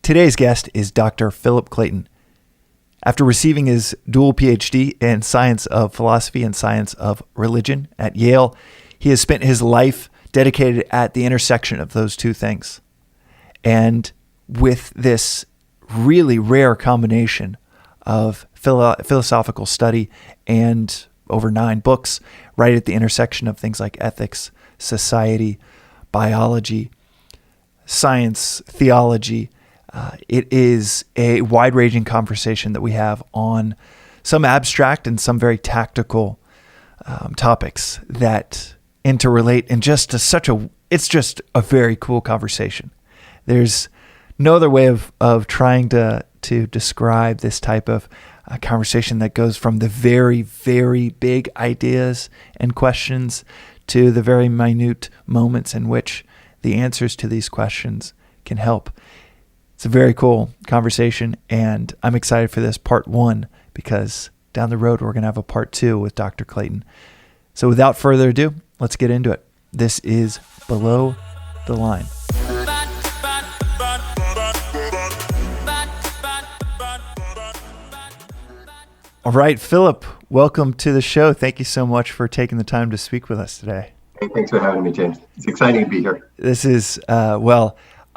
Today's guest is Dr. Philip Clayton. After receiving his dual PhD in science of philosophy and science of religion at Yale, he has spent his life dedicated at the intersection of those two things. And with this really rare combination of philosophical study and over 9 books right at the intersection of things like ethics, society, biology, science, theology, it is a wide-ranging conversation that we have on some abstract and some very tactical topics that interrelate in just it's just a very cool conversation. There's no other way of trying to describe this type of conversation that goes from the very, very big ideas and questions to the very minute moments in which the answers to these questions can help. It's a very cool conversation, and I'm excited for this part 1 because down the road we're going to have a part 2 with Dr. Clayton. So without further ado, let's get into it. This is Below the Line. All right, Philip, welcome to the show. Thank you so much for taking the time to speak with us today. Hey, thanks for having me, James. It's exciting to be here. This is,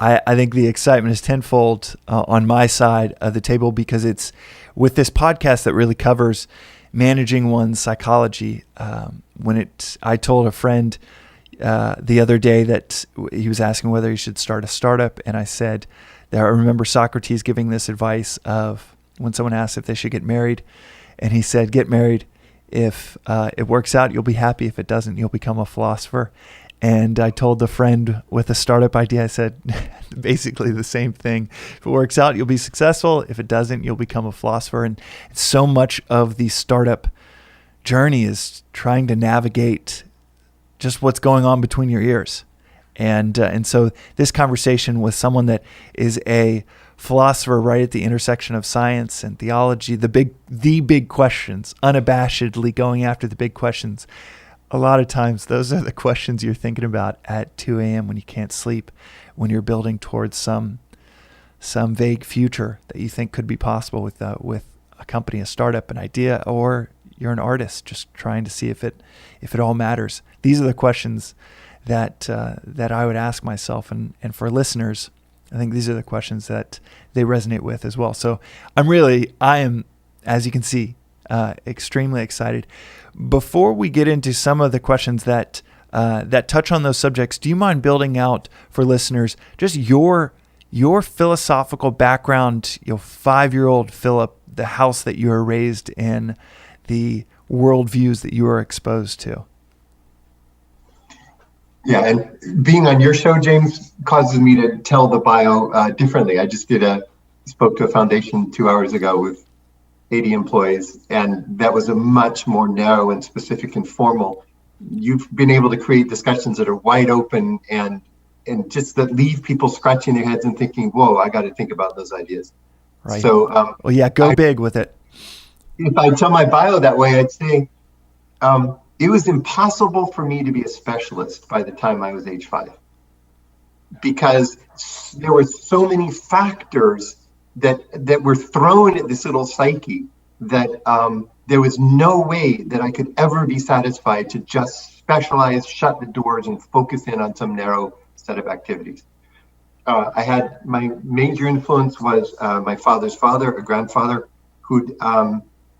I think the excitement is tenfold on my side of the table because it's with this podcast that really covers managing one's psychology. I told a friend the other day that he was asking whether he should start a startup, and I said that I remember Socrates giving this advice of when someone asked if they should get married, and he said, "Get married. If it works out, you'll be happy. If it doesn't, you'll become a philosopher." And I told the friend with a startup idea, I said basically the same thing. If it works out, you'll be successful. If it doesn't, you'll become a philosopher. And so much of the startup journey is trying to navigate just what's going on between your ears. And so this conversation with someone that is a philosopher right at the intersection of science and theology, the big questions, unabashedly going after the big questions. A lot of times, those are the questions you're thinking about at 2 a.m. when you can't sleep, when you're building towards some vague future that you think could be possible with a company, a startup, an idea, or you're an artist just trying to see if it all matters. These are the questions that I would ask myself, and for listeners, I think these are the questions that they resonate with as well. So I am, as you can see, extremely excited. Before we get into some of the questions that touch on those subjects, do you mind building out for listeners just your philosophical background, 5-year-old Philip, the house that you were raised in, the worldviews that you were exposed to? Yeah, and being on your show, James, causes me to tell the bio differently. I just spoke to a foundation 2 hours ago with 80 employees, and that was a much more narrow and specific and formal. You've been able to create discussions that are wide open and just that leave people scratching their heads and thinking, whoa, I got to think about those ideas. Right. So, go big with it. If I tell my bio that way, I'd say it was impossible for me to be a specialist by the time I was age 5, because there were so many factors that were thrown at this little psyche that there was no way that I could ever be satisfied to just specialize, shut the doors, and focus in on some narrow set of activities. I had my major influence was my father's father, a grandfather, who'd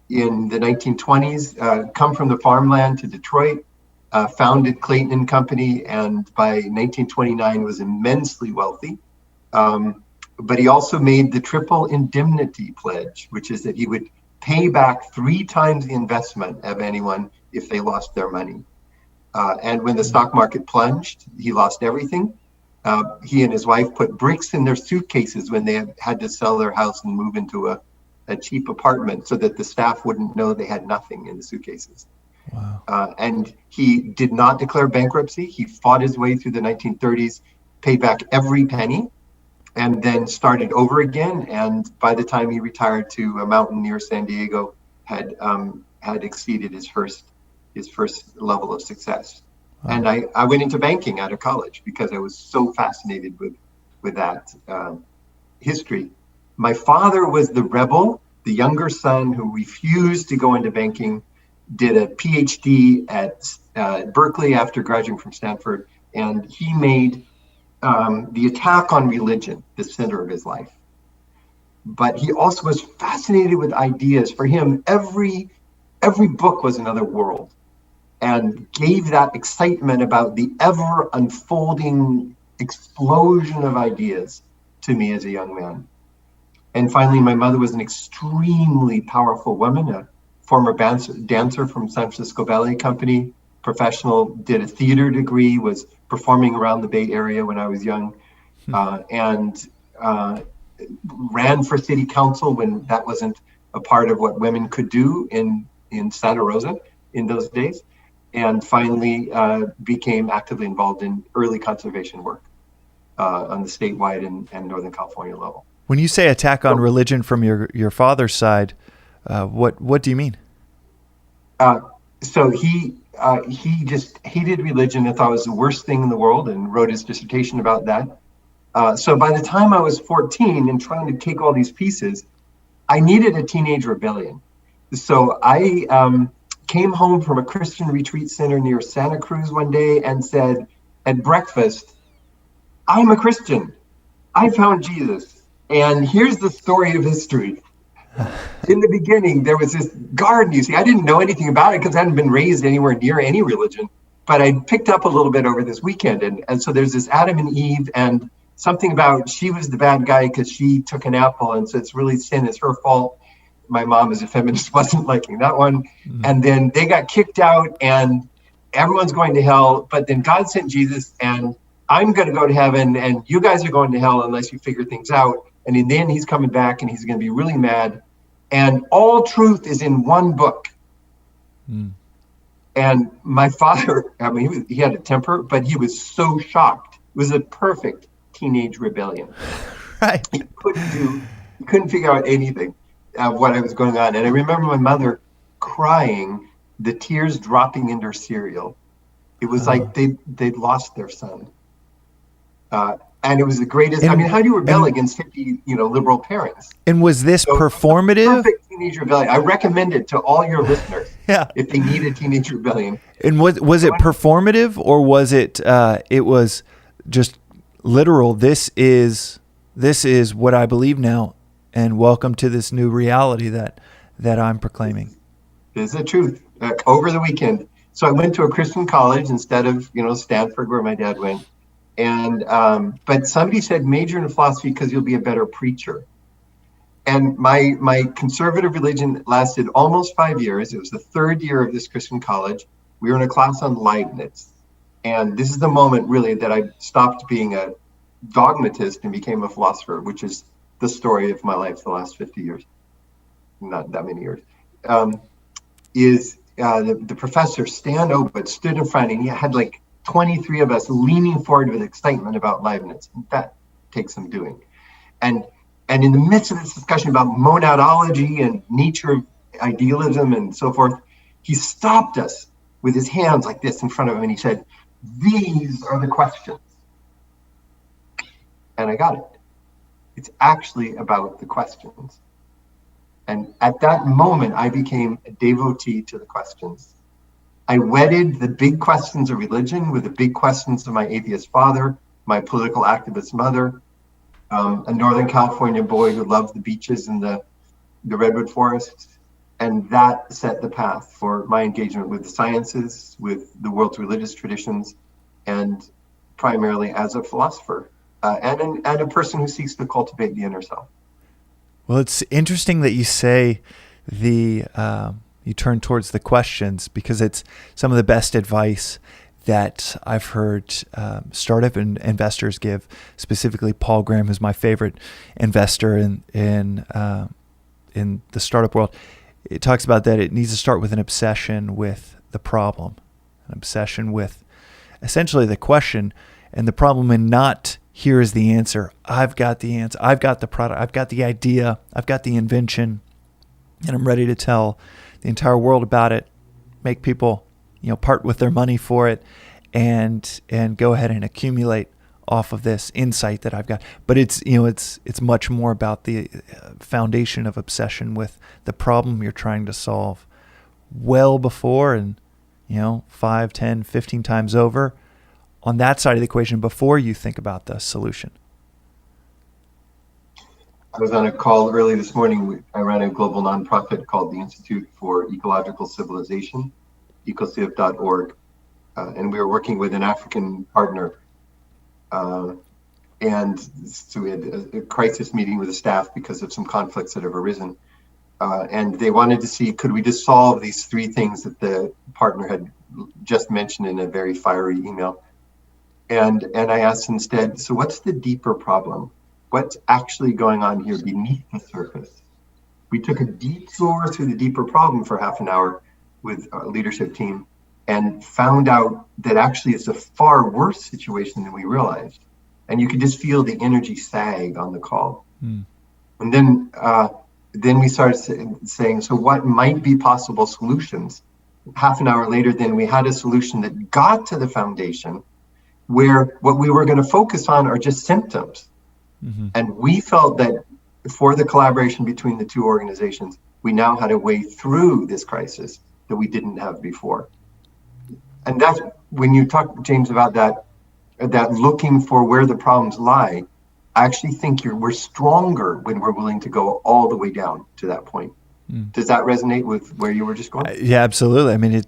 in the 1920s come from the farmland to Detroit, founded Clayton and Company, and by 1929 was immensely wealthy. But he also made the triple indemnity pledge, which is that he would pay back 3 times the investment of anyone if they lost their money. And when the stock market plunged, he lost everything. He and his wife put bricks in their suitcases when they had to sell their house and move into a cheap apartment so that the staff wouldn't know they had nothing in the suitcases. Wow. And he did not declare bankruptcy. He fought his way through the 1930s, paid back every penny, and then started over again. And by the time he retired to a mountain near San Diego, had exceeded his first level of success. Wow. And I went into banking out of college because I was so fascinated with that. history. My father was the rebel, the younger son who refused to go into banking, did a PhD at Berkeley after graduating from Stanford, and he made the attack on religion the center of his life. But he also was fascinated with ideas. For him, every book was another world, and gave that excitement about the ever unfolding explosion of ideas to me as a young man. And finally, my mother was an extremely powerful woman, a former dancer from San Francisco Ballet Company, professional, did a theater degree, was performing around the Bay Area when I was young, and ran for city council when that wasn't a part of what women could do in Santa Rosa in those days. And finally became actively involved in early conservation work on the statewide and Northern California level. When you say attack on religion from your father's side, what do you mean? So he just hated religion and thought it was the worst thing in the world, and wrote his dissertation about that. So by the time I was 14 and trying to take all these pieces, I needed a teenage rebellion. So I came home from a Christian retreat center near Santa Cruz one day and said at breakfast, I'm a Christian. I found Jesus. And here's the story of history. In the beginning, there was this garden. You see, I didn't know anything about it because I hadn't been raised anywhere near any religion, but I picked up a little bit over this weekend. And so there's this Adam and Eve, and something about she was the bad guy because she took an apple. And so it's really sin. It's her fault. My mom, as a feminist, wasn't liking that one. Mm-hmm. And then they got kicked out and everyone's going to hell. But then God sent Jesus, and I'm going to go to heaven and you guys are going to hell unless you figure things out. And then he's coming back and he's going to be really mad. And all truth is in one book. Mm. And my father, I mean, he had a temper, but he was so shocked. It was a perfect teenage rebellion. Right. He couldn't figure out anything of what was going on. And I remember my mother crying, the tears dropping into her cereal. It was like they'd lost their son. And it was the greatest. I mean, how do you rebel against 50, liberal parents? And was this performative? Perfect teenage rebellion. I recommend it to all your listeners. Yeah. If they need a teenage rebellion. And was it performative, or was it? It was just literal. This is what I believe now, and welcome to this new reality that I'm proclaiming. It's the truth. Over the weekend, so I went to a Christian college instead of Stanford, where my dad went. And but somebody said major in philosophy because you'll be a better preacher. And my conservative religion lasted almost 5 years. It was the third year of this Christian college. We were in a class on Leibniz. And this is the moment really that I stopped being a dogmatist and became a philosopher, which is the story of my life the last 50 years. Not that many years. The professor, Stan Obert, stood in front and he had like 23 of us leaning forward with excitement about Leibniz. That takes some doing. And in the midst of this discussion about monadology and nature of idealism and so forth, he stopped us with his hands like this in front of him and he said, "These are the questions." And I got it. It's actually about the questions. And at that moment, I became a devotee to the questions. I wedded the big questions of religion with the big questions of my atheist father, my political activist mother, a Northern California boy who loved the beaches and the redwood forests. And that set the path for my engagement with the sciences, with the world's religious traditions, and primarily as a philosopher and a person who seeks to cultivate the inner self. Well, it's interesting that you say you turn towards the questions, because it's some of the best advice that I've heard startup investors give. Specifically, Paul Graham is my favorite investor in the startup world. It talks about that it needs to start with an obsession with the problem, an obsession with essentially the question and the problem, and not here is the answer. I've got the answer. I've got the product. I've got the idea. I've got the invention, and I'm ready to tell the entire world about it, make people, part with their money for it, and go ahead and accumulate off of this insight that I've got. But it's much more about the foundation of obsession with the problem you're trying to solve well before, and 5, 10, 15 times over on that side of the equation before you think about the solution. I was on a call early this morning. I ran a global nonprofit called the Institute for Ecological Civilization, ecociv.org. And we were working with an African partner. And so we had a crisis meeting with the staff because of some conflicts that have arisen. And they wanted to see, could we just solve these three things that the partner had just mentioned in a very fiery email? And I asked instead, so what's the deeper problem? What's actually going on here beneath the surface? We took a detour through the deeper problem for half an hour with our leadership team and found out that actually it's a far worse situation than we realized. And you could just feel the energy sag on the call. And then we started saying, so what might be possible solutions? Half an hour later, then we had a solution that got to the foundation where what we were going to focus on are just symptoms. And we felt that for the collaboration between the two organizations, we now had a way through this crisis that we didn't have before. And that's when you talk, James, about that looking for where the problems lie. I actually think we're stronger when we're willing to go all the way down to that point. Does that resonate with where you were just going? Yeah, absolutely. I mean,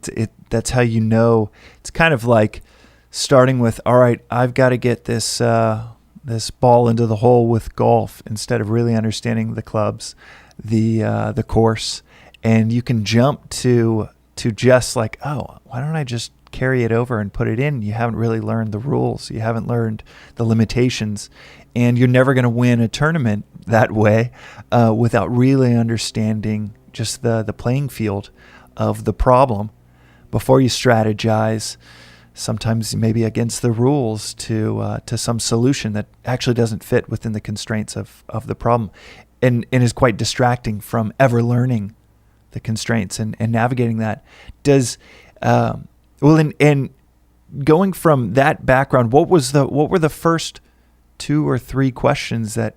that's how it's kind of like starting with, all right, I've got to get this ball into the hole with golf instead of really understanding the clubs, the course, and you can jump to just like, oh, why don't I just carry it over and put it in? You haven't really learned the rules. You haven't learned the limitations, and you're never going to win a tournament that way without really understanding just the playing field of the problem before you strategize, sometimes maybe against the rules, to some solution that actually doesn't fit within the constraints of the problem, and is quite distracting from ever learning the constraints and navigating that. Does and going from that background, what were the first 2 or 3 questions that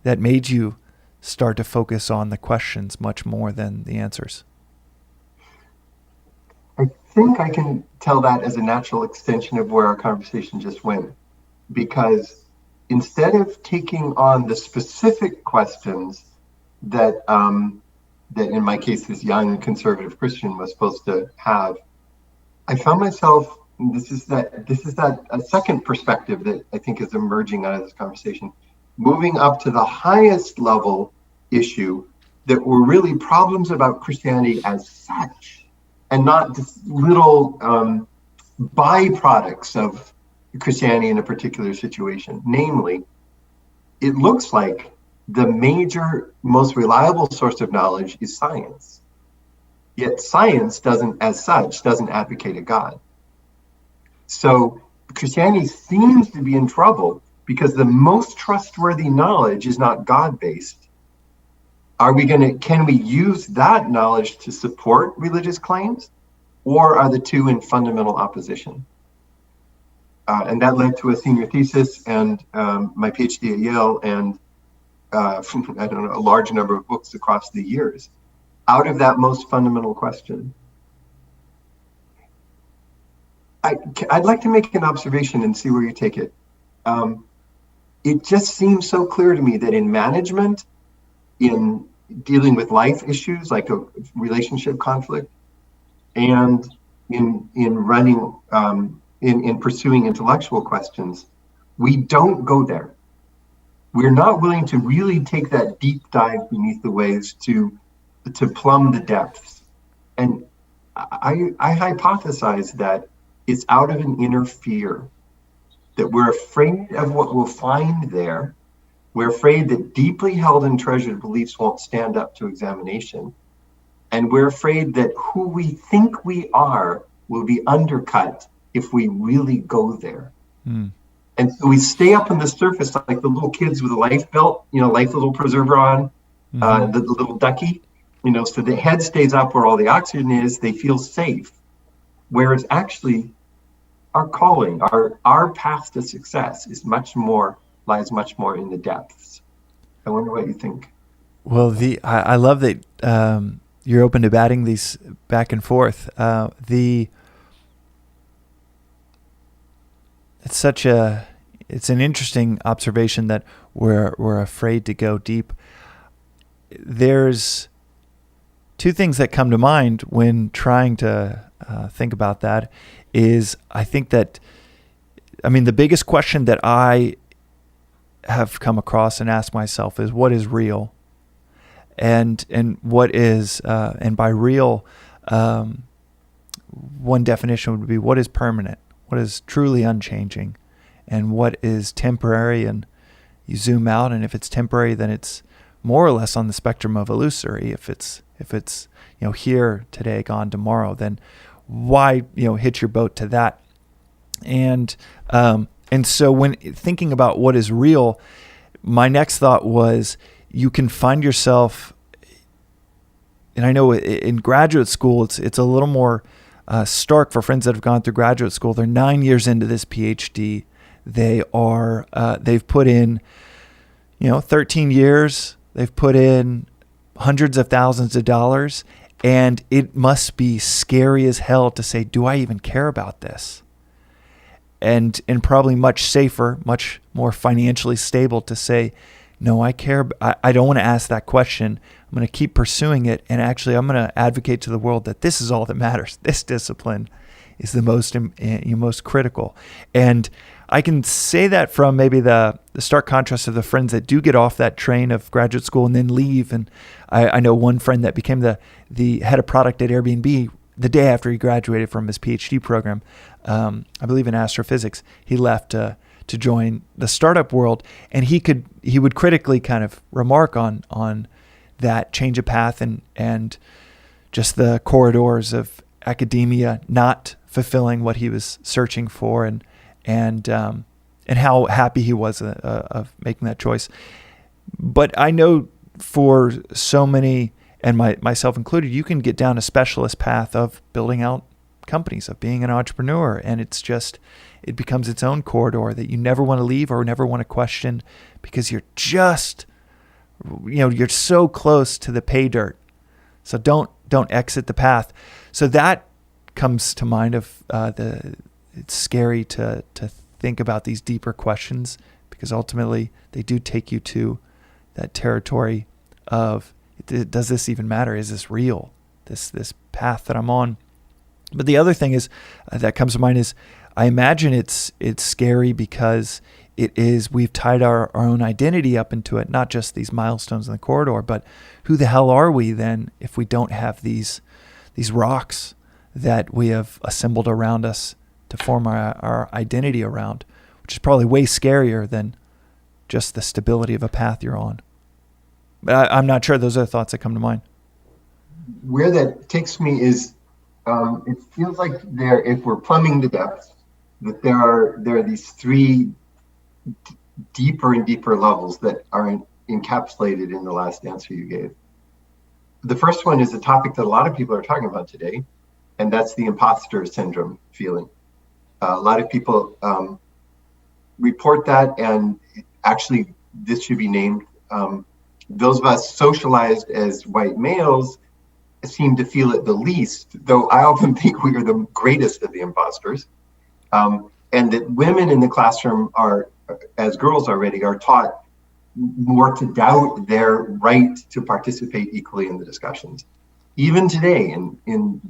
made you start to focus on the questions much more than the answers? I think I can tell that as a natural extension of where our conversation just went, because instead of taking on the specific questions that in my case this young conservative Christian was supposed to have, I found myself, this is that a second perspective that I think is emerging out of this conversation, moving up to the highest level issue that were really problems about Christianity as such, and not just little byproducts of Christianity in a particular situation. Namely, it looks like the major, most reliable source of knowledge is science. Yet science doesn't advocate a God. So Christianity seems to be in trouble because the most trustworthy knowledge is not God-based. Can we use that knowledge to support religious claims, or are the two in fundamental opposition? And that led to a senior thesis and my PhD at Yale, and a large number of books across the years out of that most fundamental question. I'd like to make an observation and see where you take it. It just seems so clear to me that in management, in dealing with life issues like a relationship conflict, and in running, in pursuing intellectual questions, we don't go there. We're not willing to really take that deep dive beneath the waves to plumb the depths. And I hypothesize that it's out of an inner fear, that we're afraid of what we'll find there. We're afraid that deeply held and treasured beliefs won't stand up to examination. And we're afraid that who we think we are will be undercut if we really go there. And so we stay up on the surface like the little kids with a life belt, life little preserver on, the little ducky, so the head stays up where all the oxygen is, they feel safe. Whereas actually, our calling, our path to success lies much more in the depths. I wonder what you think. Well, I love that you're open to batting these back and forth. It's an interesting observation that we're afraid to go deep. There's two things that come to mind when trying to think about that. I think that the biggest question that I have come across and asked myself is, what is real? And what is and by real, one definition would be what is permanent, what is truly unchanging, and what is temporary. And you zoom out, and if it's temporary, then it's more or less on the spectrum of illusory. If it's here today, gone tomorrow, then why hitch your boat to that? And so when thinking about what is real, my next thought was, you can find yourself, and I know in graduate school it's a little more stark for friends that have gone through graduate school. They're 9 years into this PhD. They've put in 13 years. They've put in hundreds of thousands of dollars, and it must be scary as hell to say, do I even care about this? And probably much safer, much more financially stable to say, no, I care. I don't want to ask that question. I'm going to keep pursuing it. And actually, I'm going to advocate to the world that this is all that matters. This discipline is the most critical. And I can say that from maybe the stark contrast of the friends that do get off that train of graduate school and then leave. And I know one friend that became the head of product at Airbnb the day after he graduated from his PhD program, I believe in astrophysics. He left to join the startup world, and he would critically kind of remark on that change of path and just the corridors of academia not fulfilling what he was searching for, and how happy he was of making that choice. But I know for so many, and myself included, you can get down a specialist path of building out companies, of being an entrepreneur, and it becomes its own corridor that you never want to leave or never want to question, because you're you're so close to the pay dirt. So don't exit the path. So that comes to mind of it's scary to think about these deeper questions, because ultimately they do take you to that territory of, does this even matter? Is this real? This path that I'm on? But the other thing is that comes to mind is, I imagine it's scary because we've tied our own identity up into it, not just these milestones in the corridor, but who the hell are we then if we don't have these rocks that we have assembled around us to form our identity around, which is probably way scarier than just the stability of a path you're on. But I'm not sure. Those are the thoughts that come to mind. Where that takes me is, it feels like if we're plumbing the depths, that there are these three deeper and deeper levels that are encapsulated in the last answer you gave. The first one is a topic that a lot of people are talking about today, and that's the imposter syndrome feeling. A lot of people report that, and actually this should be named. Those of us socialized as white males seem to feel it the least, though I often think we are the greatest of the imposters. And that women in the classroom as girls already, are taught more to doubt their right to participate equally in the discussions, even today in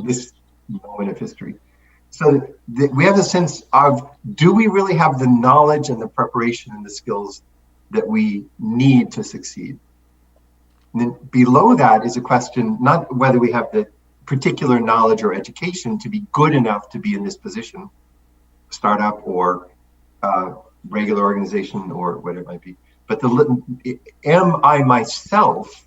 this moment of history. So we have a sense of, do we really have the knowledge and the preparation and the skills that we need to succeed? And then below that is a question, not whether we have the particular knowledge or education to be good enough to be in this position, startup or regular organization or whatever it might be, but am I myself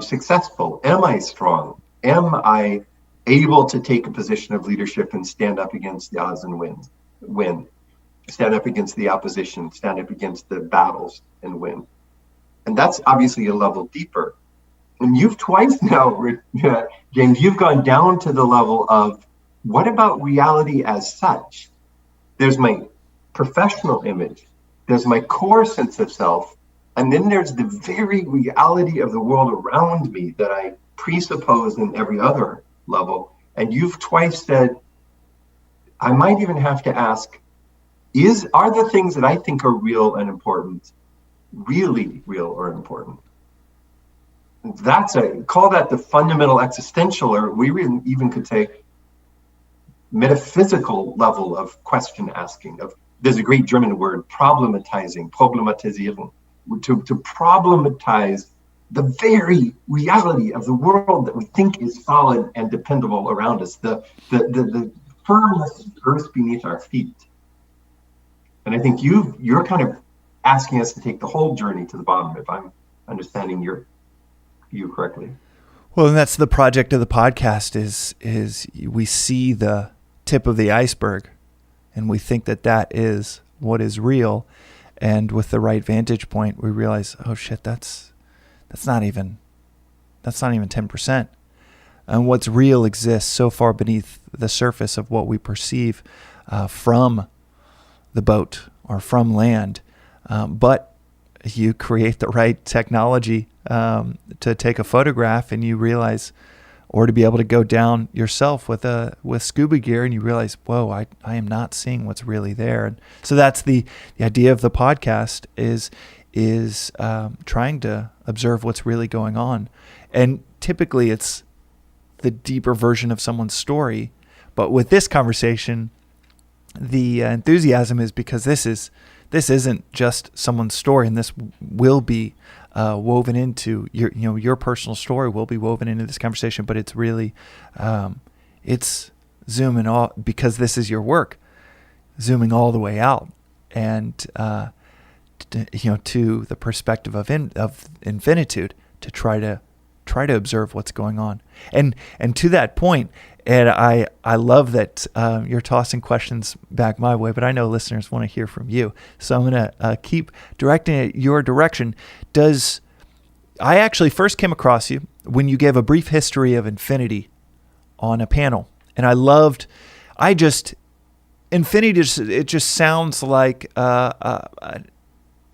successful? Am I strong? Am I able to take a position of leadership and stand up against the odds and win? Stand up against the opposition, stand up against the battles and win. And that's obviously a level deeper. And you've twice now, James, you've gone down to the level of what about reality as such? There's my professional image, there's my core sense of self, and then there's the very reality of the world around me that I presuppose in every other level. And you've twice said, I might even have to ask, are the things that I think are real and important really real or important? Call that the fundamental existential, or we even could say metaphysical level of question asking. There's a great German word, problematizing, to problematize the very reality of the world that we think is solid and dependable around us, the firmness earth beneath our feet. And I think you're kind of asking us to take the whole journey to the bottom, if I'm understanding you correctly. Well, and that's the project of the podcast is we see the tip of the iceberg and we think that is what is real. And with the right vantage point, we realize, oh shit, that's not even 10%. And what's real exists so far beneath the surface of what we perceive from the boat or from land. But you create the right technology to take a photograph, and you realize, or to be able to go down yourself with scuba gear, and you realize, whoa, I am not seeing what's really there. And so that's the idea of the podcast is trying to observe what's really going on. And typically it's the deeper version of someone's story. But with this conversation, the enthusiasm is because this isn't just someone's story, and this will be woven into your personal story will be woven into this conversation. But it's really it's zooming all, because this is your work, zooming all the way out and to the perspective of infinitude, to try to observe what's going on. And to that point, Ed, I love that you're tossing questions back my way, but I know listeners want to hear from you. So I'm going to keep directing it your direction. I actually first came across you when you gave a brief history of infinity on a panel. And infinity, it just sounds like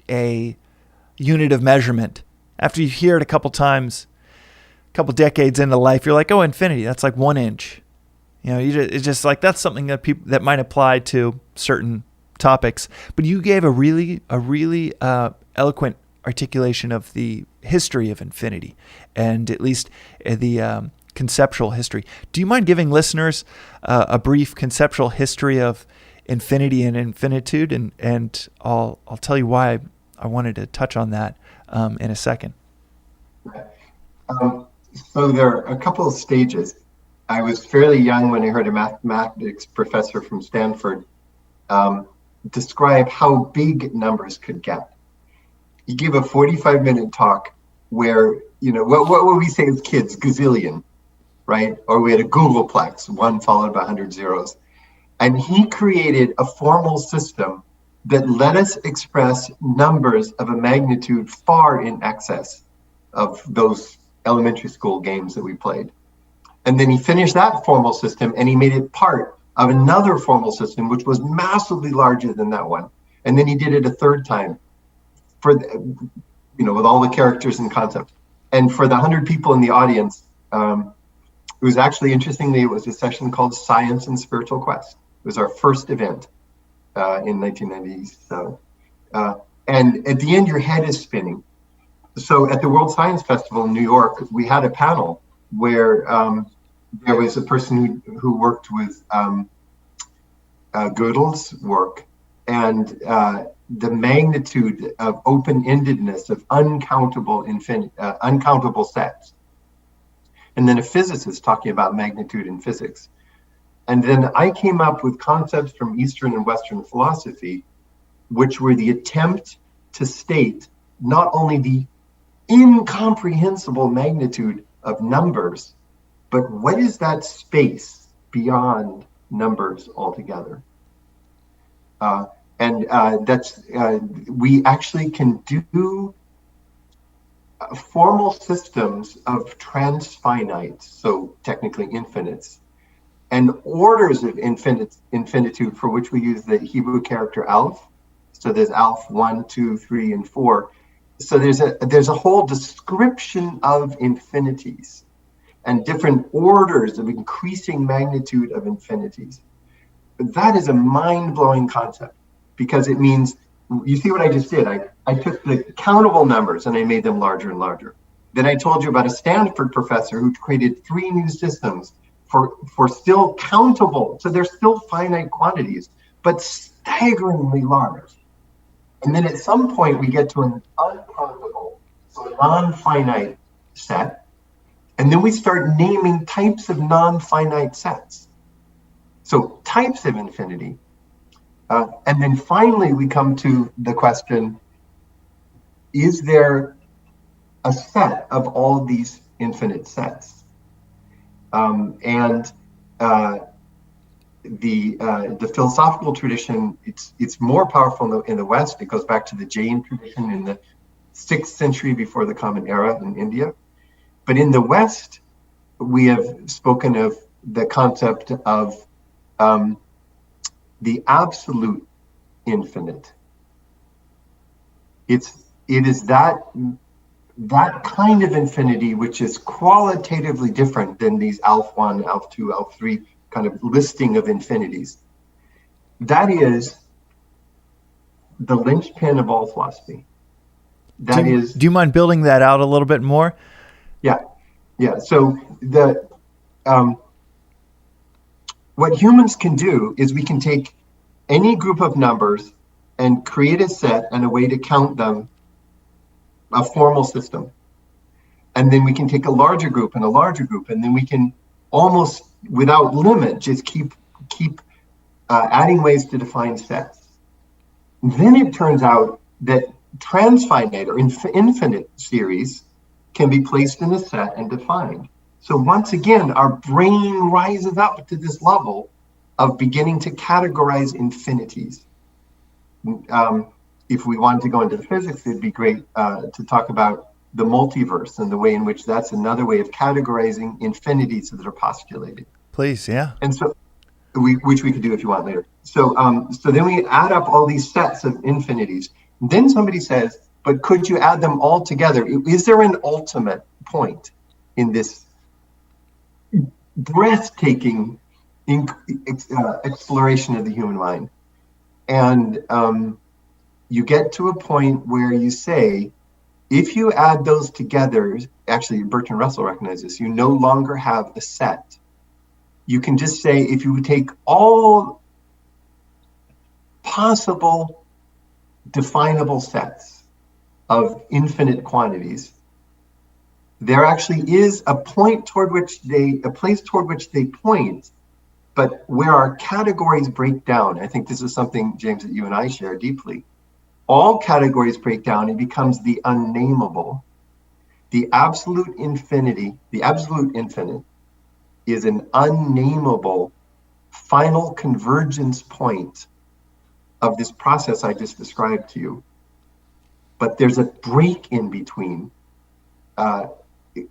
a unit of measurement. After you hear it a couple times, a couple decades into life, you're like, oh, infinity, that's like 1 inch. It's just like, that's something that might apply to certain topics. But you gave a really eloquent articulation of the history of infinity, and at least the conceptual history. Do you mind giving listeners a brief conceptual history of infinity and infinitude? And I'll tell you why I wanted to touch on that in a second. So there are a couple of stages. I was fairly young when I heard a mathematics professor from Stanford describe how big numbers could get. He gave a 45-minute talk where, what would we say as kids? Gazillion, right? Or we had a Googleplex, 1 followed by 100 zeros. And he created a formal system that let us express numbers of a magnitude far in excess of those elementary school games that we played. And then he finished that formal system and he made it part of another formal system, which was massively larger than that one. And then he did it a third time with all the characters and concepts. And for the 100 people in the audience, it was actually, interestingly, it was a session called Science and Spiritual Quest. It was our first event in 1997. And at the end, your head is spinning. So at the World Science Festival in New York, we had a panel where there was a person who worked with Gödel's work, and the magnitude of open-endedness of uncountable sets. And then a physicist talking about magnitude in physics. And then I came up with concepts from Eastern and Western philosophy, which were the attempt to state not only the incomprehensible magnitude of numbers, but what is that space beyond numbers altogether? We actually can do formal systems of transfinites, so technically infinites, and orders of infinitude for which we use the Hebrew character Aleph. So there's Aleph 1, 2, 3, and 4. So there's a whole description of infinities and different orders of increasing magnitude of infinities. But that is a mind-blowing concept, because it means, you see what I just did? I took the countable numbers and I made them larger and larger. Then I told you about a Stanford professor who created 3 new systems for still countable, so they're still finite quantities, but staggeringly large. And then at some point we get to an uncountable, so a non-finite set, and then we start naming types of non-finite sets. So types of infinity. And then finally we come to the question, is there a set of all these infinite sets? The philosophical tradition, it's more powerful in the West. It goes back to the Jain tradition in the 6th century before the Common Era in India. But in the West, we have spoken of the concept of the absolute infinite. It is that kind of infinity which is qualitatively different than these Aleph 1, Aleph 2, Aleph 3 kind of listing of infinities. That is the linchpin of all philosophy. Do you mind building that out a little bit more? Yeah. So what humans can do is we can take any group of numbers and create a set and a way to count them, a formal system. And then we can take a larger group and a larger group, and then we can almost without limit just keep adding ways to define sets. Then it turns out that transfinite or infinite series can be placed in a set and defined. So once again, our brain rises up to this level of beginning to categorize infinities. If we wanted to go into the physics, it'd be great to talk about the multiverse and the way in which that's another way of categorizing infinities that are postulated. Please, yeah. And so, which we could do if you want later. So then we add up all these sets of infinities. Then somebody says, but could you add them all together? Is there an ultimate point in this breathtaking exploration of the human mind? And you get to a point where you say, if you add those together, actually Bertrand Russell recognizes this, you no longer have a set. You can just say, if you take all possible definable sets of infinite quantities, there actually is a place toward which they point, but where our categories break down. I think this is something, James, that you and I share deeply. All categories break down. It becomes the unnameable. The absolute infinite is an unnameable final convergence point of this process I just described to you. But there's a break in between.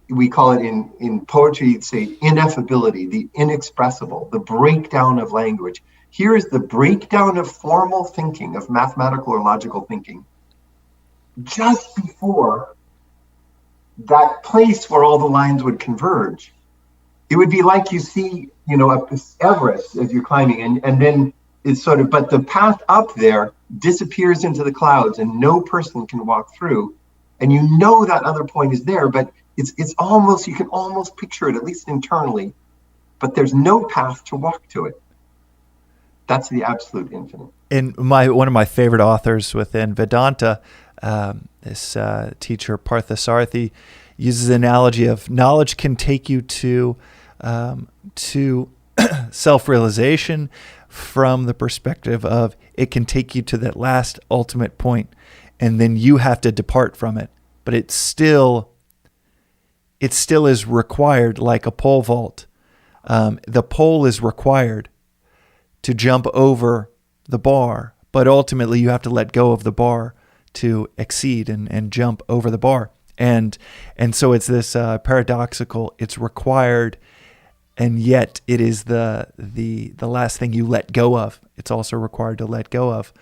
We call it in poetry, say, ineffability, the inexpressible, the breakdown of language. Here is the breakdown of formal thinking, of mathematical or logical thinking, just before that place where all the lines would converge. It would be like you see, Everest as you're climbing, and then it's sort of, but the path up there disappears into the clouds and no person can walk through. And that other point is there, but it's almost, you can almost picture it, at least internally, but there's no path to walk to it. That's the absolute infinite. And one of my favorite authors within Vedanta, this teacher Parthasarathi, uses the analogy of knowledge can take you to self-realization from the perspective of it can take you to that last ultimate point, and then you have to depart from it. But it still is required, like a pole vault. The pole is required to jump over the bar, but ultimately you have to let go of the bar to exceed and jump over the bar. And so it's this paradoxical, it's required and yet it is the last thing you let go of. It's also required to let go of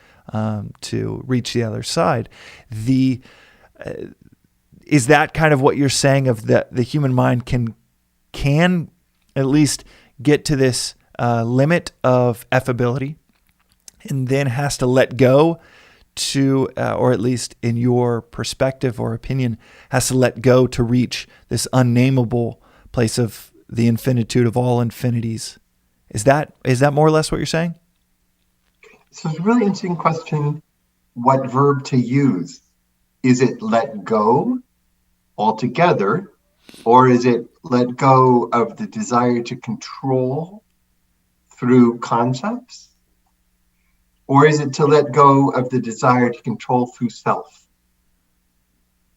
to reach the other side. Is that kind of what you're saying of the human mind can at least get to this limit of effability and then has to let go to, or at least in your perspective or opinion, has to let go to reach this unnameable place of the infinitude of all infinities? Is that more or less what you're saying? So it's a really interesting question, what verb to use. Is it let go altogether, or is it let go of the desire to control through concepts? Or is it to let go of the desire to control through self?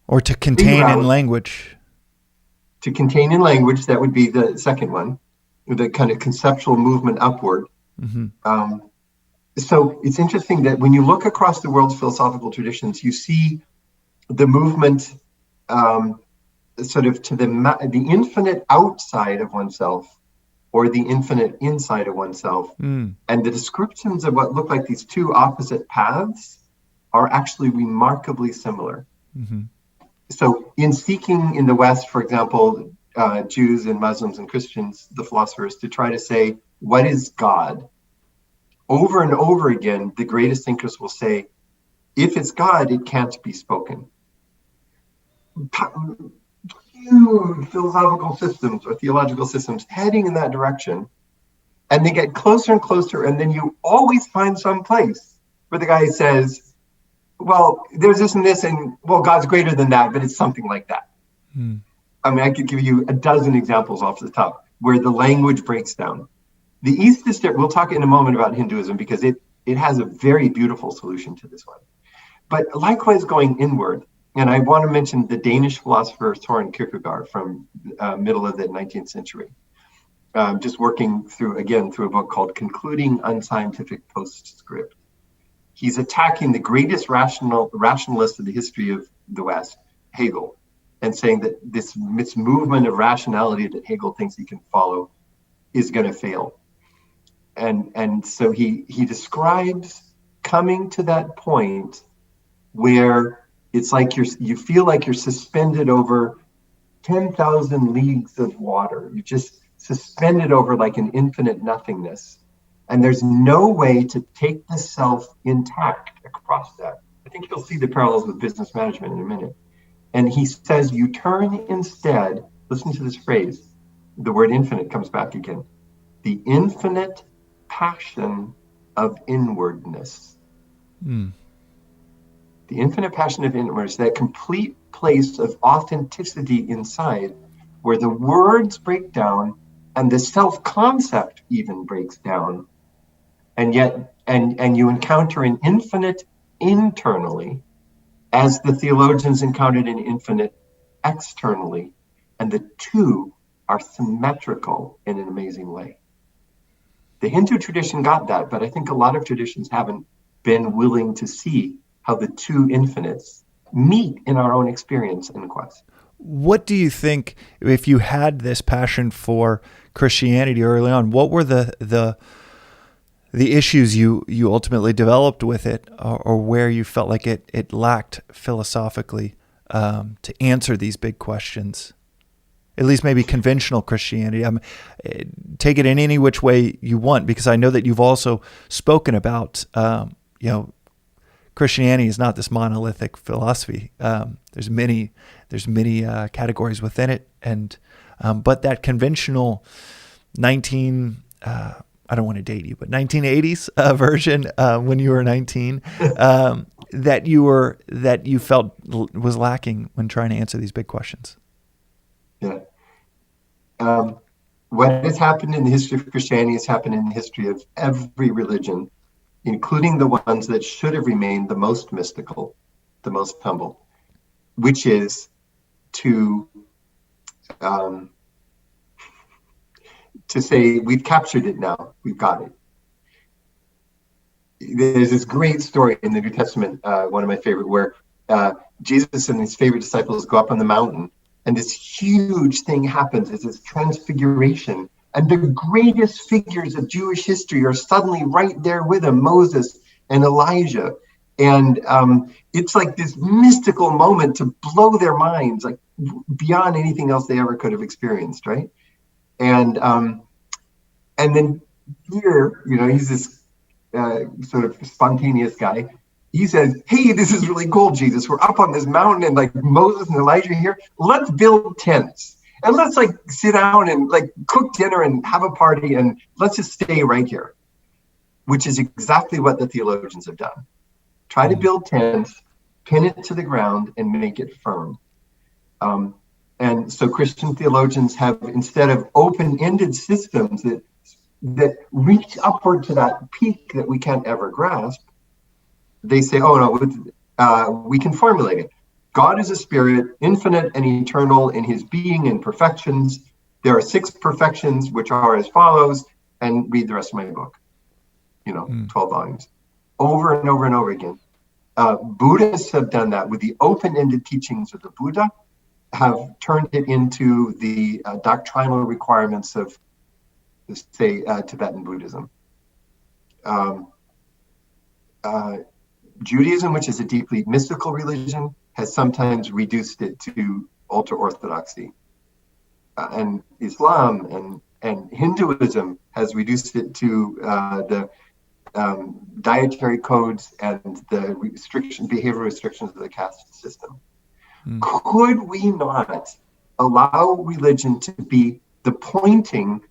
Or to contain in language? To contain in language, that would be the second one, the kind of conceptual movement upward. Mm-hmm. So it's interesting that when you look across the world's philosophical traditions, you see the movement sort of to the infinite outside of oneself, or the infinite inside of oneself. And the descriptions of what look like these two opposite paths are actually remarkably similar. Mm-hmm. So in seeking in the West, for example, Jews and Muslims and Christians, the philosophers, to try to say, what is God? Over and over again, the greatest thinkers will say, if it's God, it can't be spoken. Huge philosophical systems or theological systems heading in that direction, and they get closer and closer, and then you always find some place where the guy says, well, there's this and this, and well, God's greater than that, but it's something like that. I mean, I could give you a dozen examples off the top where the language breaks down. The East is there. We'll talk in a moment about Hinduism because it has a very beautiful solution to this one. But likewise, going inward, and I want to mention the Danish philosopher Søren Kierkegaard from middle of the 19th century, just working through a book called Concluding Unscientific Postscript. He's attacking the greatest rationalist of the history of the West, Hegel, and saying that this movement of rationality that Hegel thinks he can follow is going to fail. And so he describes coming to that point where it's like you feel like you're suspended over 10,000 leagues of water. You're just suspended over like an infinite nothingness. And there's no way to take the self intact across that. I think you'll see the parallels with business management in a minute. And he says you turn instead, listen to this phrase, the word infinite comes back again, the infinite passion of inwardness. The infinite passion of inwardness, that complete place of authenticity inside, where the words break down and the self-concept even breaks down, and yet and you encounter an infinite internally, as the theologians encountered an infinite externally, and the two are symmetrical in an amazing way. The Hindu tradition got that, but I think a lot of traditions haven't been willing to see how the two infinites meet in our own experience and quest. What do you think, if you had this passion for Christianity early on, what were the issues you ultimately developed with it, or where you felt like it lacked philosophically to answer these big questions? At least maybe conventional Christianity. Take it in any which way you want, because I know that you've also spoken about, Christianity is not this monolithic philosophy. There's many categories within it, and but that conventional I don't want to date you, but 1980s version when you were 19 that you felt was lacking when trying to answer these big questions. Yeah. What has happened in the history of Christianity has happened in the history of every religion, including the ones that should have remained the most mystical, the most humble, which is to say, we've captured it now, we've got it. There's this great story in the New Testament, one of my favorite, where Jesus and his favorite disciples go up on the mountain, and this huge thing happens. It's this transfiguration And the greatest figures of Jewish history are suddenly right there with him, Moses and Elijah. And it's like this mystical moment to blow their minds, like beyond anything else they ever could have experienced, right? And then here, he's this sort of spontaneous guy. He says, "Hey, this is really cool, Jesus. We're up on this mountain, and like Moses and Elijah here. Let's build tents, and let's like sit down and like cook dinner and have a party, and let's just stay right here." Which is exactly what the theologians have done. Try to build tents, pin it to the ground, and make it firm. And so Christian theologians have, instead of open-ended systems that reach upward to that peak that we can't ever grasp, they say, oh no, we can formulate it. God is a spirit, infinite and eternal in his being and perfections. There are 6 perfections, which are as follows, and read the rest of my book. 12 volumes, over and over and over again. Buddhists have done that with the open-ended teachings of the Buddha, have turned it into the doctrinal requirements of, say, Tibetan Buddhism. Judaism, which is a deeply mystical religion, has sometimes reduced it to ultra-orthodoxy. And Islam and Hinduism has reduced it to the dietary codes and the behavioral restrictions of the caste system. Could we not allow religion to be the pointing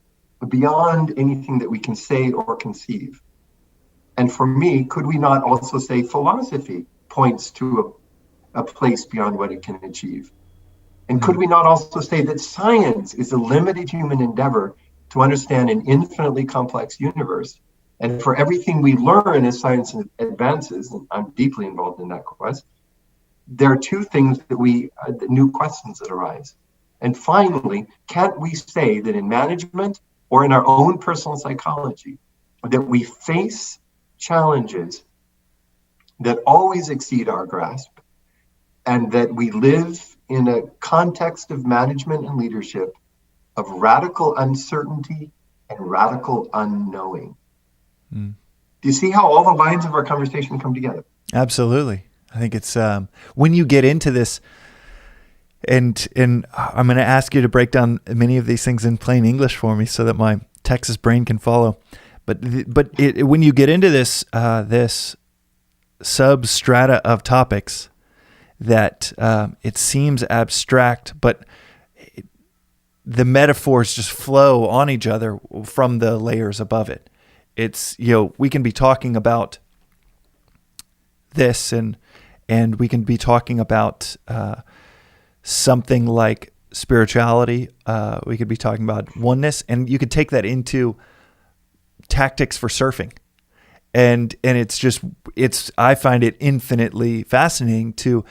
beyond anything that we can say or conceive? And for me, could we not also say philosophy points to a place beyond what it can achieve? And could we not also say that science is a limited human endeavor to understand an infinitely complex universe? And for everything we learn as science advances, and I'm deeply involved in that quest, there are 2 things new questions that arise. And finally, can't we say that in management or in our own personal psychology, that we face challenges that always exceed our grasp, and that we live in a context of management and leadership of radical uncertainty and radical unknowing? Do you see how all the lines of our conversation come together? Absolutely. I think it's when you get into this, and I'm going to ask you to break down many of these things in plain English for me so that my Texas brain can follow. But when you get into this this substrata of topics that it seems abstract, but the metaphors just flow on each other from the layers above it. It's, we can be talking about this and we can be talking about something like spirituality. We could be talking about oneness, and you could take that into tactics for surfing. And I find it infinitely fascinating to,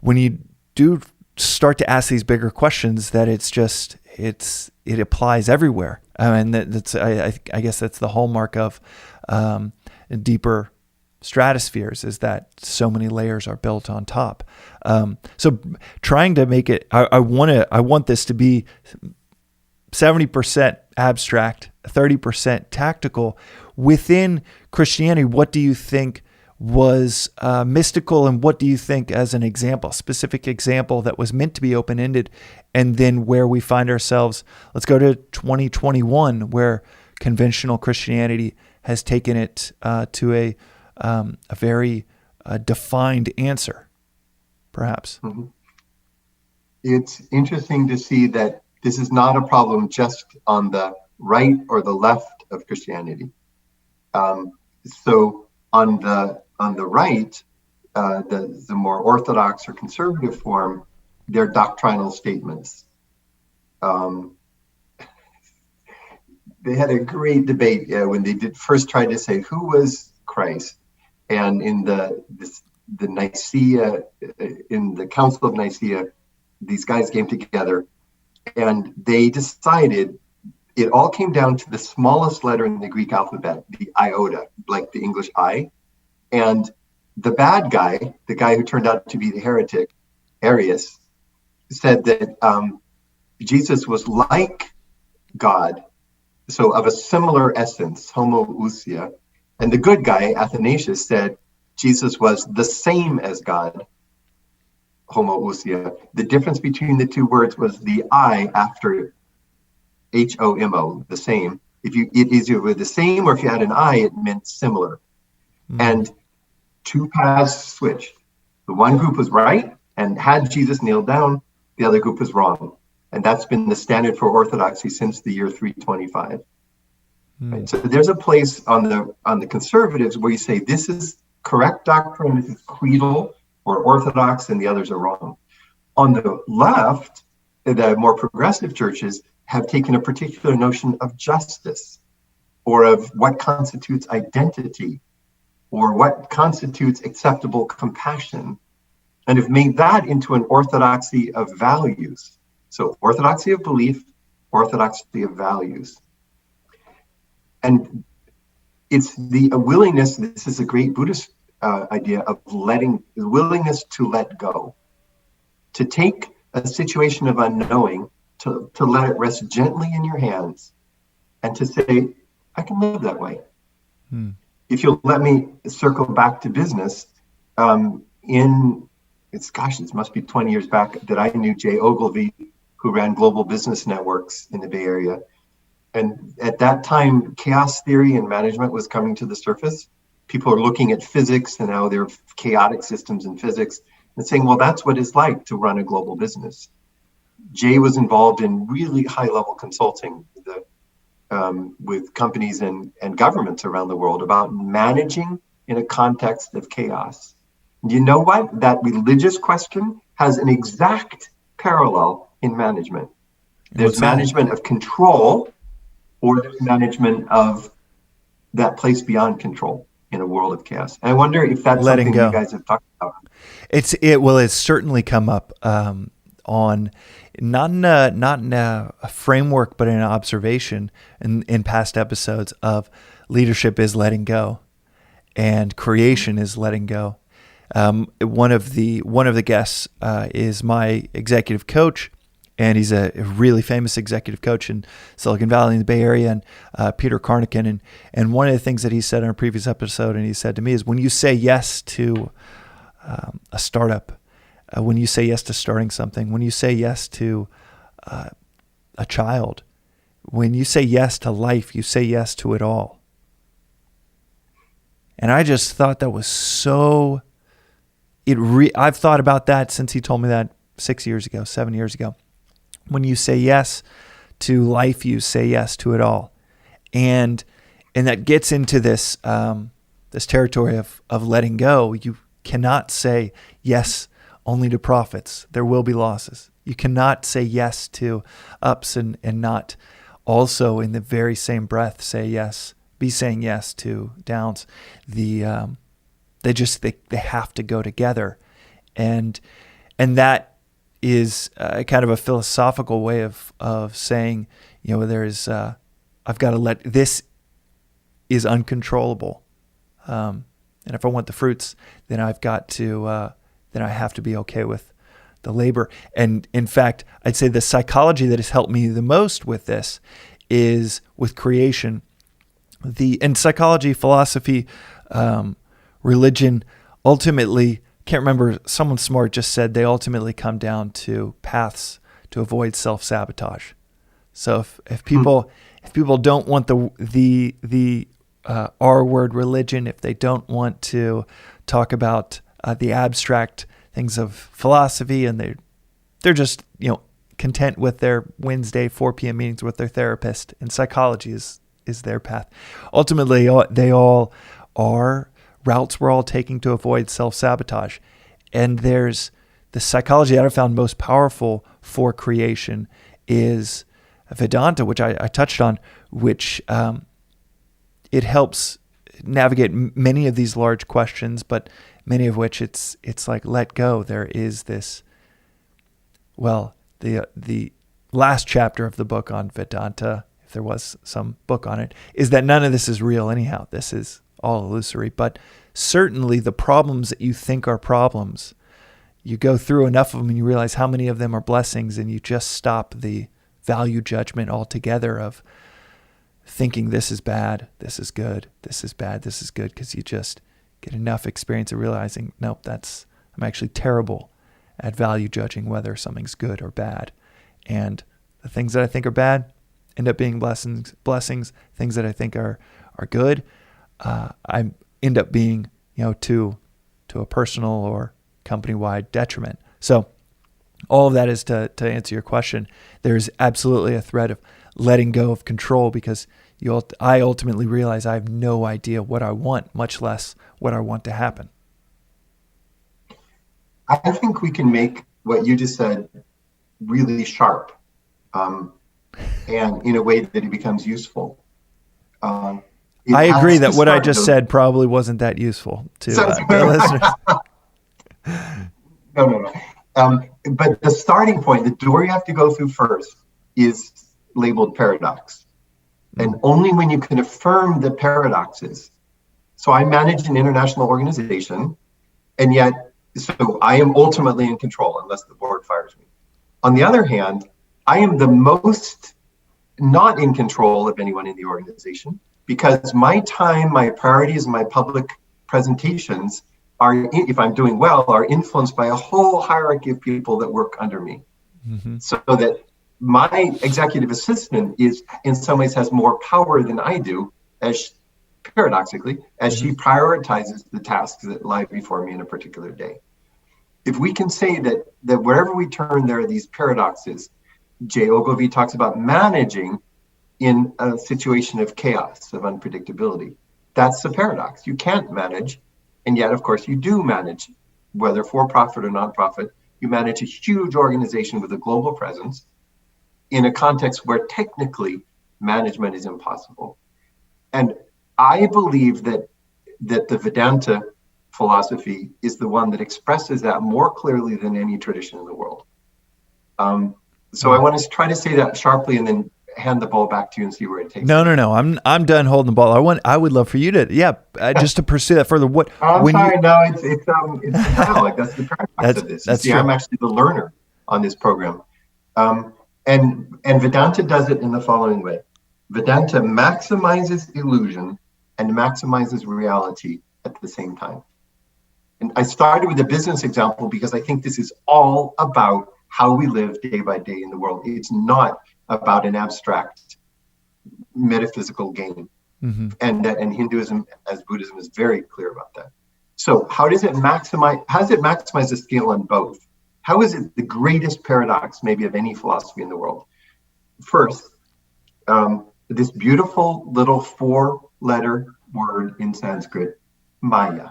when you do start to ask these bigger questions, that it applies everywhere. And I guess that's the hallmark of deeper stratospheres, is that so many layers are built on top. So trying to make it, I want this to be 70% abstract, 30% tactical. Within Christianity, what do you think was mystical, and what do you think as an example, specific example that was meant to be open-ended, and then where we find ourselves? Let's go to 2021, where conventional Christianity has taken it to a very defined answer, perhaps. Mm-hmm. It's interesting to see that this is not a problem just on the right or the left of Christianity. So on the right, the more orthodox or conservative form, they're doctrinal statements. They had a great debate when they first tried to say who was Christ, and in the Nicaea, in the Council of Nicaea, these guys came together, and they decided. It all came down to the smallest letter in the Greek alphabet, the iota, like the English I. And the bad guy, the guy who turned out to be the heretic, Arius, said that Jesus was like God, so of a similar essence, homoousia. And the good guy, Athanasius, said Jesus was the same as God, homoousia. The difference between the two words was the I after HOMO, the same. If you it is either the same or if you had an I, it meant similar. And two paths switched. The one group was right and had Jesus nailed down. The other group was wrong. And that's been the standard for orthodoxy since the year 325. Right? So there's a place on the conservatives where you say this is correct doctrine, this is creedal or orthodox, and the others are wrong. On the left, the more progressive churches have taken a particular notion of justice or of what constitutes identity or what constitutes acceptable compassion, and have made that into an orthodoxy of values. So orthodoxy of belief, orthodoxy of values. And it's the willingness, this is a great Buddhist idea of the willingness to let go, to take a situation of unknowing, to let it rest gently in your hands and to say, I can live that way. If you'll let me circle back to business, it must be 20 years back that I knew Jay Ogilvy, who ran global business networks in the Bay Area. And at that time, chaos theory and management was coming to the surface. People are looking at physics and how there are chaotic systems in physics and saying, well, that's what it's like to run a global business. Jay was involved in really high-level consulting with companies and governments around the world about managing in a context of chaos. And you know what? That religious question has an exact parallel in management. There's management of control, or there's management of that place beyond control in a world of chaos. And I wonder if that's something you guys have talked about. It's certainly come up on not in a framework, but in an observation in past episodes of leadership is letting go, and creation is letting go. One of the guests is my executive coach, and he's a really famous executive coach in Silicon Valley in the Bay Area, and Peter Carnican. And one of the things that he said in a previous episode, and he said to me, is when you say yes to a startup, when you say yes to starting something, when you say yes to a child, when you say yes to life, you say yes to it all. And I just thought that was so... I've thought about that since he told me that 7 years ago. When you say yes to life, you say yes to it all. And that gets into this this territory of letting go. You cannot say yes only to profits. There will be losses. You cannot say yes to ups and not also in the very same breath be saying yes to downs. They have to go together. And that is kind of a philosophical way of saying, there's I've got to this is uncontrollable. And if I want the fruits, then I've got to then I have to be okay with the labor. And in fact, I'd say the psychology that has helped me the most with this is with creation. And psychology, philosophy, religion, ultimately, can't remember, someone smart just said they ultimately come down to paths to avoid self-sabotage. So if people don't want the R word religion, if they don't want to talk about the abstract things of philosophy, and they're just content with their Wednesday 4 p.m. meetings with their therapist, and psychology is their path. Ultimately, they all are routes we're all taking to avoid self-sabotage. And there's the psychology that I found most powerful for creation is Vedanta, which I touched on, which it helps navigate many of these large questions, but many of which it's like let go. There is this, the last chapter of the book on Vedanta, if there was some book on it, is that none of this is real anyhow. This is all illusory. But certainly the problems that you think are problems, you go through enough of them and you realize how many of them are blessings, and you just stop the value judgment altogether of thinking this is bad, this is good, this is bad, this is good, because you just get enough experience of realizing, nope, I'm actually terrible at value judging whether something's good or bad. And the things that I think are bad end up being blessings. Things that I think are good, I end up being, to a personal or company-wide detriment. So all of that is to answer your question. There's absolutely a thread of letting go of control, because I ultimately realize I have no idea what I want, much less what I want to happen. I think we can make what you just said really sharp, and in a way that it becomes useful. I agree that what I just said probably wasn't that useful to the listeners. No. But the starting point, the door you have to go through first, is labeled paradox. And only when you can affirm the paradoxes. So I manage an international organization, and yet, so I am ultimately in control unless the board fires me. On the other hand, I am the most not in control of anyone in the organization, because my time, my priorities, my public presentations are, if I'm doing well, are influenced by a whole hierarchy of people that work under me. Mm-hmm. So that my executive assistant is, in some ways, has more power than I do, paradoxically, as she prioritizes the tasks that lie before me in a particular day. If we can say that wherever we turn, there are these paradoxes. Jay Ogilvy talks about managing in a situation of chaos, of unpredictability. That's the paradox. You can't manage, and yet, of course, you do manage, whether for-profit or non-profit. You manage a huge organization with a global presence in a context where technically management is impossible. And I believe that the Vedanta philosophy is the one that expresses that more clearly than any tradition in the world. So I want to try to say that sharply and then hand the ball back to you and see where it takes. No. I'm done holding the ball. I would love for you to, just to pursue that further. What? I'm sorry. No, it's the dialogue. That's the paradox of this. That's true. I'm actually the learner on this program, and Vedanta does it in the following way. Vedanta maximizes illusion and maximizes reality at the same time. And I started with a business example because I think this is all about how we live day by day in the world. It's not about an abstract metaphysical game. Mm-hmm. And Hinduism, as Buddhism, is very clear about that. So how does it maximize the scale on both? How is it the greatest paradox maybe of any philosophy in the world? First, this beautiful little 4-letter word in Sanskrit, Maya,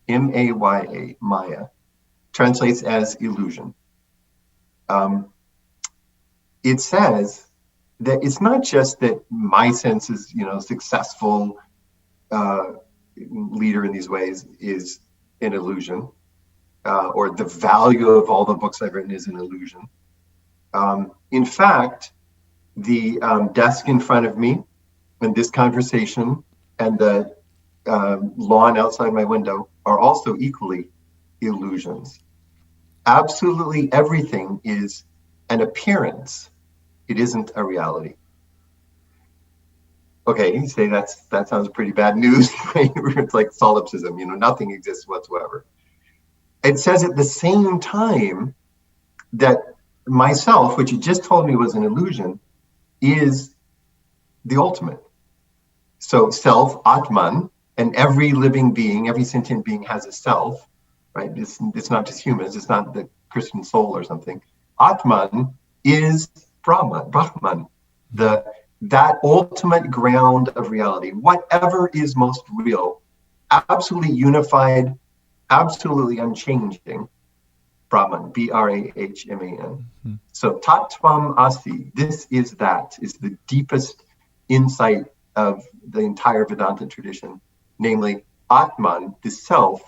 M-A-Y-A, Maya, translates as illusion. It says that it's not just that my sense is, successful leader in these ways is an illusion, or the value of all the books I've written is an illusion. In fact, the desk in front of me and this conversation and the lawn outside my window are also equally illusions. Absolutely everything is an appearance. It isn't a reality. Okay, you say that sounds pretty bad news. It's like solipsism, nothing exists whatsoever. It says at the same time that myself, which you just told me was an illusion, is the ultimate. So self, Atman, and every living being, every sentient being has a self, right? It's not just humans, it's not the Christian soul or something. Atman is Brahman, that ultimate ground of reality, whatever is most real, absolutely unified, absolutely unchanging. Brahman, Brahman. Mm-hmm. So Tattvam Asi, this is the deepest insight of the entire Vedanta tradition, namely Atman, the self,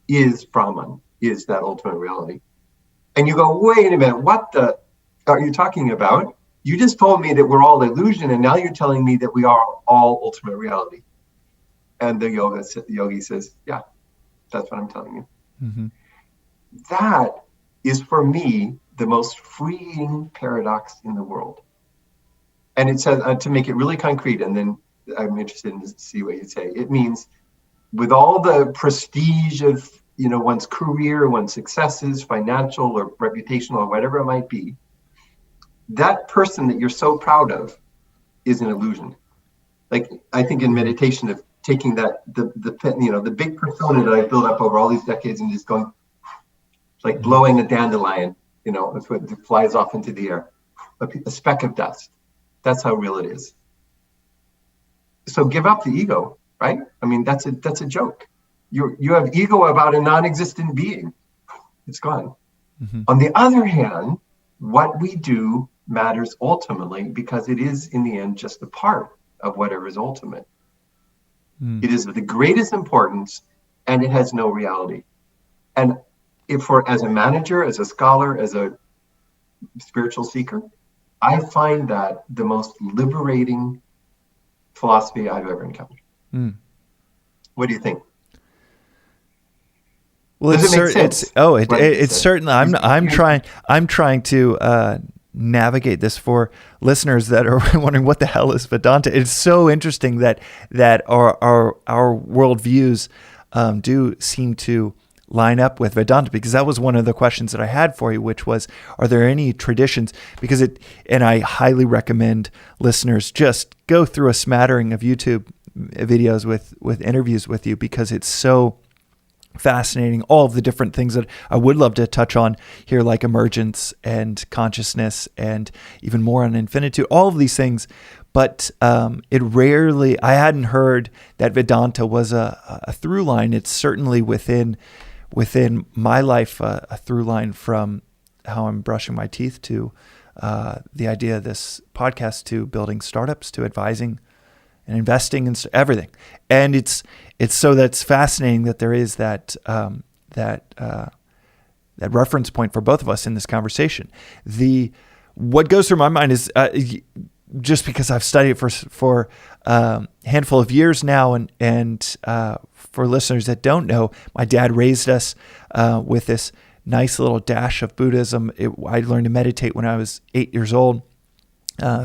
is Brahman, is that ultimate reality. And you go, wait a minute, what the are you talking about? You just told me that we're all illusion, and now you're telling me that we are all ultimate reality. And the yogi says, yeah, that's what I'm telling you. Mm-hmm. That is, for me, the most freeing paradox in the world. And it says, to make it really concrete, and then I'm interested in to see what you say. It means with all the prestige of, one's career, one's successes, financial or reputational or whatever it might be, that person that you're so proud of is an illusion. Like, I think in meditation, of taking that, the big persona that I've built up over all these decades and just going, like blowing a dandelion, that's what flies off into the air, a speck of dust. That's how real it is. So give up the ego, right? I mean, that's a joke. You have ego about a non-existent being. It's gone. Mm-hmm. On the other hand, what we do matters ultimately, because it is in the end just a part of whatever is ultimate. It is of the greatest importance, and it has no reality. And as a manager, as a scholar, as a spiritual seeker, I find that the most liberating philosophy I've ever encountered. What do you think? Well, does it make sense? It's certainly. I'm trying to navigate this for listeners that are wondering what the hell is Vedanta. It's so interesting that our worldviews do seem to line up with Vedanta, because that was one of the questions that I had for you, which was, are there any traditions? And I highly recommend listeners just go through a smattering of YouTube videos with interviews with you, because it's so fascinating. All of the different things that I would love to touch on here, like emergence and consciousness, and even more on infinitude, all of these things. But I hadn't heard that Vedanta was a through line. It's certainly within my life, a through line from how I'm brushing my teeth to the idea of this podcast, to building startups, to advising and investing in everything. And it's so that's fascinating that there is that reference point for both of us in this conversation. What goes through my mind is just because I've studied it for a handful of years now, and for listeners that don't know, my dad raised us with this nice little dash of Buddhism. I learned to meditate when I was 8 years old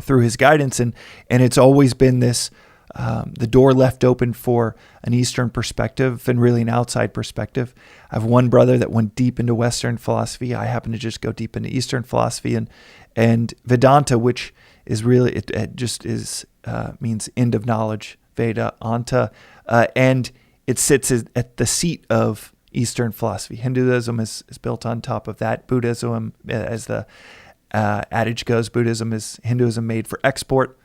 through his guidance, and it's always been this the door left open for an Eastern perspective and really an outside perspective. I have one brother that went deep into Western philosophy. I happen to just go deep into Eastern philosophy, and Vedanta, which is really it just is means end of knowledge, Veda, Anta, and it sits at the seat of Eastern philosophy. Hinduism is built on top of that. Buddhism, as the adage goes, Hinduism made for export.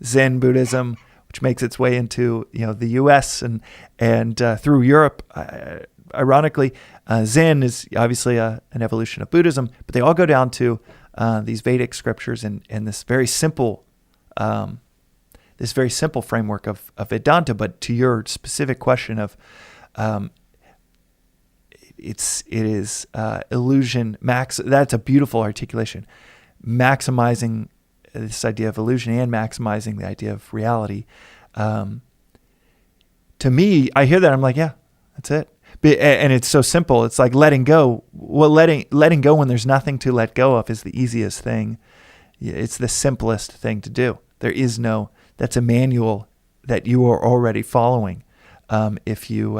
Zen Buddhism, which makes its way into the U.S. and through Europe. Ironically, Zen is obviously an evolution of Buddhism, but they all go down to these Vedic scriptures and this very simple framework of Vedanta. But to your specific question of it is illusion max. That's a beautiful articulation. Maximizing this idea of illusion and maximizing the idea of reality. To me, I hear that, I'm like, yeah, that's it. And it's so simple. It's like letting go. Well, letting go when there's nothing to let go of is the easiest thing. It's the simplest thing to do. That's a manual that you are already following. If you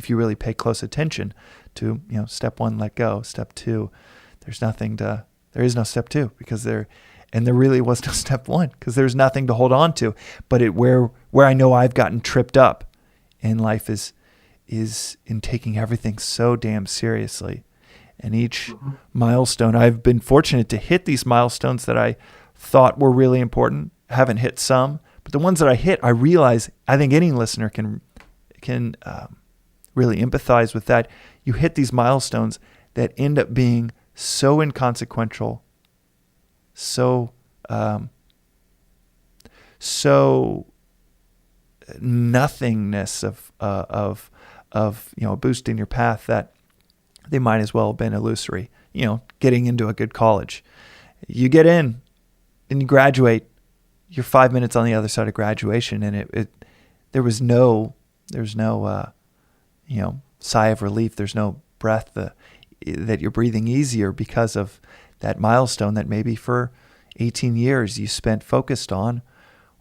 really pay close attention to, step one, let go. Step two, there is no step two, because there really was no step one, because there's nothing to hold on to. But where I know I've gotten tripped up in life is in taking everything so damn seriously. And each milestone, I've been fortunate to hit these milestones that I thought were really important. I haven't hit some, but the ones that I hit, I realize, I think any listener can really empathize with that. You hit these milestones that end up being so inconsequential, so nothingness of a boost in your path, that they might as well have been illusory. Getting into a good college, you get in and you graduate. You're 5 minutes on the other side of graduation, and there was no sigh of relief. There's no breath that you're breathing easier because of that milestone that maybe for 18 years you spent focused on?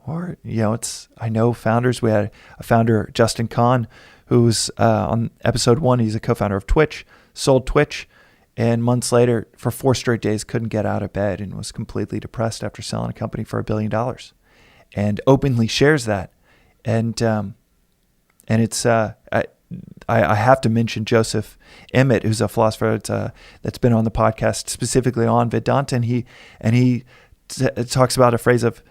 Or, I know founders. We had a founder, Justin Kahn, who's on episode 1, he's a co-founder of Twitch, sold Twitch, and months later, for 4 straight days, couldn't get out of bed and was completely depressed after selling a company for $1 billion, and openly shares that. And it's I have to mention Joseph Emmett, who's a philosopher that's been on the podcast specifically on Vedanta, and he talks about a phrase of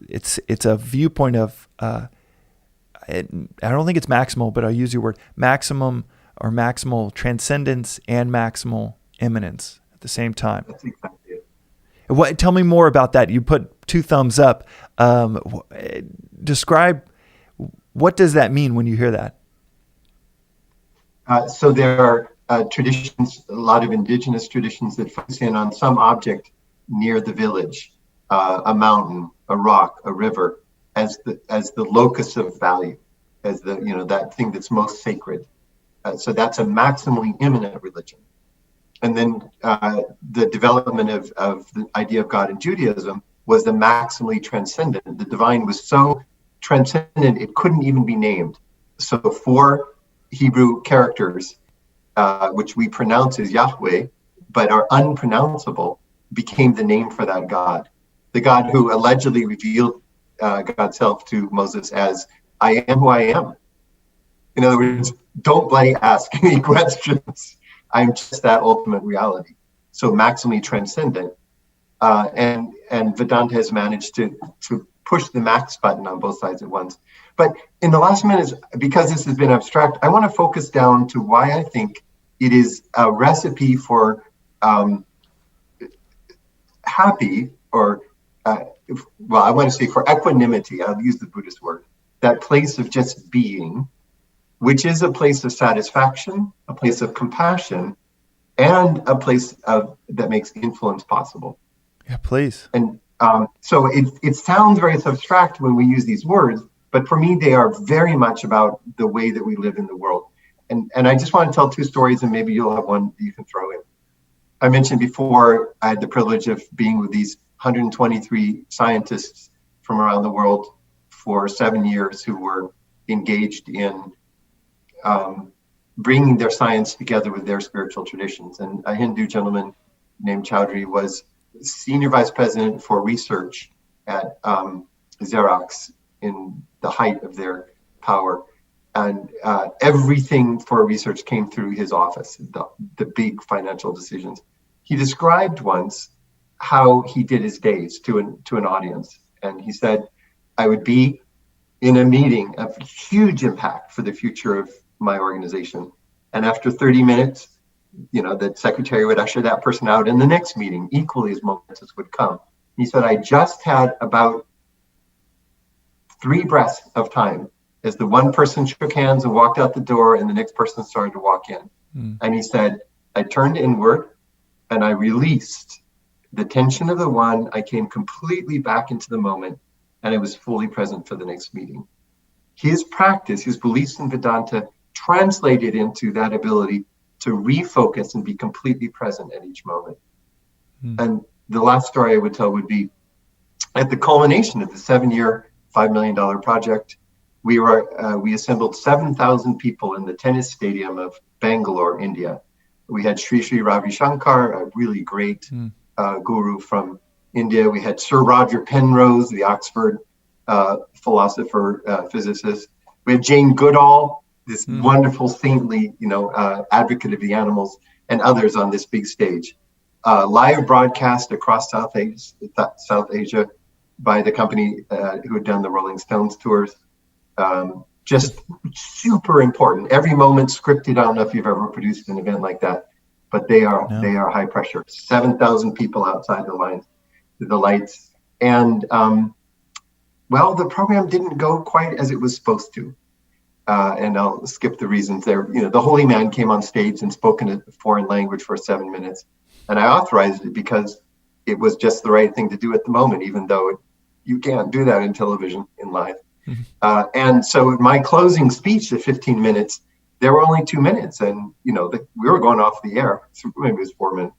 it's a viewpoint of I don't think it's maximal, but I'll use your word, maximum or maximal transcendence and maximal immanence at the same time. That's exactly it. Tell me more about that. You put 2 thumbs up. Describe, what does that mean when you hear that? So there are traditions, a lot of indigenous traditions that focus in on some object near the village, a mountain, a rock, a river, as the locus of value, as that thing that's most sacred. So that's a maximally immanent religion. And then the development of the idea of God in Judaism was the maximally transcendent. The divine was so transcendent it couldn't even be named. So 4 Hebrew characters, which we pronounce as Yahweh, but are unpronounceable, became the name for that God. The God who allegedly revealed God's self to Moses as, I am who I am. In other words, don't bloody ask any questions. I'm just that ultimate reality. So maximally transcendent. And Vedanta has managed to push the max button on both sides at once. But in the last minutes, because this has been abstract, I want to focus down to why I think it is a recipe for happy, or I want to say for equanimity. I'll use the Buddhist word, that place of just being, which is a place of satisfaction, a place of compassion, and a place that makes influence possible. Yeah, please. And so it sounds very abstract when we use these words, but for me, they are very much about the way that we live in the world. And I just want to tell 2 stories, and maybe you'll have one that you can throw in. I mentioned before, I had the privilege of being with these 123 scientists from around the world for 7 years who were engaged in bringing their science together with their spiritual traditions. And a Hindu gentleman named Chowdhury was senior vice president for research at Xerox in the height of their power. And everything for research came through his office, the big financial decisions. He described once how he did his days to an audience. And he said, I would be in a meeting of huge impact for the future of my organization. And after 30 minutes, the secretary would usher that person out, and the next meeting, equally as momentous, would come. He said, I just had about 3 breaths of time as the one person shook hands and walked out the door, and the next person started to walk in. And he said, I turned inward and I released the tension of the one. I came completely back into the moment, and I was fully present for the next meeting. His practice, his beliefs in Vedanta, translated into that ability to refocus and be completely present at each moment. And the last story I would tell would be at the culmination of the 7-year, $5 million project. We assembled 7,000 people in the tennis stadium of Bangalore, India. We had Sri Sri Ravi Shankar, a really great guru from India. We had Sir Roger Penrose, the Oxford philosopher, physicist. We had Jane Goodall, this wonderful saintly, advocate of the animals, and others on this big stage. Live broadcast across South Asia by the company who had done the Rolling Stones tours. Just super important. Every moment scripted. I don't know if you've ever produced an event like that, but they are high pressure. 7,000 people outside the lights, and the program didn't go quite as it was supposed to. And I'll skip the reasons there. The holy man came on stage and spoke in a foreign language for 7 minutes, and I authorized it because it was just the right thing to do at the moment, even though you can't do that in television in live. And so my closing speech at 15 minutes, there were only 2 minutes, and we were going off the air. So maybe it was 4 minutes.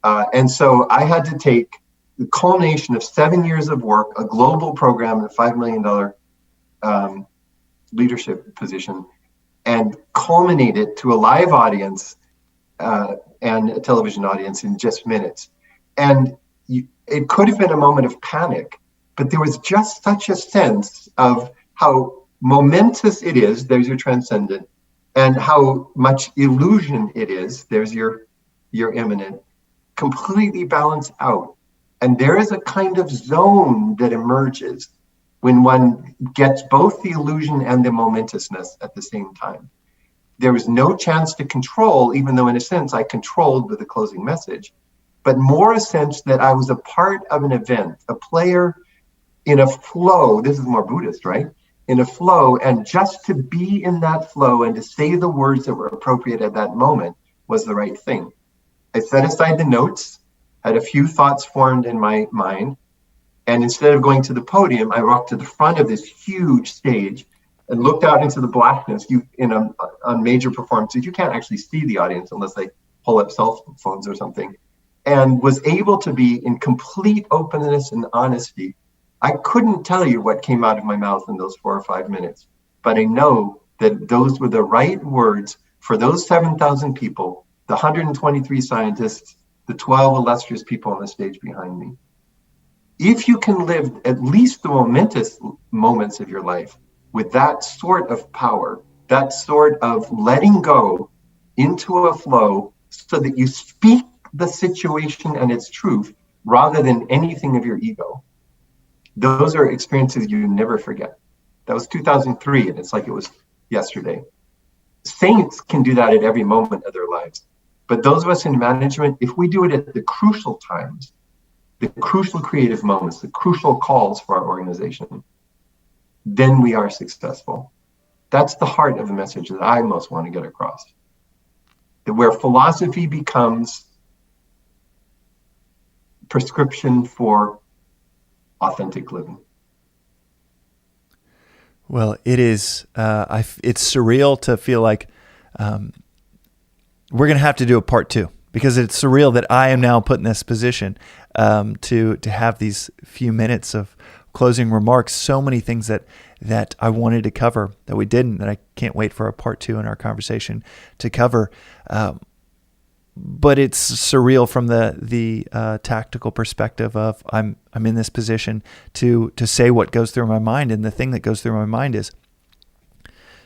And so I had to take the culmination of 7 years of work, a global program, and a $5 million leadership position, and culminate it to a live audience and a television audience in just minutes. And it could have been a moment of panic, but there was just such a sense of how momentous it is, there's your transcendent, and how much illusion it is, there's your immanent, completely balanced out. And there is a kind of zone that emerges when one gets both the illusion and the momentousness at the same time. There was no chance to control, even though in a sense I controlled with the closing message, but more a sense that I was a part of an event, a player in a flow. This is more Buddhist, right? In a flow, and just to be in that flow and to say the words that were appropriate at that moment was the right thing. I set aside the notes, had a few thoughts formed in my mind, and instead of going to the podium, I walked to the front of this huge stage and looked out into the blackness. On major performances, you can't actually see the audience unless they pull up cell phones or something, and was able to be in complete openness and honesty. I couldn't tell you what came out of my mouth in those 4 or 5 minutes, but I know that those were the right words for those 7,000 people, the 123 scientists, the 12 illustrious people on the stage behind me. If you can live at least the momentous moments of your life with that sort of power, that sort of letting go into a flow so that you speak the situation and its truth rather than anything of your ego, those are experiences you never forget. That was 2003, and it's like it was yesterday. Saints can do that at every moment of their lives. But those of us in management, if we do it at the crucial times, the crucial creative moments, the crucial calls for our organization, then we are successful. That's the heart of the message that I most want to get across. That where philosophy becomes prescription for authentic living. Well, it is. It's surreal to feel like we're going to have to do a part 2, because it's surreal that I am now put in this position to have these few minutes of closing remarks. So many things that I wanted to cover that we didn't, that I can't wait for a part 2 in our conversation to cover. But it's surreal from the tactical perspective of I'm in this position to say what goes through my mind, and the thing that goes through my mind is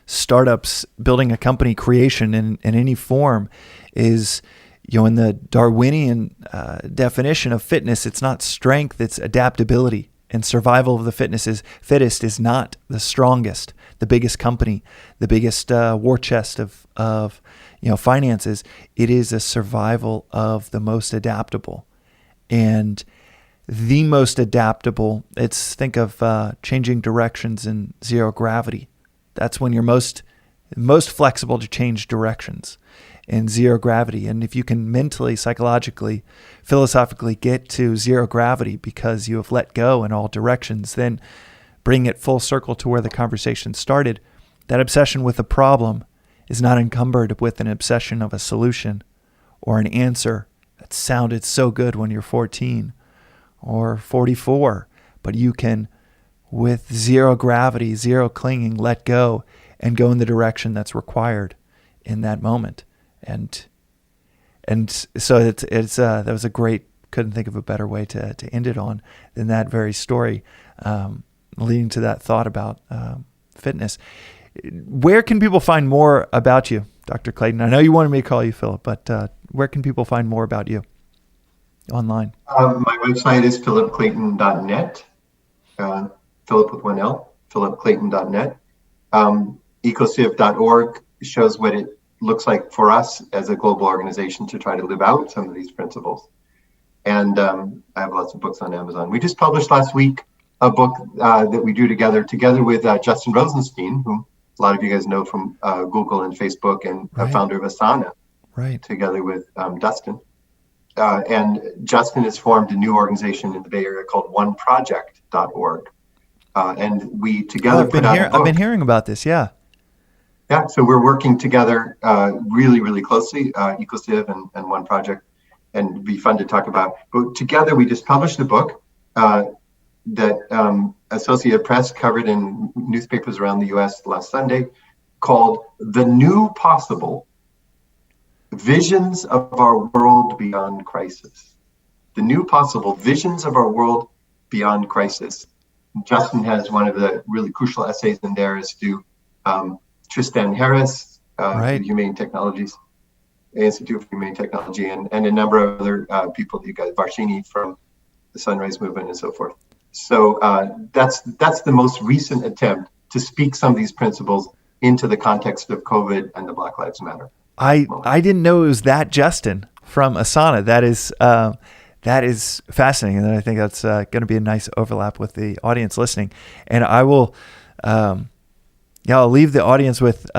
startups, building a company, creation in any form is, in the Darwinian definition of fitness, it's not strength, it's adaptability, and survival of the fittest is not the strongest, the biggest company, the biggest war chest of finances. It is a survival of the most adaptable. And the most adaptable, think of changing directions in zero gravity. That's when you're most flexible to change directions in zero gravity. And if you can mentally, psychologically, philosophically get to zero gravity because you have let go in all directions, then bring it full circle to where the conversation started. That obsession with a problem is not encumbered with an obsession of a solution or an answer that sounded so good when you're 14 or 44, but you can, with zero gravity, zero clinging, let go and go in the direction that's required in that moment. And so it's that was a great, couldn't think of a better way to end it on than that very story, leading to that thought about fitness. Where can people find more about you, Dr. Clayton? I know you wanted me to call you Philip, but where can people find more about you online? My website is philipclayton.net. Philip with one L, philipclayton.net. Ecociv.org shows what it looks like for us as a global organization to try to live out some of these principles. And I have lots of books on Amazon. We just published last week a book that we do together with Justin Rosenstein, whom a lot of you guys know from Google and Facebook, and Right. Founder of Asana, Right. together with Dustin. And Justin has formed a new organization in the Bay Area called oneproject.org. And we together put out a book. I've been hearing about this, yeah. Yeah, so we're working together really, really closely, Ecociv and One Project. and it'd be fun to talk about. But together, we just published a book that Associated Press covered in newspapers around the U.S. last Sunday, called "The New Possible: Visions of Our World Beyond Crisis." The New Possible: Visions of Our World Beyond Crisis. Justin has one of the really crucial essays in there as to Tristan Harris, Right. Humane Technologies, Institute for Humane Technology, and a number of other people. You got Varshini from the Sunrise Movement and so forth. So that's the most recent attempt to speak some of these principles into the context of COVID and the Black Lives Matter. I didn't know it was that Justin from Asana. That is fascinating, and I think that's going to be a nice overlap with the audience listening. And I will, I'll leave the audience with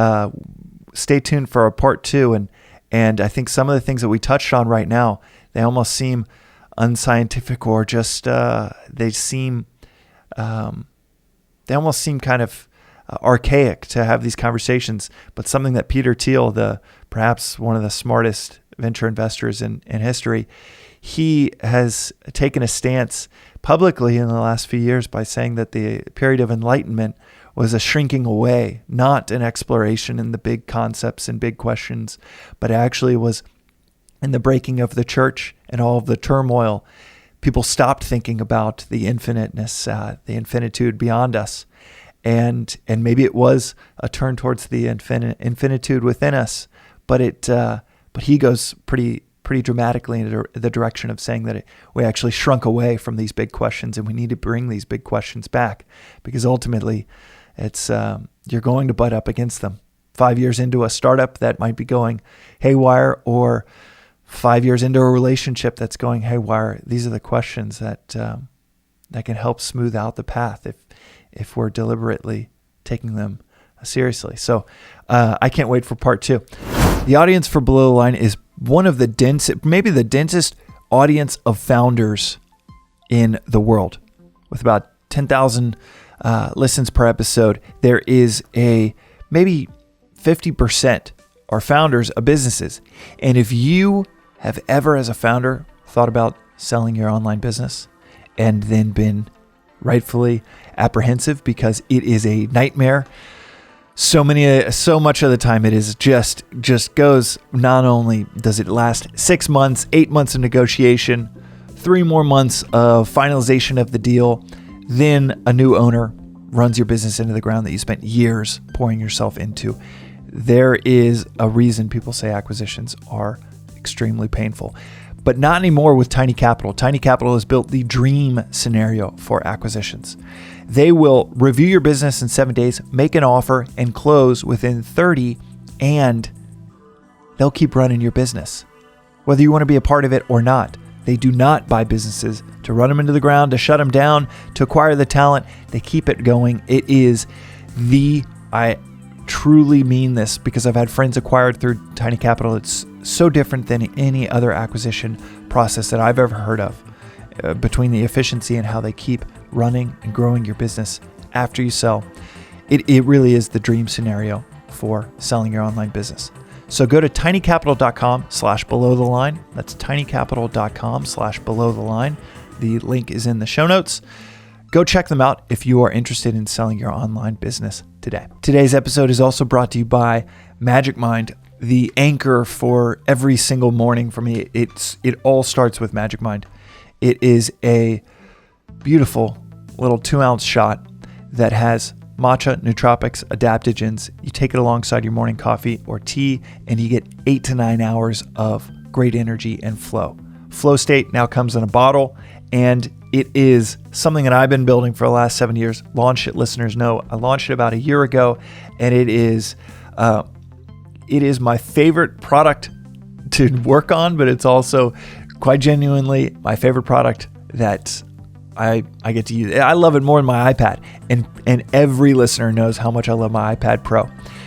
stay tuned for our part 2. And I think some of the things that we touched on right now, they almost seem unscientific, or just they almost seem kind of archaic to have these conversations. But something that Peter Thiel, perhaps one of the smartest venture investors in history, he has taken a stance publicly in the last few years by saying that the period of enlightenment was a shrinking away, not an exploration in the big concepts and big questions, but actually was in the breaking of the church and all of the turmoil. People stopped thinking about the infiniteness, the infinitude beyond us. And maybe it was a turn towards the infinitude within us, but he goes pretty dramatically in the direction of saying that we actually shrunk away from these big questions, and we need to bring these big questions back, because ultimately it's you're going to butt up against them. 5 years into a startup that might be going haywire, or 5 years into a relationship that's going haywire. These are the questions that can help smooth out the path if we're deliberately taking them seriously. So I can't wait for part 2. The audience for Below the Line is one of the densest, maybe the densest audience of founders in the world. With about 10,000 listens per episode, there is maybe 50% are founders of businesses. And if you have ever, as a founder, thought about selling your online business and then been rightfully apprehensive because it is a nightmare, so much of the time it is just goes, not only does it last 6 months, 8 months of negotiation, 3 more months of finalization of the deal, then a new owner runs your business into the ground that you spent years pouring yourself into. There is a reason people say acquisitions are extremely painful, but not anymore with Tiny Capital. Tiny Capital has built the dream scenario for acquisitions. They will review your business in 7 days, make an offer, and close within 30, and they'll keep running your business, whether you want to be a part of it or not. They do not buy businesses to run them into the ground, to shut them down, to acquire the talent. They keep it going. It is I truly mean this, because I've had friends acquired through Tiny Capital. It's so different than any other acquisition process that I've ever heard of, between the efficiency and how they keep running and growing your business after you sell. It really is the dream scenario for selling your online business. So go to tinycapital.com/below the line. That's tinycapital.com/below the line. The link is in the show notes. Go check them out if you are interested in selling your online business today. Today's episode is also brought to you by Magic Mind, the anchor for every single morning for me. It all starts with Magic Mind. It is a beautiful little 2-ounce shot that has matcha, nootropics, adaptogens. You take it alongside your morning coffee or tea, and you get 8 to 9 hours of great energy and flow. Flow State now comes in a bottle, and it is something that I've been building for the last 7 years. Launch It listeners know I launched it about a year ago, and it is my favorite product to work on, but it's also quite genuinely my favorite product that I get to use. I love it more than my iPad, and every listener knows how much I love my iPad Pro.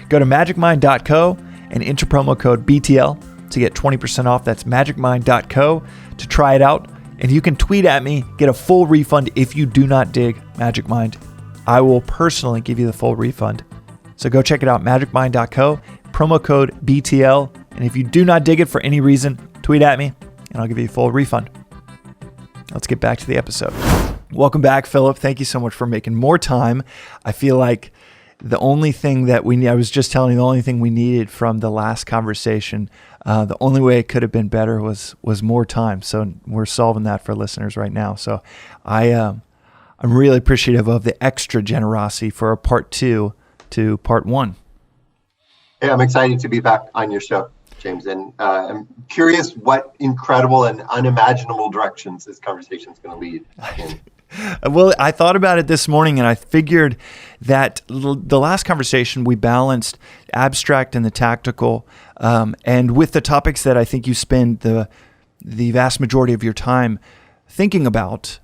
Go to magicmind.co and enter promo code BTL to get 20% off. That's magicmind.co to try it out. And you can tweet at me, get a full refund if you do not dig Magic Mind. I will personally give you the full refund. So go check it out, magicmind.co, promo code BTL. And if you do not dig it for any reason, tweet at me and I'll give you a full refund. Let's get back to the episode. Welcome back, Philip. Thank you so much for making more time. I feel like the only thing that I was just telling you, the only thing we needed from the last conversation, the only way it could have been better was more time. So we're solving that for listeners right now. So I'm really appreciative of the extra generosity for a part 2 to part 1. Hey, I'm excited to be back on your show, James, and I'm curious what incredible and unimaginable directions this conversation is going to lead in. Well, I thought about it this morning, and I figured that the last conversation we balanced abstract and the tactical, and with the topics that I think you spend the vast majority of your time thinking about,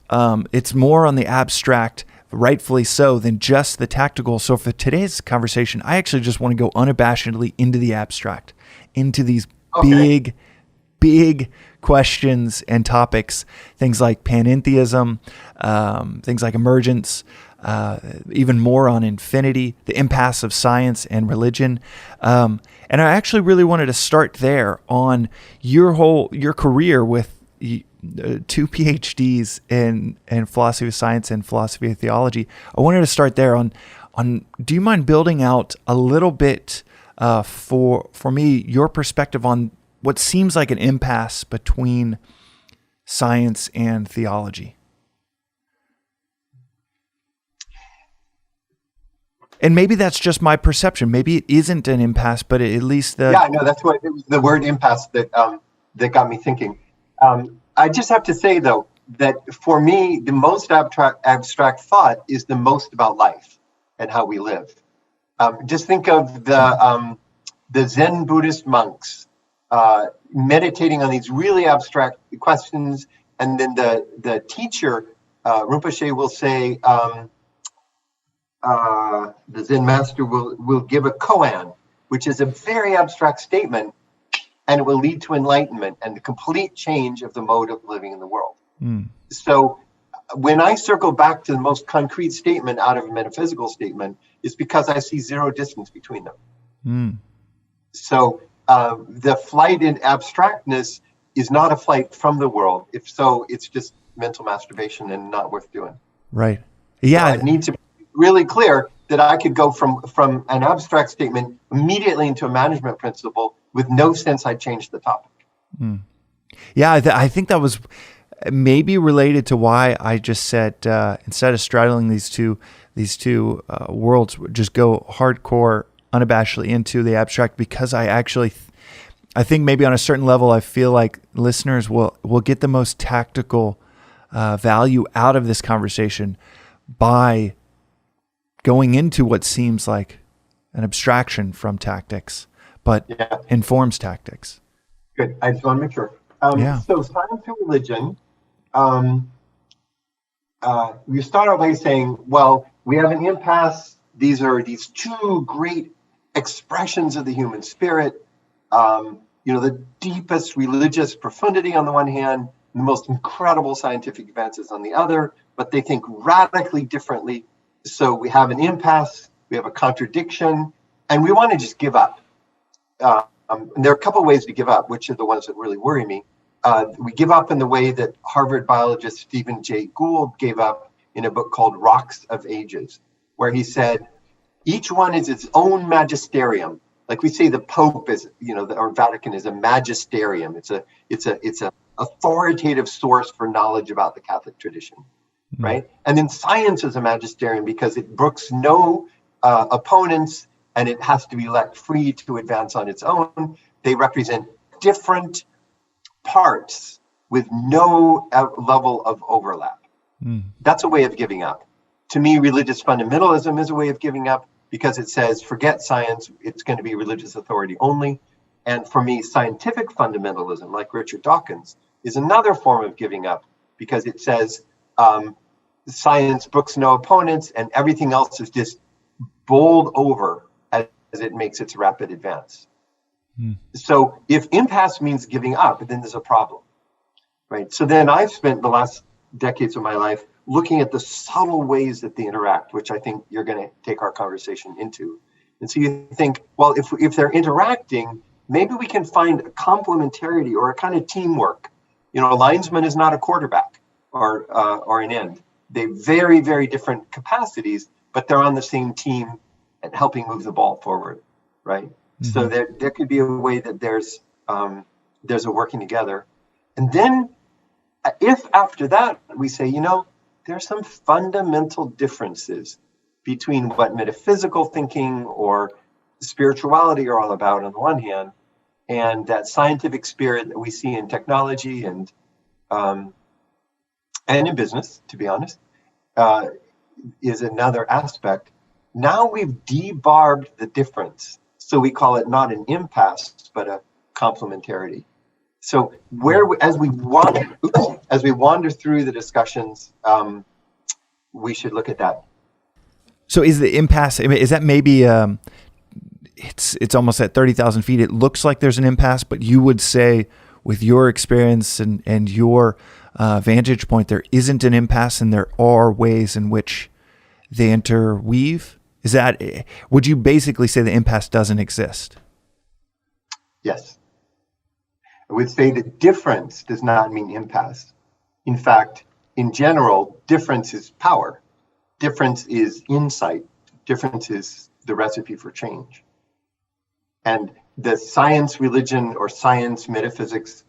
it's more on the abstract, rightfully so, than just the tactical. So for today's conversation, I actually just want to go unabashedly into the abstract, into these big questions and topics, things like panentheism, things like emergence, even more on infinity, the impasse of science and religion. And I actually really wanted to start there on your career with 2 PhDs in philosophy of science and philosophy of theology. I wanted to start there on do you mind building out a little bit for me your perspective on what seems like an impasse between science and theology? And maybe that's just my perception. Maybe it isn't an impasse, but at least that's what it was, the word impasse that got me thinking. I just have to say though that for me, the most abstract thought is the most about life and how we live. Just think of the Zen Buddhist monks meditating on these really abstract questions, and then the teacher Rinpoche will say, the Zen master will give a koan, which is a very abstract statement, and it will lead to enlightenment and the complete change of the mode of living in the world. So when I circle back to the most concrete statement out of a metaphysical statement, it's because I see zero distance between them. So the flight in abstractness is not a flight from the world. If so, it's just mental masturbation and not worth doing. Right. Yeah. So I need to be really clear that I could go from an abstract statement immediately into a management principle with no sense I changed the topic. Yeah, I think that was maybe related to why I just said instead of straddling these two worlds, just go hardcore, unabashedly into the abstract, because I think maybe on a certain level I feel like listeners will get the most tactical value out of this conversation by going into what seems like an abstraction from tactics, but informs tactics. Good. I just want to make sure. So science and religion, we start out by saying, well, we have an impasse. These are these two great expressions of the human spirit, the deepest religious profundity on the one hand, the most incredible scientific advances on the other, but they think radically differently. So we have an impasse, we have a contradiction, and we want to just give up. And there are a couple of ways to give up, which are the ones that really worry me. We give up in the way that Harvard biologist Stephen Jay Gould gave up in a book called Rocks of Ages, where he said, each one is its own magisterium. Like we say the Pope is, or Vatican is a magisterium. It's a authoritative source for knowledge about the Catholic tradition, right? And then science is a magisterium because it brooks no opponents, and it has to be let free to advance on its own. They represent different parts with no level of overlap. That's a way of giving up. To me, religious fundamentalism is a way of giving up because it says, forget science, it's going to be religious authority only. And for me, scientific fundamentalism, like Richard Dawkins, is another form of giving up because it says science brooks no opponents and everything else is just bowled over as it makes its rapid advance. So if impasse means giving up, then there's a problem, right? So then I've spent the last decades of my life looking at the subtle ways that they interact, which I think you're going to take our conversation into. And so you think, well, if they're interacting, maybe we can find a complementarity or a kind of teamwork A linesman is not a quarterback or an end. They're very, very different capacities, but they're on the same team and helping move the ball forward, right? Mm-hmm. So there could be a way that there's a working together. And then if after that we say, there's some fundamental differences between what metaphysical thinking or spirituality are all about on the one hand, and that scientific spirit that we see in technology and in business, to be honest, is another aspect. Now we've debarbed the difference. So we call it not an impasse, but a complementarity. So as we wander through the discussions, we should look at that. So is the impasse, is that maybe, it's almost at 30,000 feet. It looks like there's an impasse, but you would say with your experience and your vantage point, there isn't an impasse and there are ways in which they interweave? Would you basically say the impasse doesn't exist? Yes. I would say that difference does not mean impasse. In fact, in general, difference is power. Difference is insight. Difference is the recipe for change. And the science, religion, or science, metaphysics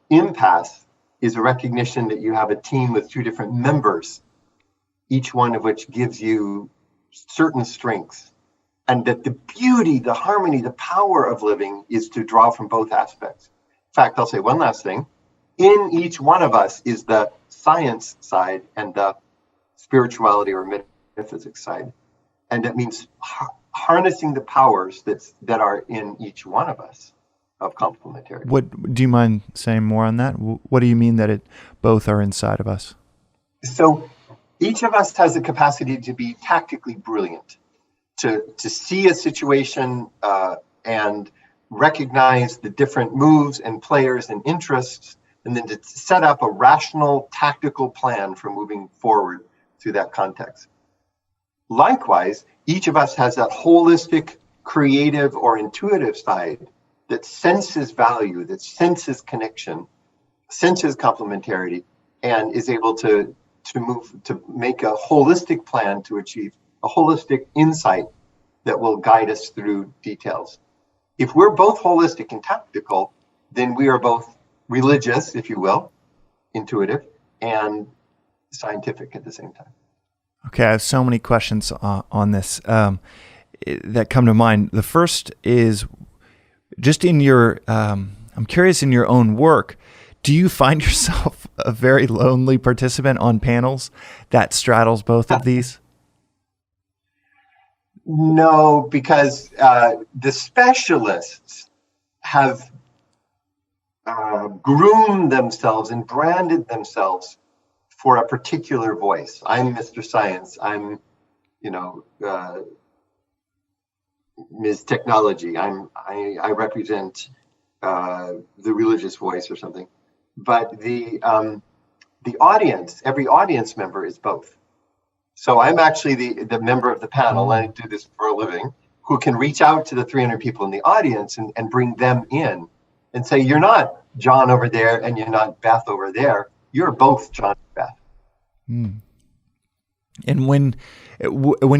impasse is a recognition that you have a team with two different members, each one of which gives you certain strengths. And that the beauty, the harmony, the power of living is to draw from both aspects. In fact, I'll say one last thing. In each one of us is the science side and the spirituality or metaphysics side. And that means harnessing the powers that are in each one of us of complementarity. What do you mind saying more on that? What do you mean that both are inside of us? So each of us has the capacity to be tactically brilliant, to see a situation and recognize the different moves and players and interests, and then to set up a rational tactical plan for moving forward through that context. Likewise, each of us has that holistic, creative, or intuitive side that senses value, that senses connection, senses complementarity, and is able to make a holistic plan to achieve a holistic insight that will guide us through details. If we're both holistic and tactical, then we are both religious, if you will, intuitive, and scientific at the same time. Okay, I have so many questions on this that come to mind. The first is just in your, I'm curious in your own work, do you find yourself a very lonely participant on panels that straddles both of these? No, because the specialists have groomed themselves and branded themselves for a particular voice. I'm Mr. Science. I'm, Ms. Technology. I represent the religious voice or something. But the audience, every audience member is both. So I'm actually the member of the panel, and I do this for a living, who can reach out to the 300 people in the audience and bring them in and say, you're not John over there and you're not Beth over there. You're both John and Beth. And when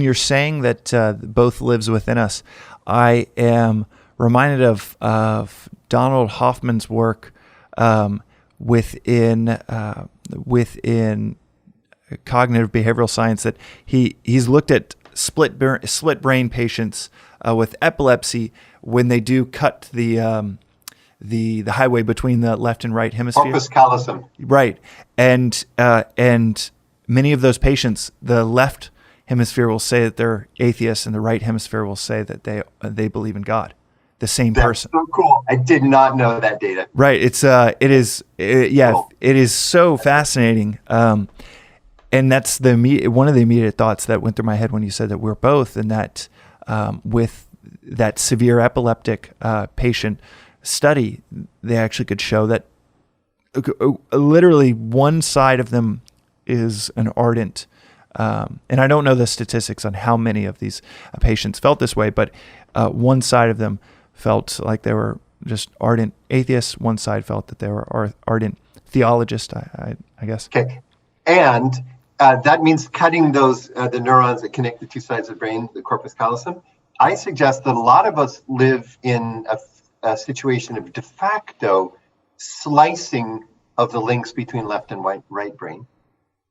you're saying that both lives within us, I am reminded of Donald Hoffman's work within cognitive behavioral science, that he's looked at split brain patients with epilepsy when they do cut the highway between the left and right hemisphere. Corpus callosum. Right, and many of those patients, the left hemisphere will say that they're atheists, and the right hemisphere will say that they believe in God. The same person. So cool. I did not know that data. Right. Cool. It is so fascinating. And that's one of the immediate thoughts that went through my head when you said that we're both, and that with that severe epileptic patient study, they actually could show that literally one side of them is an ardent, and I don't know the statistics on how many of these patients felt this way, but one side of them felt like they were just ardent atheists. One side felt that they were ardent theologists, I guess. Okay. And that means cutting those, the neurons that connect the two sides of the brain, the corpus callosum. I suggest that a lot of us live in a situation of de facto slicing of the links between left and right brain.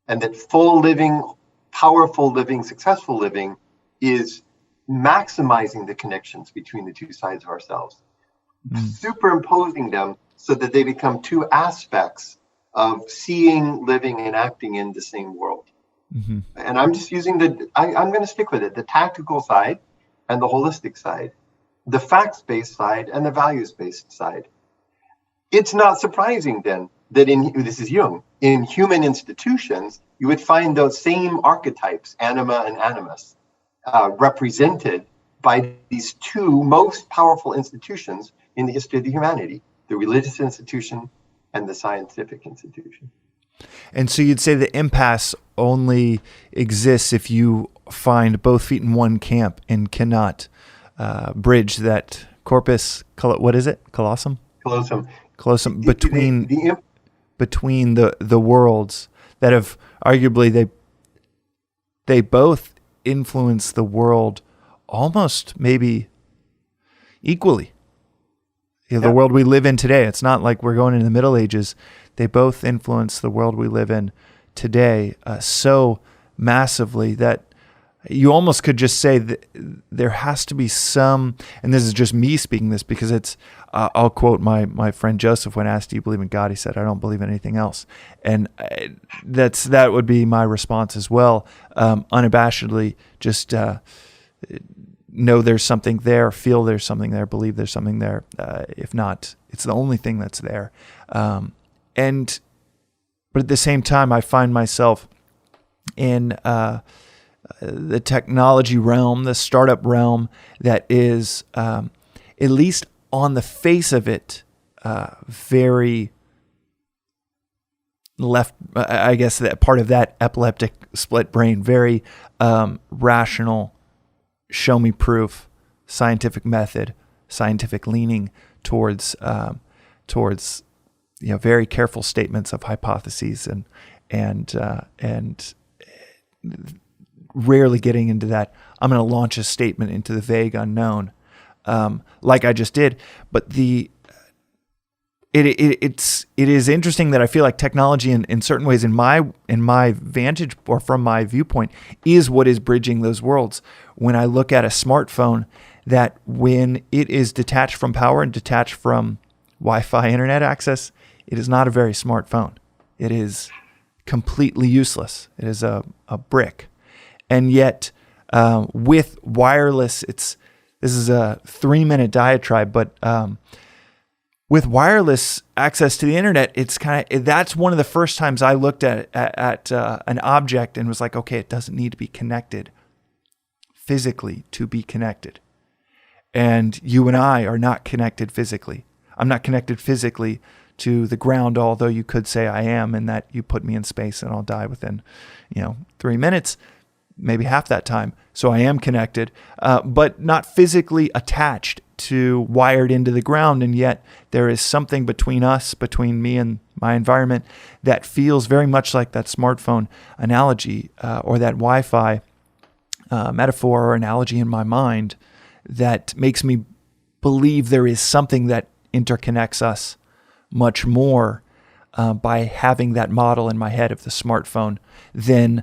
And that full living, powerful living, successful living is maximizing the connections between the two sides of ourselves, superimposing them so that they become two aspects of seeing, living, and acting in the same world. Mm-hmm. And I'm just using I'm going to stick with it, the tactical side and the holistic side, the facts-based side and the values-based side. It's not surprising then that this is Jung, in human institutions, you would find those same archetypes, anima and animus, represented by these two most powerful institutions in the history of the humanity, the religious institution and the scientific institution. And so you'd say the impasse only exists if you find both feet in one camp and cannot bridge that corpus, what is it? Callosum? Callosum between the worlds that have arguably they both influence the world almost maybe equally. The world we live in today, it's not like we're going into the Middle Ages. They both influence the world we live in today so massively that you almost could just say that there has to be some, and this is just me speaking this because it's, I'll quote my friend Joseph when asked, do you believe in God? He said, I don't believe in anything else. And that would be my response as well. Unabashedly, just know there's something there, feel there's something there, believe there's something there. If not, it's the only thing that's there. But at the same time, I find myself in the technology realm, the startup realm that is, at least on the face of it, very left, I guess that part of that epileptic split brain, very rational, show me proof, scientific method, scientific leaning towards very careful statements of hypotheses and rarely getting into that. I'm going to launch a statement into the vague unknown, like I just did. But it is interesting that I feel like technology in certain ways, in my vantage or from my viewpoint, is what is bridging those worlds. When I look at a smartphone, that when it is detached from power and detached from Wi-Fi internet access, it is not a very smart phone. It is completely useless. It is a brick. And yet, with wireless, this is a 3-minute diatribe, but with wireless access to the internet, it's that's one of the first times I looked at an object and was like, okay, it doesn't need to be connected physically to be connected. And you and I are not connected physically. I'm not connected physically to the ground, although you could say I am, and that you put me in space and I'll die within, 3 minutes, maybe half that time. So I am connected, but not physically attached to wired into the ground. And yet there is something between us, between me and my environment, that feels very much like that smartphone analogy or that Wi-Fi metaphor or analogy in my mind that makes me believe there is something that interconnects us much more by having that model in my head of the smartphone than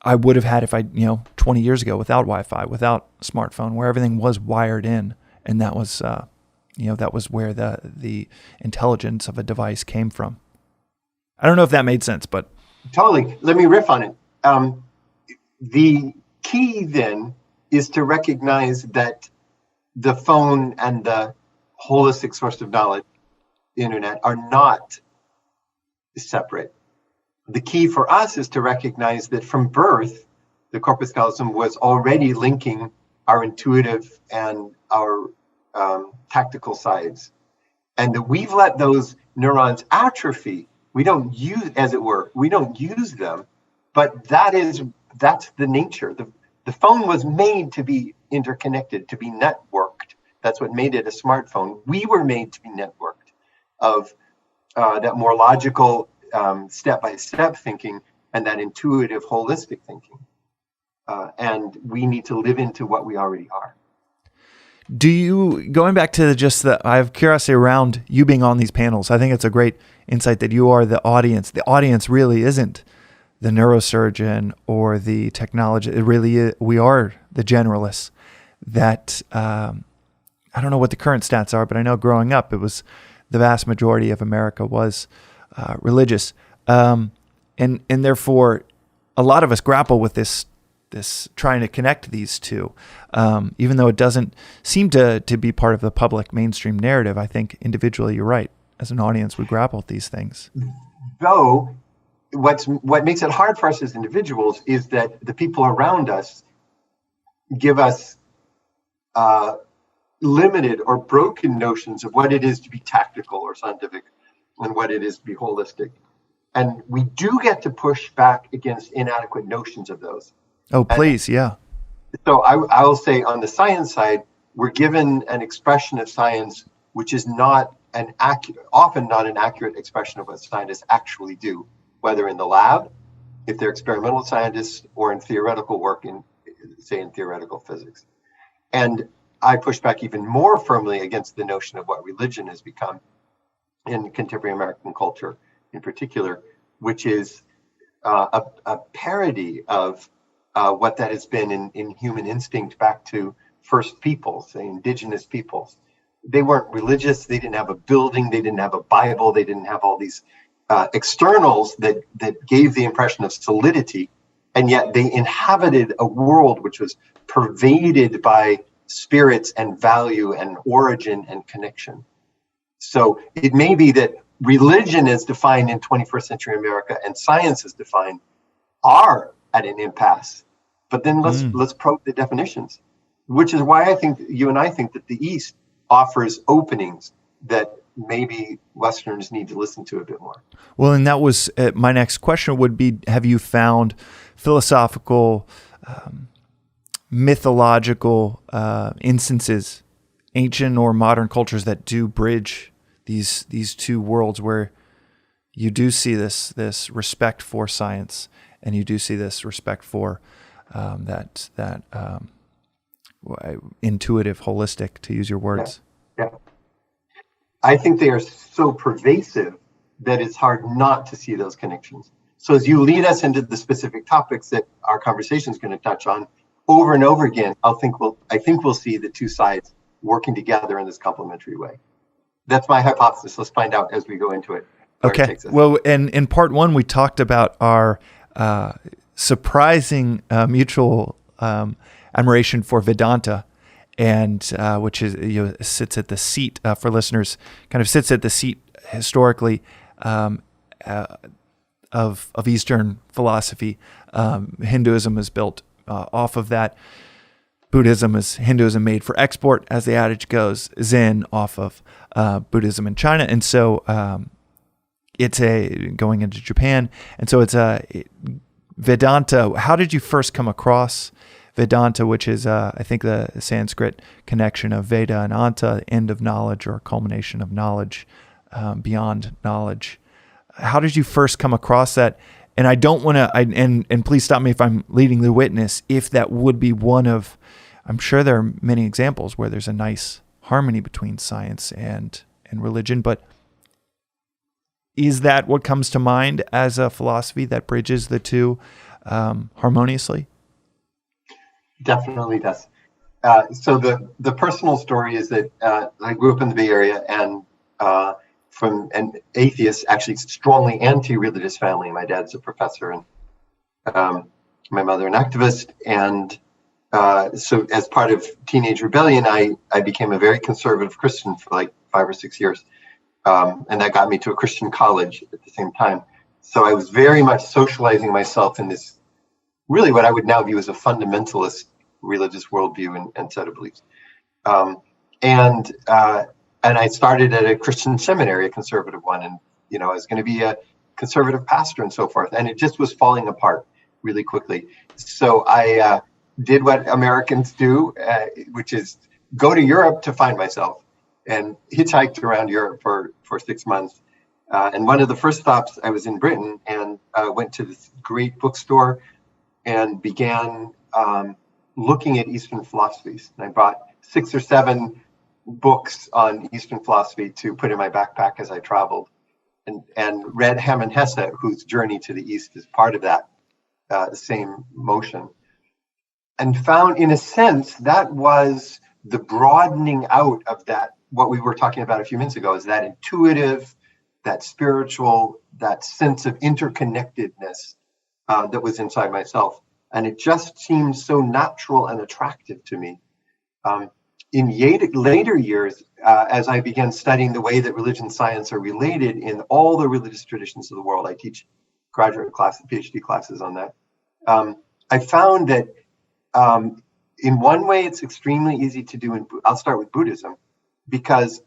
I would have had if 20 years ago without Wi-Fi, without smartphone, where everything was wired in, and that was, that was where the intelligence of a device came from. I don't know if that made sense, but totally. Let me riff on it. The key then is to recognize that the phone and the holistic source of knowledge, the internet, are not separate. The key for us is to recognize that from birth, the corpus callosum was already linking our intuitive and our tactical sides. And that we've let those neurons atrophy. We don't use, as it were, we don't use them, but that's the nature. The phone was made to be interconnected, to be networked, That's what made it a smartphone. We were made to be networked of that more logical step-by-step thinking and that intuitive holistic thinking. And we need to live into what we already are. Going back to I have curiosity around you being on these panels. I think it's a great insight that you are the audience. The audience really isn't the neurosurgeon or the technology. It really is, we are the generalists that, I don't know what the current stats are, but I know growing up, it was the vast majority of America was religious. And therefore a lot of us grapple with this trying to connect these two, even though it doesn't seem to be part of the public mainstream narrative. I think individually, you're right. As an audience, we grapple with these things. Though, what makes it hard for us as individuals is that the people around us give us limited or broken notions of what it is to be tactical or scientific and what it is to be holistic. And we do get to push back against inadequate notions of those. Oh, please, yeah. So I will say on the science side, we're given an expression of science which is often not an accurate expression of what scientists actually do, whether in the lab, if they're experimental scientists, or in theoretical work in theoretical physics. And I push back even more firmly against the notion of what religion has become in contemporary American culture in particular, which is a parody of what that has been in human instinct back to first peoples, indigenous peoples. They weren't religious. They didn't have a building. They didn't have a Bible. They didn't have all these externals that gave the impression of solidity. And yet they inhabited a world which was pervaded by spirits and value and origin and connection. So it may be that religion as defined in 21st century America and science as defined are at an impasse. But then let's probe the definitions, which is why I think you and I think that the East offers openings that maybe Westerners need to listen to a bit more. Well, and that was my next question would be, have you found philosophical, mythological instances, ancient or modern cultures that do bridge these two worlds where you do see this respect for science and you do see this respect for that intuitive, holistic, to use your words? Yeah. I think they are so pervasive that it's hard not to see those connections. So as you lead us into the specific topics that our conversation is going to touch on over and over again, I think we'll see the two sides working together in this complementary way. That's my hypothesis. Let's find out as we go into it. Okay. Well, and in part one, we talked about our surprising mutual admiration for Vedanta, and which is sits at the seat for listeners, kind of sits at the seat historically of Eastern philosophy. Hinduism is built off of that. Hinduism made for export, as the adage goes. Zen off of Buddhism in China, and so it's going into Japan, and so it's Vedanta. How did you first come across Vedanta, which is, I think, the Sanskrit connection of Veda and Anta, end of knowledge or culmination of knowledge, beyond knowledge? How did you first come across that? And I don't want to, and please stop me if I'm leading the witness, if that would be one of, I'm sure there are many examples where there's a nice harmony between science and religion, but is that what comes to mind as a philosophy that bridges the two harmoniously? Definitely does. So the personal story is that I grew up in the Bay Area and from an atheist, actually strongly anti-religious family. My dad's a professor and my mother an activist. And so as part of teenage rebellion, I became a very conservative Christian for like 5 or 6 years. And that got me to a Christian college at the same time. So I was very much socializing myself in this, really what I would now view as a fundamentalist religious worldview and set of beliefs. And I started at a Christian seminary, a conservative one, and I was going to be a conservative pastor and so forth. And it just was falling apart really quickly. So I did what Americans do, which is go to Europe to find myself, and hitchhiked around Europe for 6 months. And one of the first stops, I was in Britain, and went to this great bookstore and began looking at Eastern philosophies. And I bought 6 or 7 books on Eastern philosophy to put in my backpack as I traveled, and read Hermann Hesse, whose journey to the East is part of that same motion, and found, in a sense, that was the broadening out of that, what we were talking about a few minutes ago, is that intuitive, that spiritual, that sense of interconnectedness that was inside myself. And it just seemed so natural and attractive to me. In later years, as I began studying the way that religion and science are related in all the religious traditions of the world, I teach graduate classes, PhD classes on that. I found that in one way, it's extremely easy to do. I'll start with Buddhism, because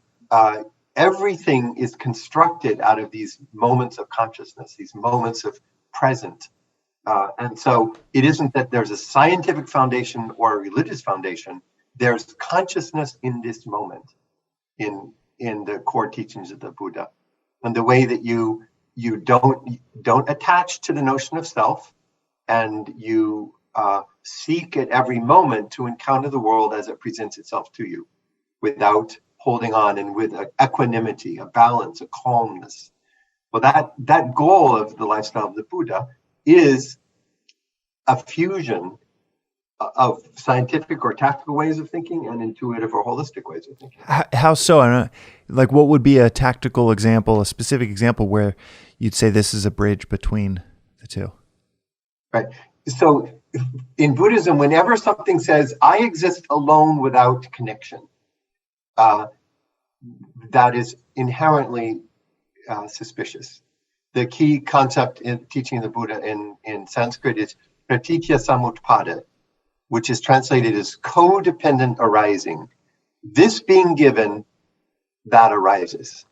everything is constructed out of these moments of consciousness, these moments of present. And so it isn't that there's a scientific foundation or a religious foundation. There's consciousness in this moment in the core teachings of the Buddha, and the way that you don't attach to the notion of self, and you seek at every moment to encounter the world as it presents itself to you, without holding on, and with equanimity, a balance, a calmness. Well, that goal of the lifestyle of the Buddha is a fusion of scientific or tactical ways of thinking and intuitive or holistic ways of thinking. How so? I don't know, like, what would be a tactical example, a specific example where you'd say this is a bridge between the two? Right. So in Buddhism, whenever something says, I exist alone without connection, that is inherently suspicious. The key concept in teaching the Buddha in Sanskrit is pratitya samutpada, which is translated as codependent arising. This being given, that arises.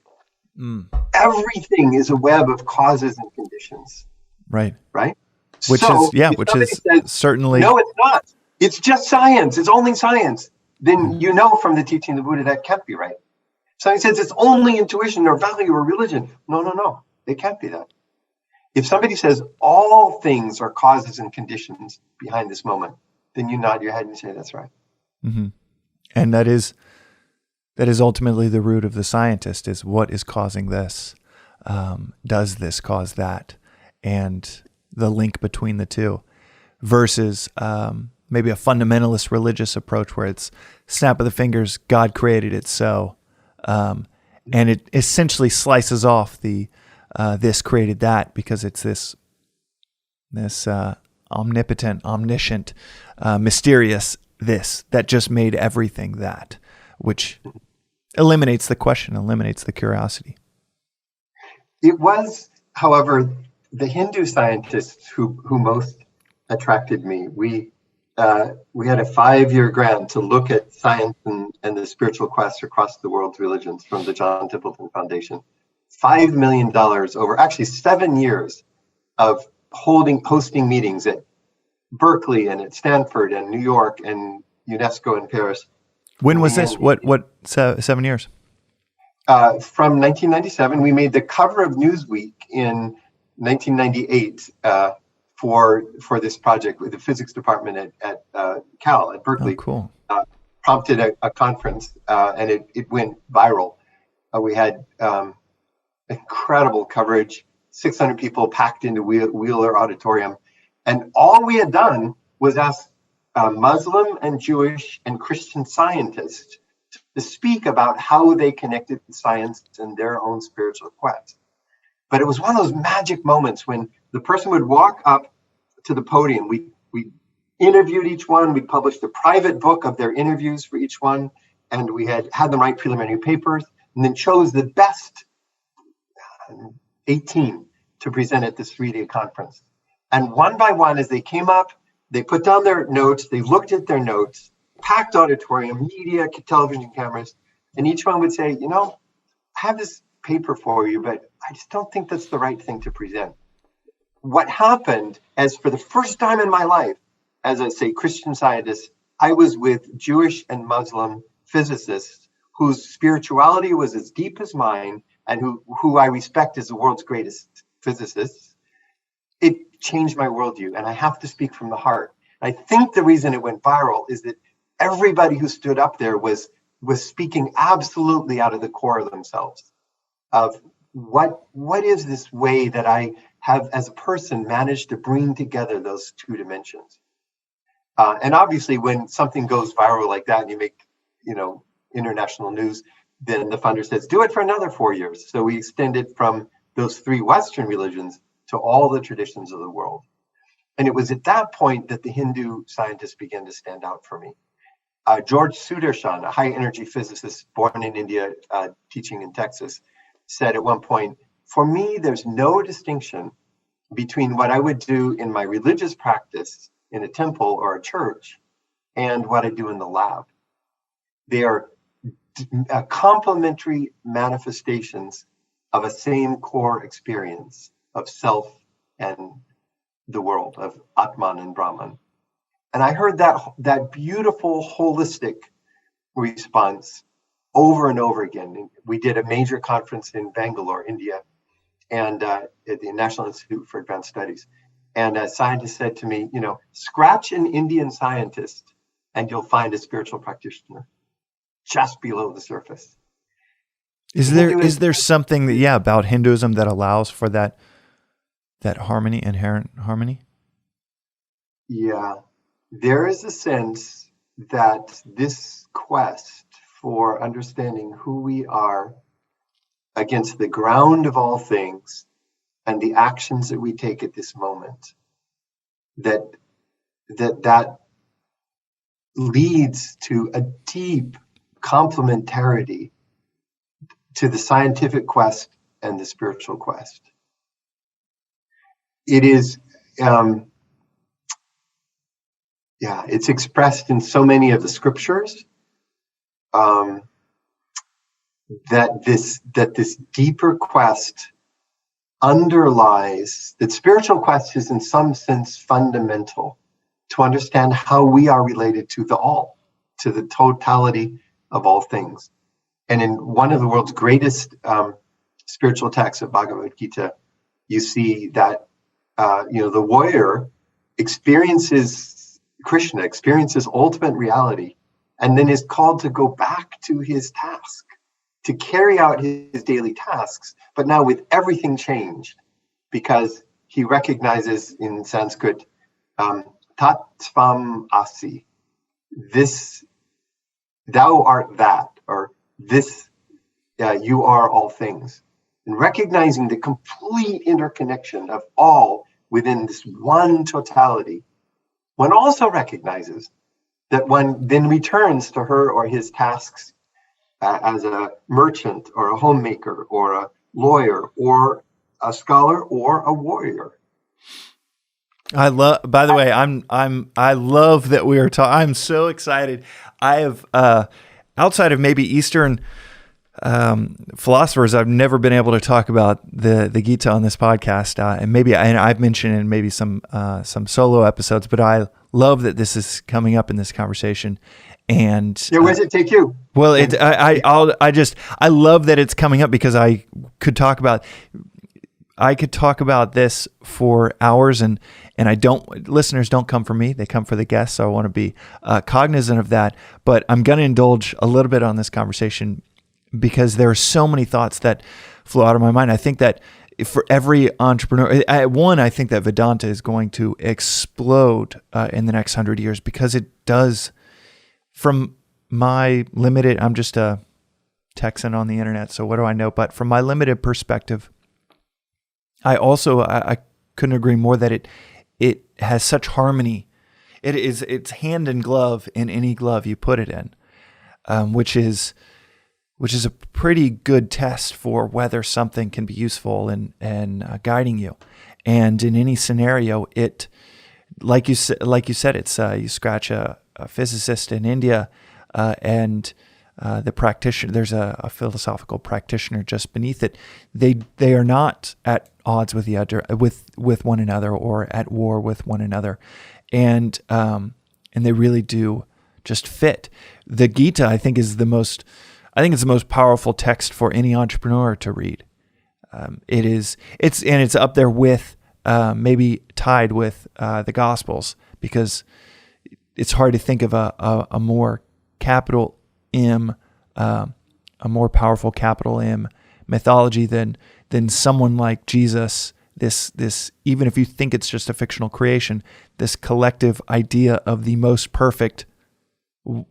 Everything is a web of causes and conditions. Right. Right? Which so is says, certainly... No, it's not. It's just science. It's only science. Then you know from the teaching of the Buddha that can't be right. Somebody says it's only intuition or value or religion. No. It can't be that. If somebody says all things are causes and conditions behind this moment, then you nod your head and you say, that's right. Mm-hmm. And that is ultimately the root of the scientist, is what is causing this? Does this cause that? And the link between the two, versus maybe a fundamentalist religious approach where it's snap of the fingers, God created it so. And it essentially slices off the this created that, because it's this omnipotent, omniscient, mysterious this that just made everything that, which eliminates the question, eliminates the curiosity. It was, however, the Hindu scientists who most attracted me. We had a 5-year grant to look at science and the spiritual quest across the world's religions from the John Templeton Foundation. $5 million over actually 7 years of hosting meetings at Berkeley and at Stanford and New York and UNESCO in Paris. When was this? What 7 years? From 1997, we made the cover of Newsweek in 1998 for this project with the physics department at Cal at Berkeley. Oh, cool. Prompted a conference, and it went viral. We had incredible coverage, 600 people packed into Wheeler Auditorium. And all we had done was ask Muslim and Jewish and Christian scientists to speak about how they connected science and their own spiritual quest. But it was one of those magic moments when the person would walk up to the podium. We interviewed each one. We published a private book of their interviews for each one. And we had them write preliminary papers, and then chose the best 18 to present at this 3-day conference. And one by one, as they came up, they put down their notes, they looked at their notes, packed auditorium, media, television cameras, and each one would say, I have this paper for you, but I just don't think that's the right thing to present. What happened, as for the first time in my life, as I say, Christian scientist, I was with Jewish and Muslim physicists whose spirituality was as deep as mine, and who I respect as the world's greatest physicists, it changed my worldview. And I have to speak from the heart. I think the reason it went viral is that everybody who stood up there was speaking absolutely out of the core of themselves, of what is this way that I have as a person managed to bring together those two dimensions. And obviously when something goes viral like that and you make, international news, then the funder says, do it for another 4 years. So we extended from those 3 Western religions to all the traditions of the world. And it was at that point that the Hindu scientists began to stand out for me. George Sudarshan, a high energy physicist born in India, teaching in Texas, said at one point, for me, there's no distinction between what I would do in my religious practice in a temple or a church and what I do in the lab. They are complementary manifestations of a same core experience of self and the world, of Atman and Brahman. And I heard that beautiful holistic response over and over again. We did a major conference in Bangalore, India, and at the National Institute for Advanced Studies. And a scientist said to me, scratch an Indian scientist and you'll find a spiritual practitioner just below the surface. Is there something that, about Hinduism that allows for that harmony, inherent harmony? Yeah, there is a sense that this quest for understanding who we are against the ground of all things and the actions that we take at this moment, that leads to a deep complementarity to the scientific quest and the spiritual quest. It is, it's expressed in so many of the scriptures, that this deeper quest underlies, that spiritual quest is in some sense fundamental to understand how we are related to the all, to the totality of all things. And in one of the world's greatest spiritual texts of Bhagavad Gita, you see that the warrior experiences Krishna, experiences ultimate reality, and then is called to go back to his task, to carry out his daily tasks, but now with everything changed, because he recognizes in Sanskrit, tat svam asi, this, thou art that, or this, you are all things. And recognizing the complete interconnection of all within this one totality, one also recognizes that one then returns to her or his tasks as a merchant or a homemaker or a lawyer or a scholar or a warrior. I love. By the way, I love that we are talking. I'm so excited. I have outside of maybe Eastern philosophers, I've never been able to talk about the Gita on this podcast, and I've mentioned in maybe some solo episodes. But I love that this is coming up in this conversation. And where does it take you? Well, I love that it's coming up, because I could talk about this for hours, and listeners don't come for me, they come for the guests. So I want to be cognizant of that, but I'm going to indulge a little bit on this conversation because there are so many thoughts that flow out of my mind. I think that for every entrepreneur, I think that Vedanta is going to explode in the next 100 years, because it does. From my limited, I'm just a Texan on the internet, so what do I know? But from my limited perspective, I couldn't agree more that it has such harmony. It's hand in glove in any glove you put it in, which is a pretty good test for whether something can be useful and guiding you. And in any scenario, it, like you said, it's you scratch a physicist in India, and the practitioner. There's a philosophical practitioner just beneath it. They are not at odds with the other, with one another, or at war with one another, and they really do just fit. The Gita, I think, it's the most powerful text for any entrepreneur to read. It's up there with, maybe tied with the Gospels, because it's hard to think of a more capital M, a more powerful capital M mythology than someone like Jesus. This even if you think it's just a fictional creation, this collective idea of the most perfect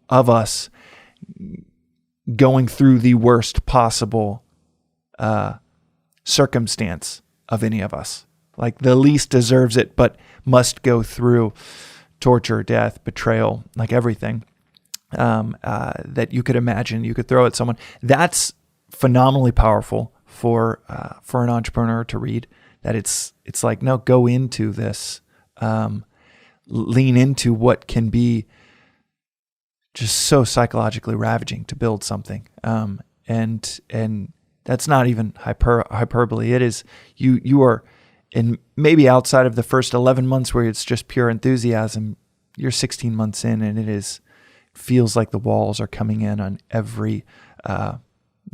of us going through the worst possible circumstance of any of us. Like the least deserves it, but must go through torture, death, betrayal, like everything that you could imagine, you could throw at someone. That's phenomenally powerful for an entrepreneur to read. That it's like, no, go into this, lean into what can be just so psychologically ravaging to build something. And that's not even hyperbole. It is, you are, and maybe outside of the first 11 months where it's just pure enthusiasm, you're 16 months in, and feels like the walls are coming in on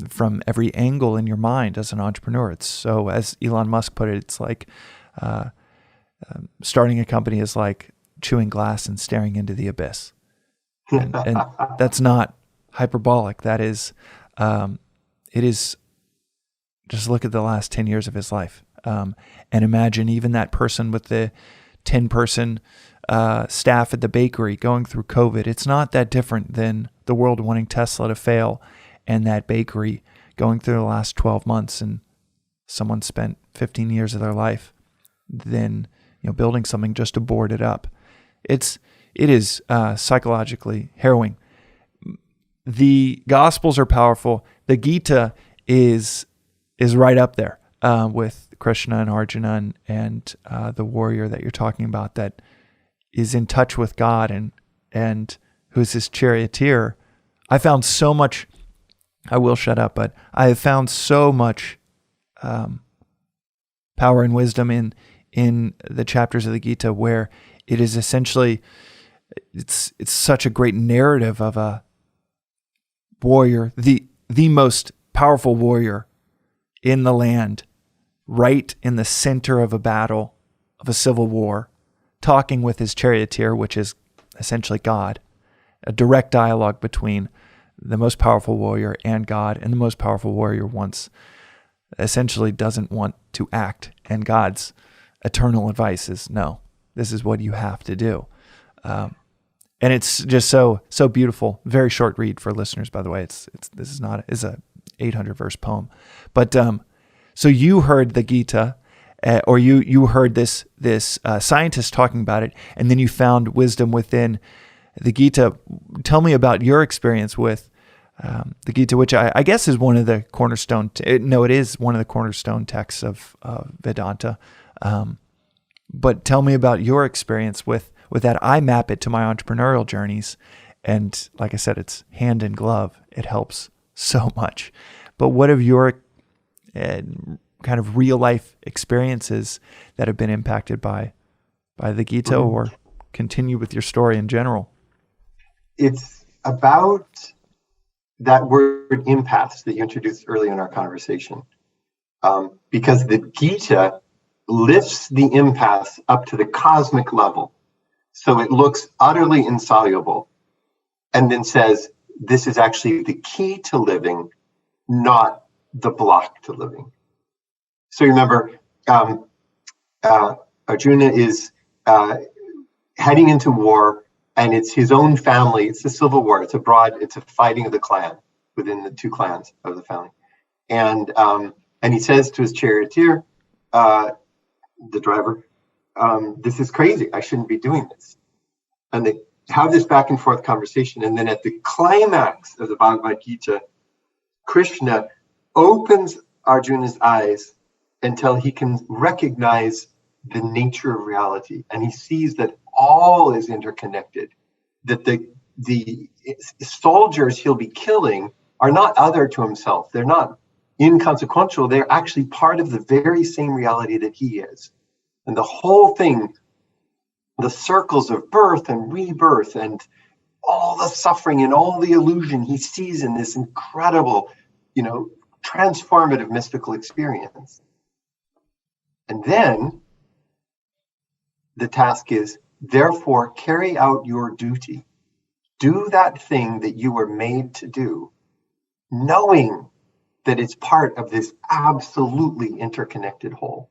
from every angle in your mind as an entrepreneur. It's so, as Elon Musk put it, it's like starting a company is like chewing glass and staring into the abyss. And that's not hyperbolic. That is, it is, just look at the last 10 years of his life. And imagine even that person with the 10-person staff at the bakery going through COVID. It's not that different than the world wanting Tesla to fail and that bakery going through the last 12 months and someone spent 15 years of their life then building something just to board it up. It is psychologically harrowing. The Gospels are powerful. The Gita is right up there with Krishna and Arjuna and the warrior that you're talking about that is in touch with God and who's his charioteer. I found so much. I will shut up, but I have found so much power and wisdom in the chapters of the Gita where it is essentially, it's such a great narrative of a warrior, the most powerful warrior in the land, right in the center of a battle, of a civil war, talking with his charioteer, which is essentially God, a direct dialogue between the most powerful warrior and God, and the most powerful warrior essentially doesn't want to act, and God's eternal advice is, no, this is what you have to do. And it's just so beautiful. Very short read for listeners, by the way. It's a 800 verse poem, but so you heard the Gita, or you heard this scientist talking about it, and then you found wisdom within the Gita. Tell me about your experience with the Gita, which I guess is one of the cornerstone. It is one of the cornerstone texts of Vedanta. But tell me about your experience with that. I map it to my entrepreneurial journeys, and like I said, it's hand in glove. It helps so much. But what have your kind of real life experiences that have been impacted by the Gita, or continue with your story in general? It's about that word impasse that you introduced early in our conversation, because the Gita lifts the impasse up to the cosmic level. So it looks utterly insoluble and then says, this is actually the key to living, not the block to living. So remember, Arjuna is heading into war, and it's his own family. It's a civil war. It's a fighting of the clan within the two clans of the family. And he says to his charioteer, the driver, this is crazy. I shouldn't be doing this. And they have this back and forth conversation. And then at the climax of the Bhagavad Gita, Krishna opens Arjuna's eyes until he can recognize the nature of reality. And he sees that all is interconnected, that the soldiers he'll be killing are not other to himself. They're not inconsequential. They're actually part of the very same reality that he is. And the whole thing, the circles of birth and rebirth and all the suffering and all the illusion he sees in this incredible, transformative mystical experience. And then the task is, therefore, carry out your duty. Do that thing that you were made to do, knowing that it's part of this absolutely interconnected whole.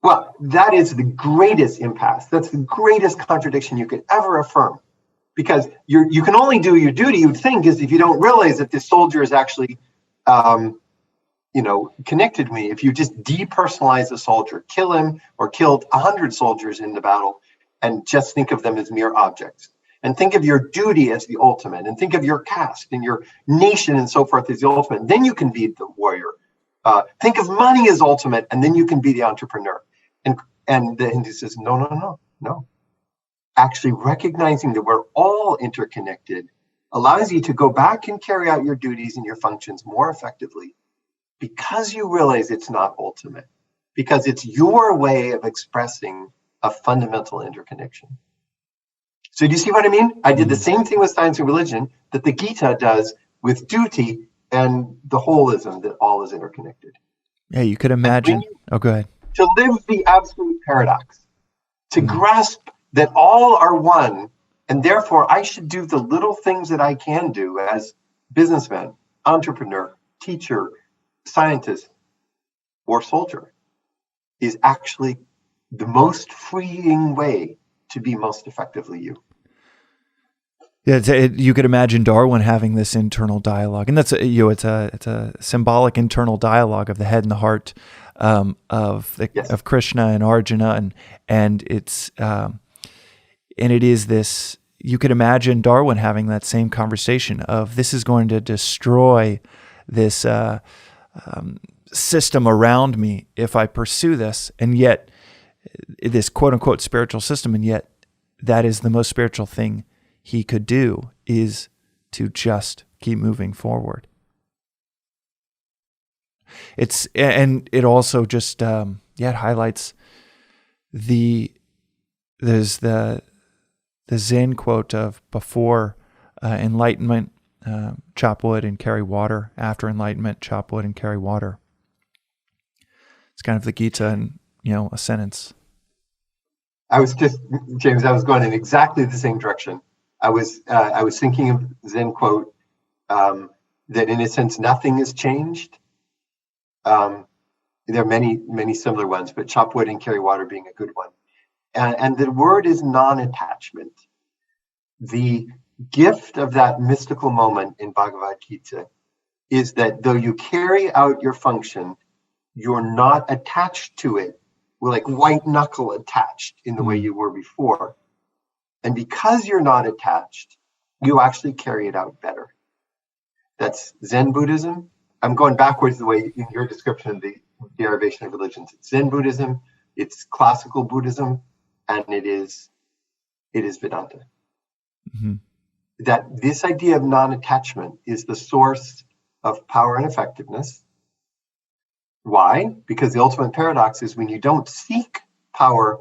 Well, that is the greatest impasse. That's the greatest contradiction you could ever affirm. Because you can only do your duty, you'd think, is if you don't realize that this soldier is actually connected to me. If you just depersonalize a soldier, kill him or killed 100 soldiers in the battle, and just think of them as mere objects, and think of your duty as the ultimate, and think of your caste and your nation and so forth as the ultimate, then you can be the warrior. Think of money as ultimate, and then you can be the entrepreneur. And the Hindu says, no. Actually recognizing that we're all interconnected allows you to go back and carry out your duties and your functions more effectively, because you realize it's not ultimate, because it's your way of expressing a fundamental interconnection. So do you see what I mean? I did the same thing with science and religion that the Gita does with duty and the holism, that all is interconnected. Yeah, you could imagine. Go ahead. To live the absolute paradox, to grasp that all are one, and therefore I should do the little things that I can do as businessman, entrepreneur, teacher, scientist, or soldier, is actually the most freeing way to be most effectively you. Yeah, you could imagine Darwin having this internal dialogue, and that's it's a symbolic internal dialogue of the head and the heart of Krishna and Arjuna, and it's and it is this. You could imagine Darwin having that same conversation of, this is going to destroy this system around me if I pursue this, and yet this quote unquote spiritual system, and yet that is the most spiritual thing he could do, is to just keep moving forward. And it also just it highlights there's the Zen quote of, before enlightenment, chop wood and carry water. After enlightenment, chop wood and carry water. It's kind of the Gita in a sentence. James, I was going in exactly the same direction. I was thinking of Zen quote that in a sense nothing has changed. There are many similar ones, but chop wood and carry water being a good one. And the word is non-attachment. The gift of that mystical moment in Bhagavad Gita is that though you carry out your function, you're not attached to it, like white knuckle attached in the way you were before. And because you're not attached, you actually carry it out better. That's Zen Buddhism. I'm going backwards the way in your description of the derivation of religions. It's Zen Buddhism, it's classical Buddhism, and it is Vedanta. Mm-hmm. That this idea of non-attachment is the source of power and effectiveness. Why? Because the ultimate paradox is, when you don't seek power,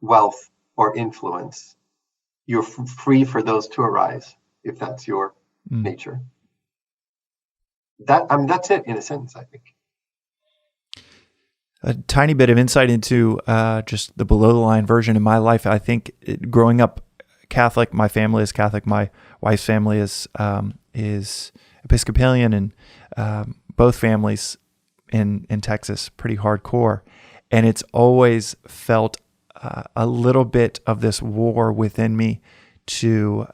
wealth, or influence, you're free for those to arise, if that's your nature. That's it in a sentence, I think. A tiny bit of insight into just the below the line version in my life. I think growing up Catholic, my family is Catholic. My wife's family is Episcopalian, and both families in Texas pretty hardcore. And it's always felt a little bit of this war within me to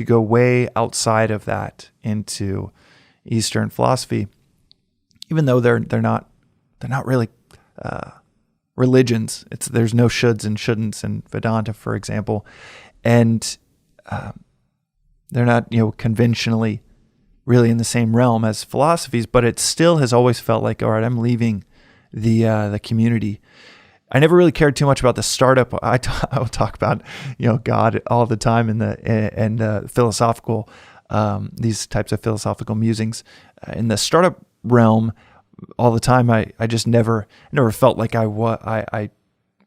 go way outside of that into Eastern philosophy, even though they're not really religions. There's no shoulds and shouldn'ts in Vedanta, for example, and they're not conventionally really in the same realm as philosophies. But it still has always felt like, all right, I'm leaving the community. I never really cared too much about the startup. I will talk about God all the time and philosophical these types of philosophical musings in the startup realm all the time. I just never felt like I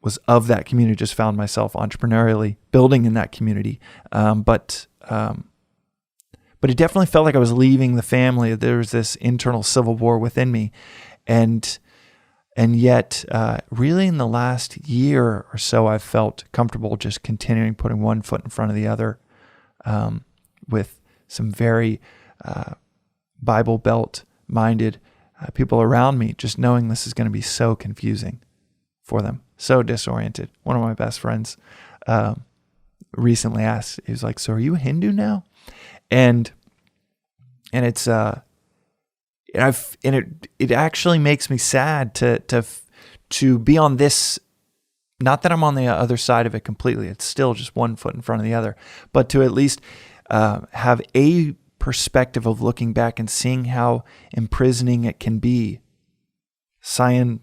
was of that community, just found myself entrepreneurially building in that community. But it definitely felt like I was leaving the family. There was this internal civil war within me. And yet, really in the last year or so, I've felt comfortable just continuing putting one foot in front of the other, with some very Bible Belt minded people around me, just knowing this is going to be so confusing for them, so disoriented. One of my best friends recently asked, he was like, "So are you a Hindu now?" And it's it actually makes me sad to be on this. Not that I'm on the other side of it completely. It's still just one foot in front of the other, but to at least have a perspective of looking back and seeing how imprisoning it can be. Scientism,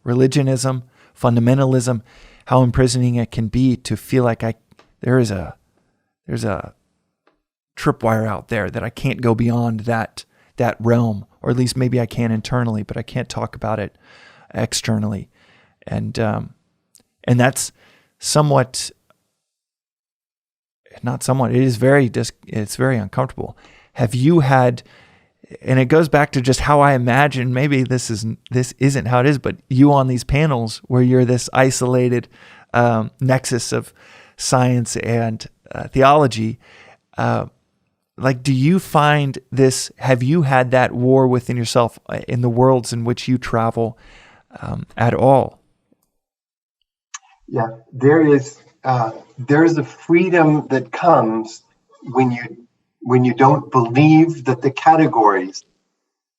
religionism, fundamentalism, how imprisoning it can be to feel like there's a tripwire out there that I can't go beyond that realm, or at least maybe I can internally, but I can't talk about it externally. And that's somewhat, not somewhat, it's very uncomfortable. Have you had, and it goes back to just how I imagine, maybe this isn't how it is, but you on these panels where you're this isolated nexus of science and theology, like, do you find this, have you had that war within yourself in the worlds in which you travel at all? Yeah, there's a freedom that comes when you don't believe that the categories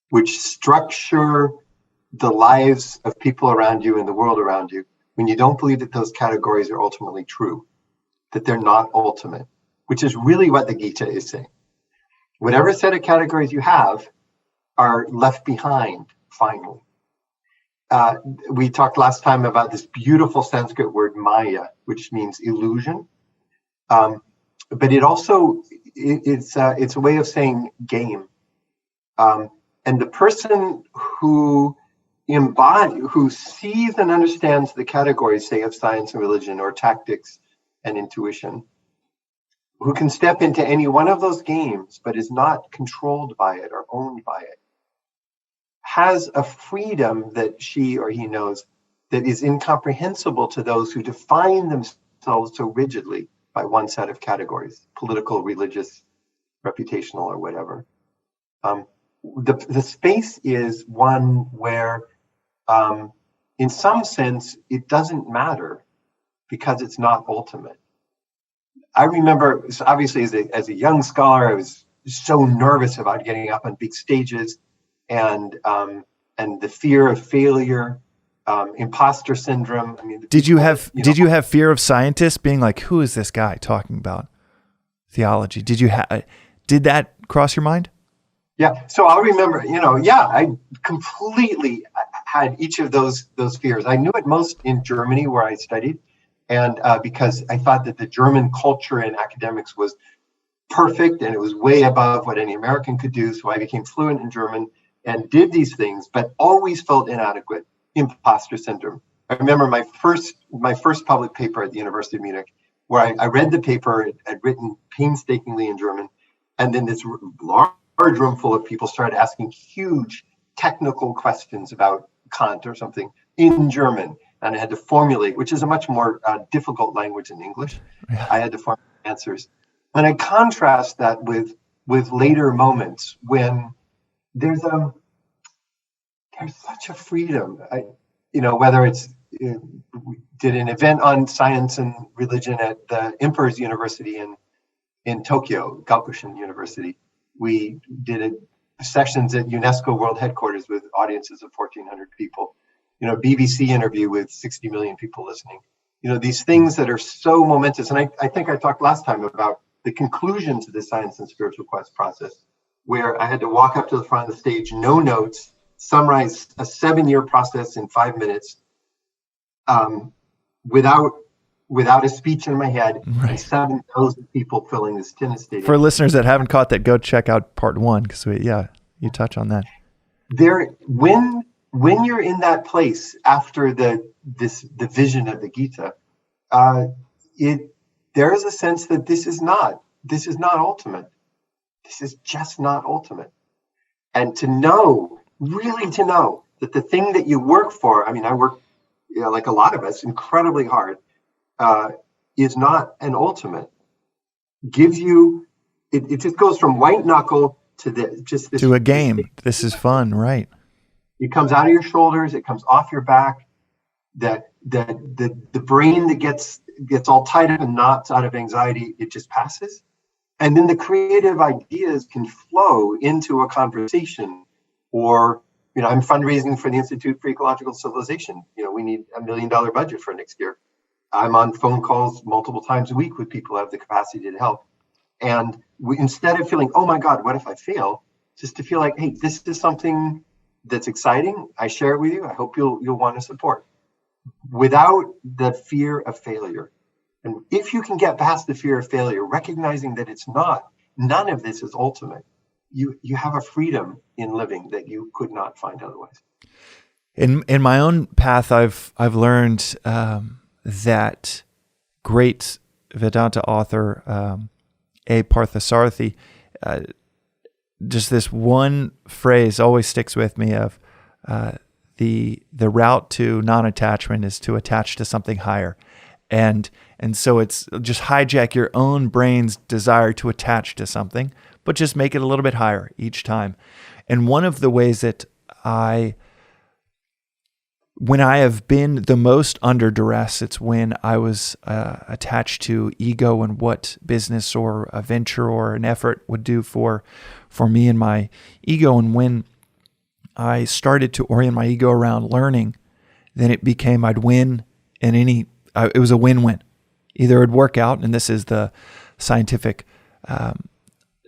which structure the lives of people around you and the world around you, when you don't believe that those categories are ultimately true, that they're not ultimate, which is really what the Gita is saying. Whatever set of categories you have are left behind, finally. We talked last time about this beautiful Sanskrit word Maya, which means illusion. But it also, it's a way of saying game. And the person who sees and understands the categories, say, of science and religion, or tactics and intuition, who can step into any one of those games, but is not controlled by it or owned by it, has a freedom that she or he knows that is incomprehensible to those who define themselves so rigidly by one set of categories, political, religious, reputational, or whatever. The space is one where, in some sense, it doesn't matter because it's not ultimate. I remember, obviously, as a young scholar, I was so nervous about getting up on big stages, and the fear of failure, imposter syndrome. I mean, did you have fear of scientists being like, who is this guy talking about theology? Did that cross your mind? Yeah. So I'll remember, I completely had each of those fears. I knew it most in Germany, where I studied. And because I thought that the German culture in academics was perfect and it was way above what any American could do. So I became fluent in German and did these things, but always felt inadequate, imposter syndrome. I remember my first public paper at the University of Munich, where I read the paper, I'd written painstakingly in German, and then this large room full of people started asking huge technical questions about Kant or something in German. And I had to formulate, which is a much more difficult language than English. Yeah. I had to formulate answers. And I contrast that with later moments when there's such a freedom. Whether it's, we did an event on science and religion at the Emperor's University in Tokyo, Gakushin University. We did sessions at UNESCO World Headquarters with audiences of 1,400 people. BBC interview with 60 million people listening. These things that are so momentous. And I think I talked last time about the conclusion to the science and spiritual quest process, where I had to walk up to the front of the stage, no notes, summarize a 7-year process in 5 minutes, without a speech in my head, right. And 7,000 people filling this tennis stadium. For listeners that haven't caught that, go check out part 1, because you touch on that. when you're in that place after the vision of the Gita, there is a sense that this is not ultimate. This is just not ultimate. And to know, really to know that the thing that you work for, I mean, I work, like a lot of us, incredibly hard, is not an ultimate, gives you, it just goes from white knuckle to this. To a game. This is fun, right? It comes out of your shoulders. It comes off your back. The brain that gets all tied up in knots out of anxiety, it just passes. And then the creative ideas can flow into a conversation. Or, I'm fundraising for the Institute for Ecological Civilization. We need $1 million budget for next year. I'm on phone calls multiple times a week with people who have the capacity to help. And instead of feeling, oh my God, what if I fail? Just to feel like, hey, this is something that's exciting. I share it with you. I hope you'll want to support, without the fear of failure. And if you can get past the fear of failure, recognizing that none of this is ultimate, you have a freedom in living that you could not find otherwise. In my own path, I've learned that great Vedanta author A. Parthasarathi, just this one phrase always sticks with me of the route to non-attachment is to attach to something higher. And so it's just hijack your own brain's desire to attach to something, but just make it a little bit higher each time. And one of the ways that when I have been the most under duress, it's when I was attached to ego and what business or a venture or an effort would do for me and my ego. And when I started to orient my ego around learning, then it became I'd win in it was a win-win. Either it'd work out, and this is the scientific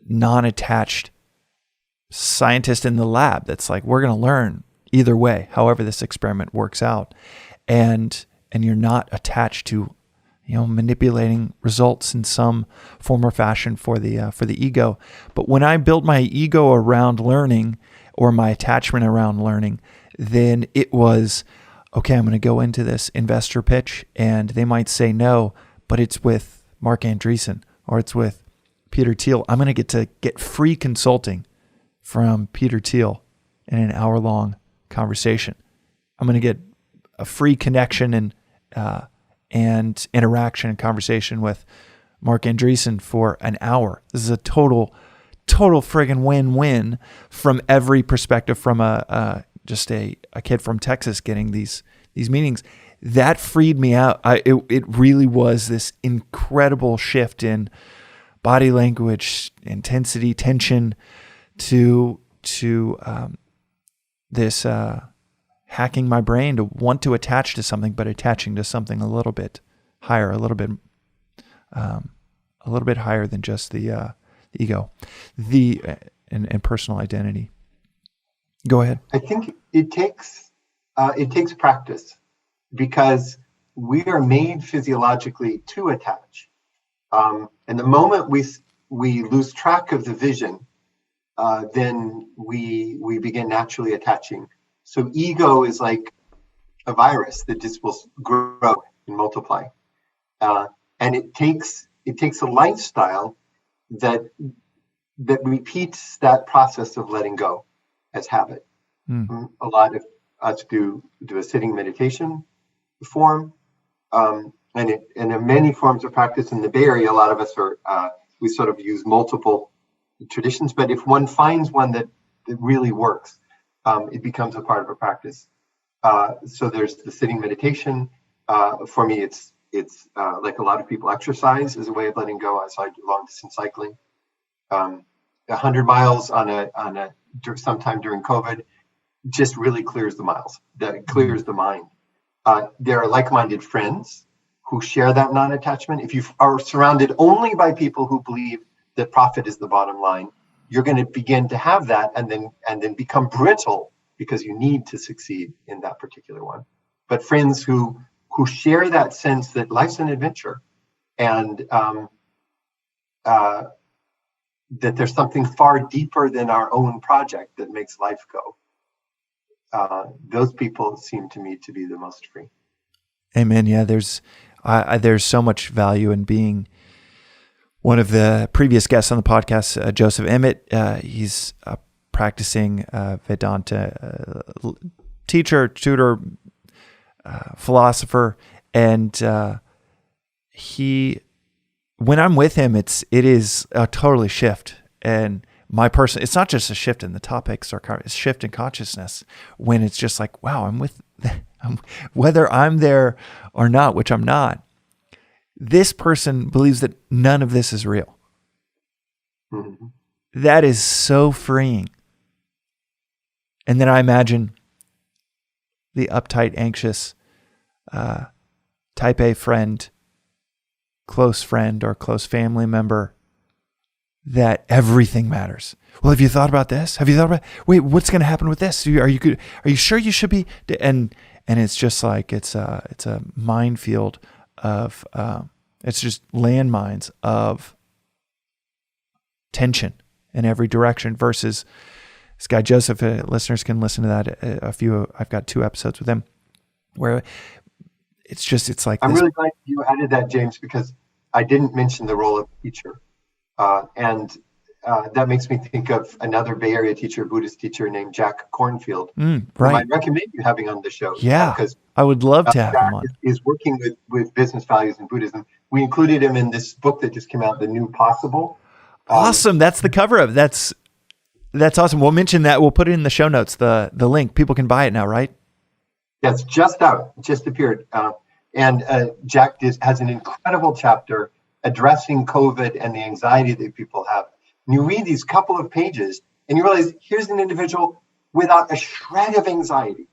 non-attached scientist in the lab that's like, we're going to learn either way, however this experiment works out, and you're not attached to, manipulating results in some form or fashion for the ego. But when I built my ego around learning, or my attachment around learning, then it was, okay, I'm going to go into this investor pitch, and they might say no, but it's with Mark Andreessen or it's with Peter Thiel. I'm going to get free consulting from Peter Thiel in an hour-long conversation. I'm going to get a free connection and interaction and conversation with Mark Andreessen for an hour. This is a total friggin' win-win from every perspective, from just a kid from Texas getting these meetings. That freed me out. It really was this incredible shift in body language, intensity, tension, to this hacking my brain to want to attach to something, but attaching to something a little bit higher, a little bit higher than just the ego, and personal identity. Go ahead. I think it takes practice, because we are made physiologically to attach. And the moment we lose track of the vision, then we begin naturally attaching. So ego is like a virus that just will grow and multiply. And it takes a lifestyle that repeats that process of letting go as habit. A lot of us do a sitting meditation form, and there are many forms of practice in the Bay Area. A lot of us we sort of use multiple traditions, but if one finds one that really works, it becomes a part of a practice. So there's the sitting meditation. For me, it's like a lot of people exercise as a way of letting go. So I do long distance cycling, 100 miles sometime during COVID, just really clears the miles. That clears the mind. There are like-minded friends who share that non-attachment. If you are surrounded only by people who believe that profit is the bottom line, you're going to begin to have that, and then become brittle because you need to succeed in that particular one. But friends who share that sense that life's an adventure, and that there's something far deeper than our own project that makes life go. those people seem to me to be the most free. Amen. Yeah, there's so much value in being one of the previous guests on the podcast, Joseph Emmett. He's a practicing Vedanta teacher, tutor, philosopher, and when I'm with him, it is a totally shift. And it's not just a shift in the topics or it's a shift in consciousness when it's just like, wow, whether I'm there or not, which I'm not, this person believes that none of this is real. Mm-hmm. That is so freeing. And then I imagine the uptight, anxious, type A friend, close friend or close family member, that everything matters. Well, have you thought about this? Have you thought about, wait, what's going to happen with this? Are you sure you should be? And it's just like, it's a minefield of, it's just landmines of tension in every direction versus this guy, Joseph, listeners can listen to that. I've got 2 episodes with him where it's like, I'm really glad you added that, James, because I didn't mention the role of teacher. And that makes me think of another Bay Area teacher, Buddhist teacher named Jack Kornfield, right. who I recommend you having on the show. Yeah, because I would love to have him on. Is working with business values in Buddhism. We included him in this book that just came out, The New Possible. Awesome. That's the cover of it. That's awesome. We'll mention that. We'll put it in the show notes, the link. People can buy it now, right? That's just out, just appeared. And Jack has an incredible chapter addressing COVID and the anxiety that people have. And you read these couple of pages and you realize here's an individual without a shred of anxiety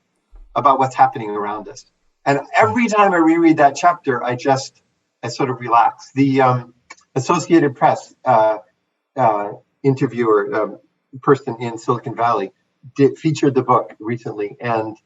about what's happening around us. And every time I reread that chapter, I sort of relax. The Associated Press interviewer, person in Silicon Valley, featured the book recently, and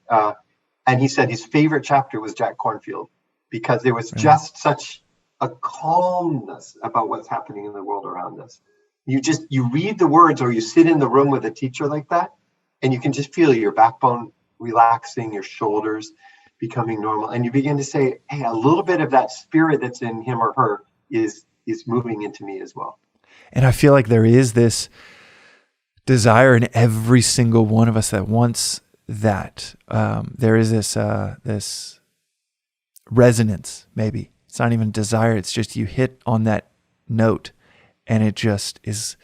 he said his favorite chapter was Jack Kornfield because there was just such a calmness about what's happening in the world around us. You read the words or you sit in the room with a teacher like that, and you can just feel your backbone relaxing, your shoulders becoming normal, and you begin to say, hey, a little bit of that spirit that's in him or her is moving into me as well. And I feel like there is this desire in every single one of us that wants that. There is this resonance, maybe. It's not even desire. It's just you hit on that note and it just is,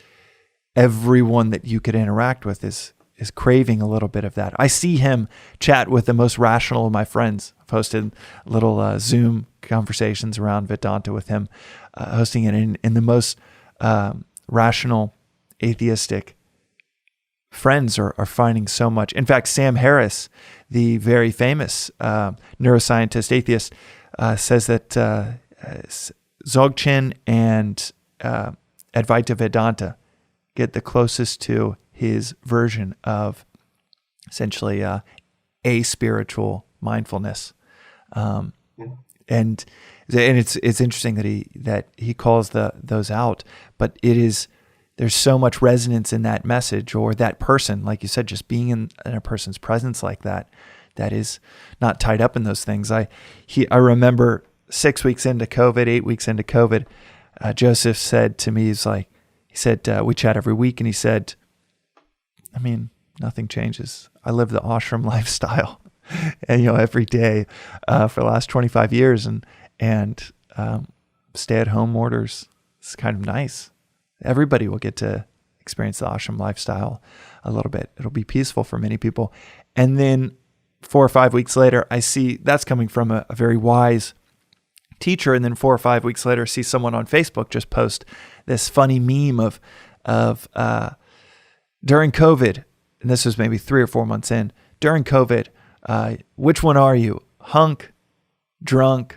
everyone that you could interact with is craving a little bit of that. I see him chat with the most rational of my friends. I've hosted little Zoom conversations around Vedanta with him, hosting it in the most rational, atheistic friends are finding so much. In fact, Sam Harris, the very famous neuroscientist, atheist, says that Dzogchen and Advaita Vedanta get the closest to his version of essentially a spiritual mindfulness, and it's interesting that he calls those out, but there's so much resonance in that message or that person, like you said, just being in a person's presence like that is not tied up in those things. I remember 6 weeks into COVID, 8 weeks into COVID, Joseph said to me, he said, we chat every week, and he said, I mean, nothing changes. I live the ashram lifestyle, and every day for the last 25 years, and stay-at-home orders. It's kind of nice. Everybody will get to experience the ashram lifestyle a little bit. It'll be peaceful for many people. And then 4 or 5 weeks later, I see that's coming from a very wise teacher. And then 4 or 5 weeks later, I see someone on Facebook just post this funny meme of during COVID, and this was maybe 3 or 4 months in, during COVID, which one are you? Chunk, drunk,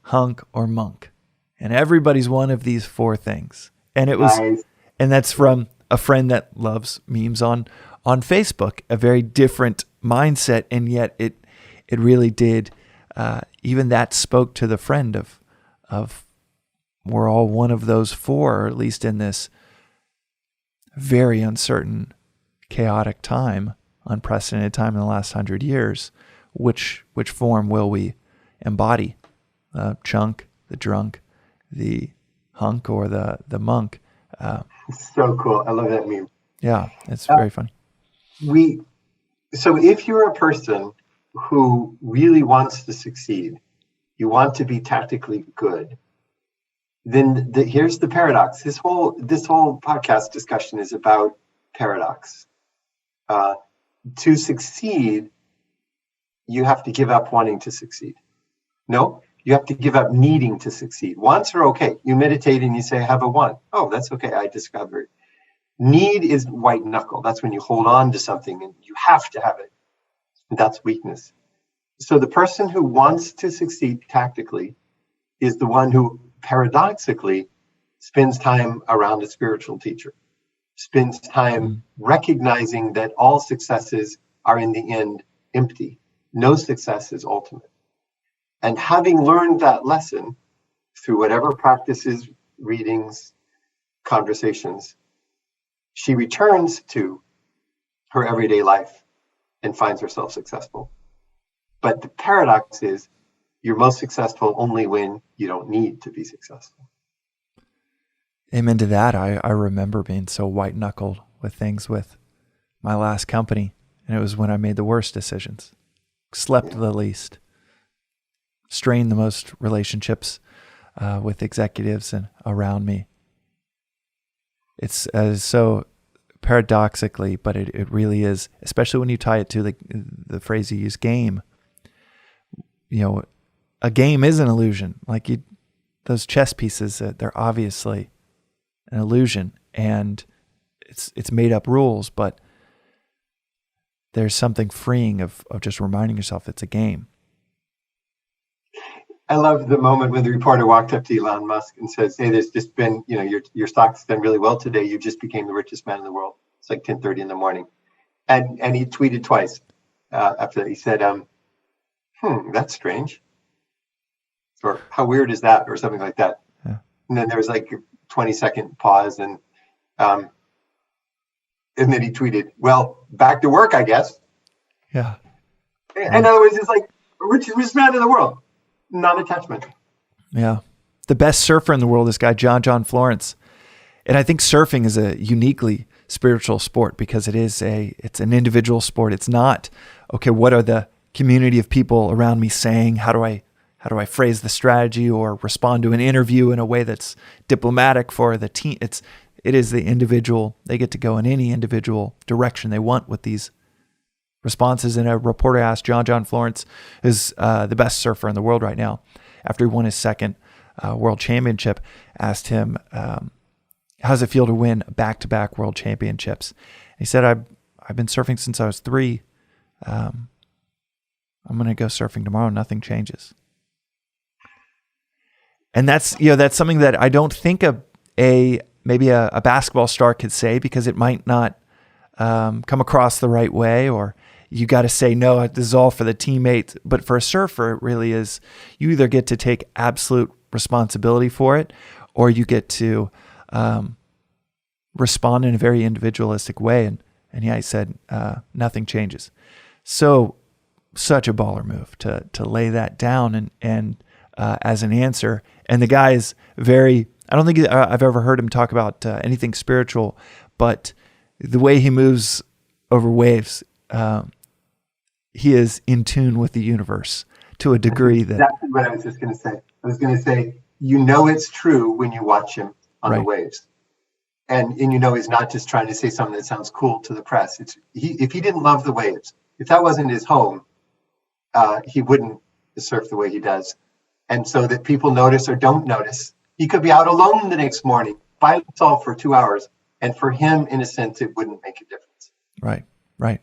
hunk, or monk? And everybody's one of these 4 things. And it was, nice. And that's from a friend that loves memes on Facebook, a very different mindset. And yet it really did, even that spoke to the friend of we're all one of those 4, or at least in this very uncertain chaotic time, unprecedented time in the last 100 years, which form will we embody? Chunk, the drunk, the hunk, or the monk? So cool. I love that meme. Yeah, it's very funny. So if you're a person who really wants to succeed, you want to be tactically good, then here's the paradox. This whole podcast discussion is about paradox. To succeed, you have to give up wanting to succeed. No, you have to give up needing to succeed. Wants are okay. You meditate and you say, I have a want. Oh, that's okay. I discovered. Need is white knuckle. That's when you hold on to something and you have to have it. That's weakness. So the person who wants to succeed tactically is the one who paradoxically spends time around a spiritual teacher, spends time recognizing that all successes are in the end empty. No success is ultimate. And having learned that lesson through whatever practices, readings, conversations, she returns to her everyday life and finds herself successful. But the paradox is you're most successful only when you don't need to be successful. Amen to that. I remember being so white-knuckled with things with my last company, and it was when I made the worst decisions, slept the least, strained the most relationships with executives and around me. It's so paradoxically, but it really is, especially when you tie it to the phrase you use, game. You know, a game is an illusion. Like those chess pieces, they're obviously an illusion, and it's made up rules, but there's something freeing of just reminding yourself it's a game. I love the moment when the reporter walked up to Elon Musk and says, hey, there's just been, your stock's done really well today. You just became the richest man in the world. It's like 10:30 in the morning. And he tweeted twice after that. He said, that's strange. Or how weird is that? Or something like that. Yeah. And then there was like a 20-second pause. And then he tweeted, well, back to work, I guess. Yeah. In other words, it's like richest man in the world. Non-attachment. Yeah. The best surfer in the world, this guy, John Florence. And I think surfing is a uniquely spiritual sport because it's an individual sport. It's not, okay, what are the community of people around me saying? How do I phrase the strategy or respond to an interview in a way that's diplomatic for the team? It is the individual. They get to go in any individual direction they want with these responses. And a reporter asked John Florence, is the best surfer in the world right now, after he won his second world championship, asked him, how does it feel to win back-to-back world championships? And he said, I've been surfing since I was 3. I'm going to go surfing tomorrow. Nothing changes. And that's something that I don't think maybe a basketball star could say, because it might not come across the right way, or you got to say, no, this is all for the teammates. But for a surfer, it really is, you either get to take absolute responsibility for it, or you get to respond in a very individualistic way. And yeah, he said, nothing changes. So such a baller move to lay that down and as an answer. And the guy is very, I don't think I've ever heard him talk about anything spiritual, but the way he moves over waves, he is in tune with the universe to a degree that... That's what I was just going to say. I was going to say, it's true when you watch him on the waves. And he's not just trying to say something that sounds cool to the press. If he didn't love the waves, if that wasn't his home, he wouldn't surf the way he does. And so that people notice or don't notice, he could be out alone the next morning by himself for 2 hours. And for him, in a sense, it wouldn't make a difference. Right.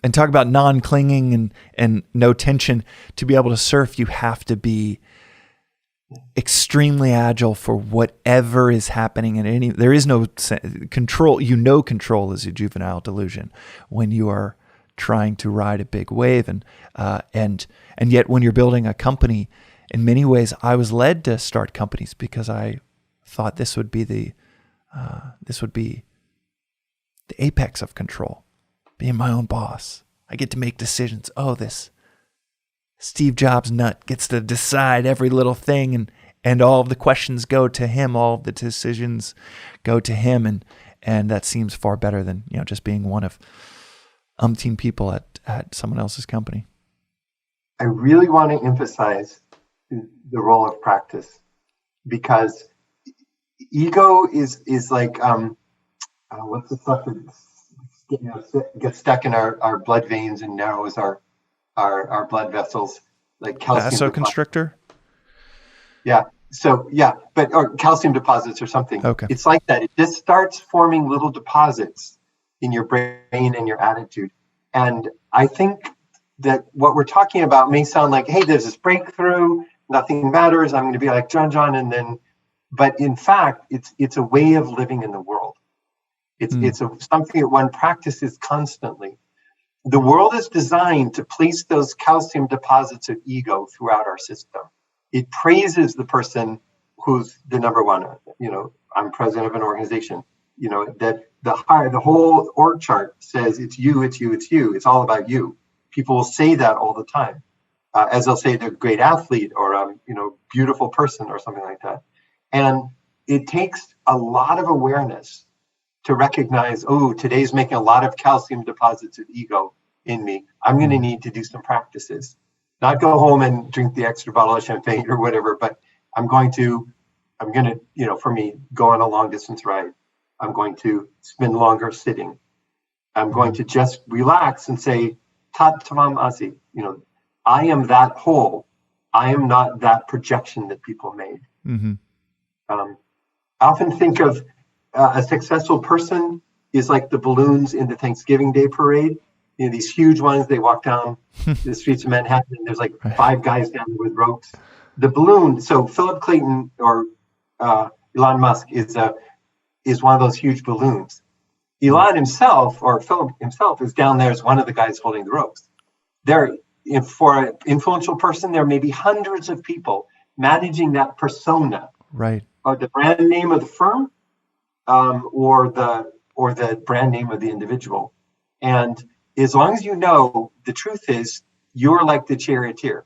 And talk about non-clinging and no tension. To be able to surf, you have to be extremely agile for whatever is happening there is no control. Control is a juvenile delusion when you are trying to ride a big wave. And yet when you're building a company, in many ways, I was led to start companies because I thought this would be the the apex of control, being my own boss. I get to make decisions. Oh, this Steve Jobs nut gets to decide every little thing, and all of the questions go to him. All of the decisions go to him, and that seems far better than just being one of umpteen people at someone else's company. I really want to emphasize the role of practice, because ego is like what's the stuff that gets stuck in our blood veins and narrows our blood vessels, like calcium Vasoconstrictor? Yeah. So or calcium deposits or something. Okay. It's like that. It just starts forming little deposits in your brain and your attitude. And I think that what we're talking about may sound like, hey, there's this breakthrough, nothing matters, I'm going to be like John, but in fact, it's a way of living in the world. It's something that one practices constantly. The world is designed to place those calcium deposits of ego throughout our system. It praises the person who's the number one. I'm president of an organization. That the whole org chart says it's you. It's all about you. People will say that all the time, as they'll say they're a great athlete or beautiful person or something like that. And it takes a lot of awareness to recognize, oh, today's making a lot of calcium deposits of ego in me. I'm going to need to do some practices. Not go home and drink the extra bottle of champagne or whatever, but I'm going to, for me, go on a long distance ride. I'm going to spend longer sitting. I'm going to just relax and say, Tat Tavam Asi, I am that whole. I am not that projection that people made. Mm-hmm. I often think of a successful person is like the balloons in the Thanksgiving Day parade. These huge ones, they walk down the streets of Manhattan, and there's like 5 guys down there with ropes. The balloon, so Philip Clayton or Elon Musk is one of those huge balloons. Elon himself, or Philip himself, is down there as one of the guys holding the ropes. For an influential person, there may be hundreds of people managing that persona. Right. Or the brand name of the firm, or the brand name of the individual. And as long as the truth is, you're like the charioteer,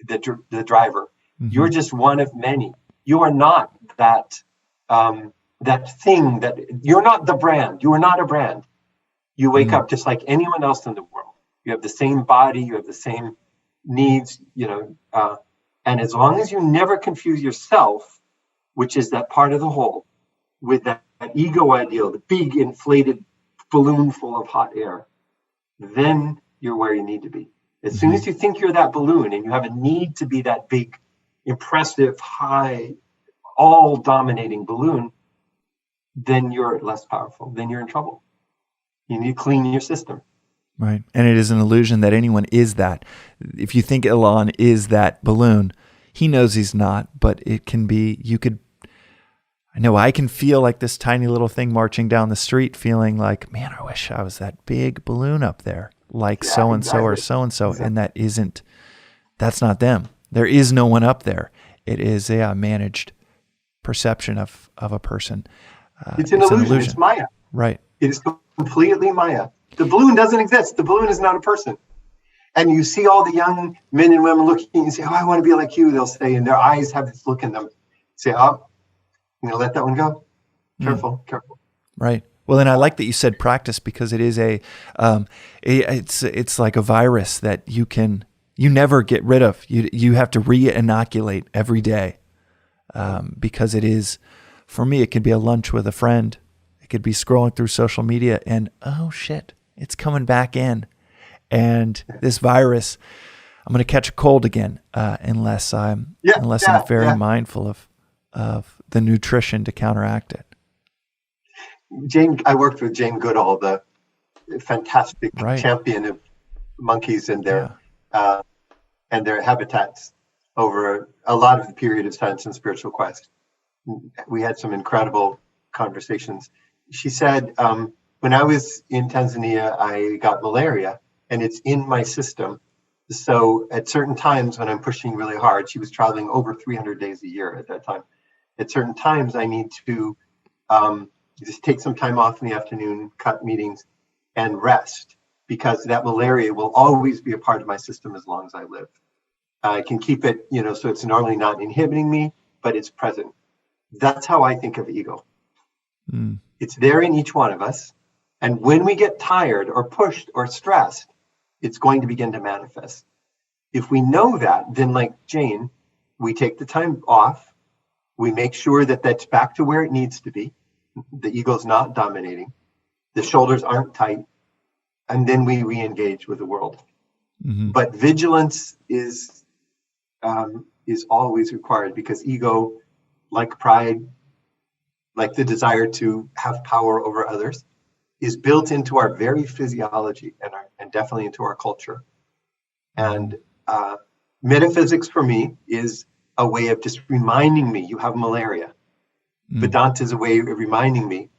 the driver. Mm-hmm. You're just one of many. You are not that thing that you're not the brand. You are not a brand. You wake up just like anyone else in the world. You have the same body. You have the same needs. And as long as you never confuse yourself, which is that part of the whole, with that ego ideal, the big inflated balloon full of hot air, then you're where you need to be. As soon as you think you're that balloon and you have a need to be that big, impressive, high, all-dominating balloon, then you're less powerful. Then you're in trouble. You need to clean your system. Right. And it is an illusion that anyone is that. If you think Elon is that balloon, he knows he's not, but it can be, I can feel like this tiny little thing marching down the street, feeling like, man, I wish I was that big balloon up there, like so-and-so or so-and-so. Exactly. And that's not them. There is no one up there. It is a managed perception of a person. It's an illusion. It's Maya. Right. It is completely Maya. The balloon doesn't exist. The balloon is not a person. And you see all the young men and women looking and say, oh, I want to be like you, they'll say, and their eyes have this look in them. Say, oh, I'm going to let that one go. Careful. Right. Well, and I like that you said practice, because it is it's like a virus that you never get rid of. You have to re-inoculate every day, because it is, for me, it could be a lunch with a friend. It could be scrolling through social media and, oh shit, it's coming back in. And this virus, I'm going to catch a cold again, unless I'm very mindful of the nutrition to counteract it. I worked with Jane Goodall, the fantastic champion of monkeys and their habitats over a lot of the period of Science and Spiritual Quest. We had some incredible conversations. She said, when I was in Tanzania, I got malaria, and it's in my system. So at certain times when I'm pushing really hard, she was traveling over 300 days a year at that time. At certain times, I need to just take some time off in the afternoon, cut meetings, and rest, because that malaria will always be a part of my system as long as I live. I can keep it, so it's normally not inhibiting me, but it's present. That's how I think of ego. It's there in each one of us. And when we get tired or pushed or stressed, it's going to begin to manifest. If we know that, then like Jane, we take the time off. We make sure that that's back to where it needs to be. The ego's not dominating. The shoulders aren't tight. And then we re-engage with the world. But vigilance is always required, because ego, like pride, like the desire to have power over others, is built into our very physiology and definitely into our culture. And metaphysics for me is a way of just reminding me you have malaria. Vedanta is a way of reminding me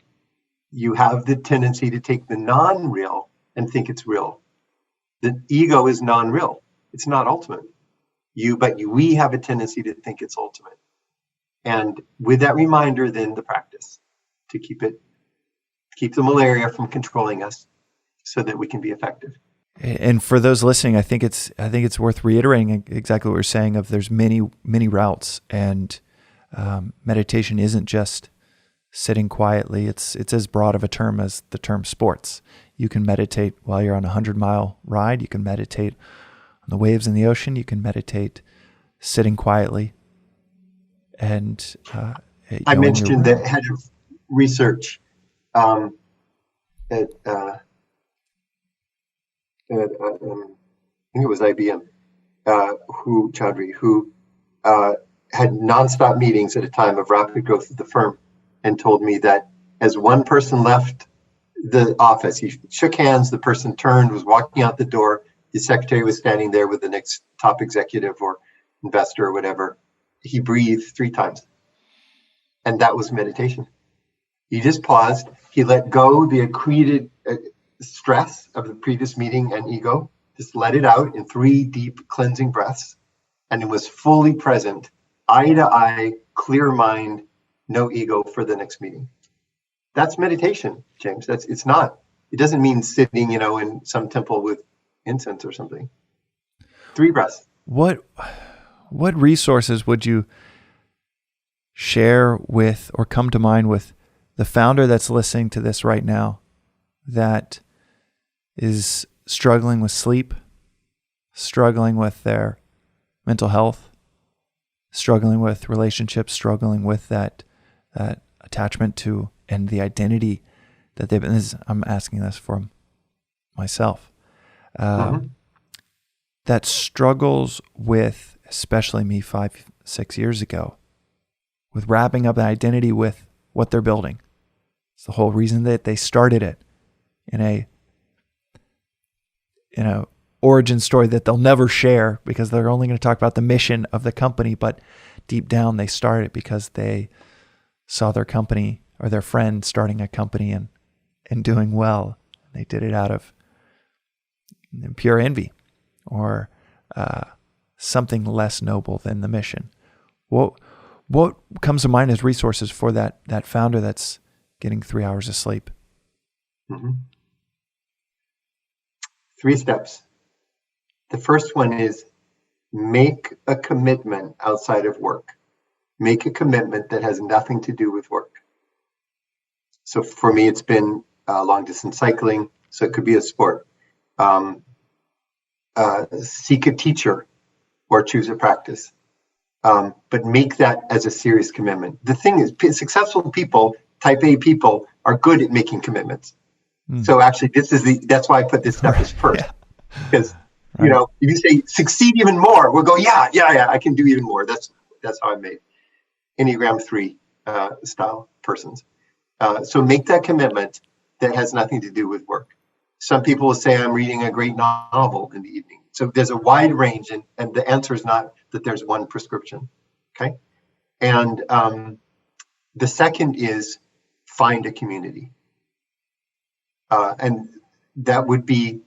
you have the tendency to take the non-real and think it's real. The ego is non-real. It's not ultimate. We have a tendency to think it's ultimate. And with that reminder, then the practice to keep the malaria from controlling us so that we can be effective. And for those listening, I think it's worth reiterating exactly what we're saying of there's many routes, and meditation isn't just sitting quietly. It's as broad of a term as the term sports. You can meditate while you're on a 100-mile ride. You can meditate on the waves in the ocean. You can meditate sitting quietly. And I mentioned the head of research at I think it was IBM, Chaudhry, who had nonstop meetings at a time of rapid growth of the firm, and told me that as one person left the office, he shook hands, the person turned, was walking out the door, his secretary was standing there with the next top executive or investor or whatever. He breathed 3 times. And that was meditation. He just paused. He let go the accreted stress of the previous meeting and ego, just let it out in 3 deep cleansing breaths. And it was fully present, eye to eye, clear mind, no ego for the next meeting. That's meditation, James. It doesn't mean sitting, in some temple with incense or something. 3 breaths. What resources would you share with or come to mind with the founder that's listening to this right now that is struggling with sleep, struggling with their mental health, struggling with relationships, struggling with that attachment to and the identity that they've been? I'm asking this for myself. That struggles with, especially me 5-6 years ago, with wrapping up an identity with what they're building. It's the whole reason that they started it in a origin story that they'll never share, because they're only going to talk about the mission of the company. But deep down, they started it because they saw their company or their friend starting a company and doing well. They did it out of pure envy or something less noble than the mission. What comes to mind as resources for that founder that's getting 3 hours of sleep? 3 steps. The first one is make a commitment outside of work. Make a commitment that has nothing to do with work. So for me, it's been long distance cycling. So it could be a sport. Seek a teacher or choose a practice. But make that as a serious commitment. The thing is, successful people, type A people, are good at making commitments. So actually, that's why I put this step as first. Because, if you say succeed even more, we'll go, yeah, I can do even more. That's how I'm made. Enneagram 3 style persons. So make that commitment that has nothing to do with work. Some people will say, I'm reading a great novel in the evening. So there's a wide range, and the answer is not that there's one prescription, okay? And the second is find a community. And that would be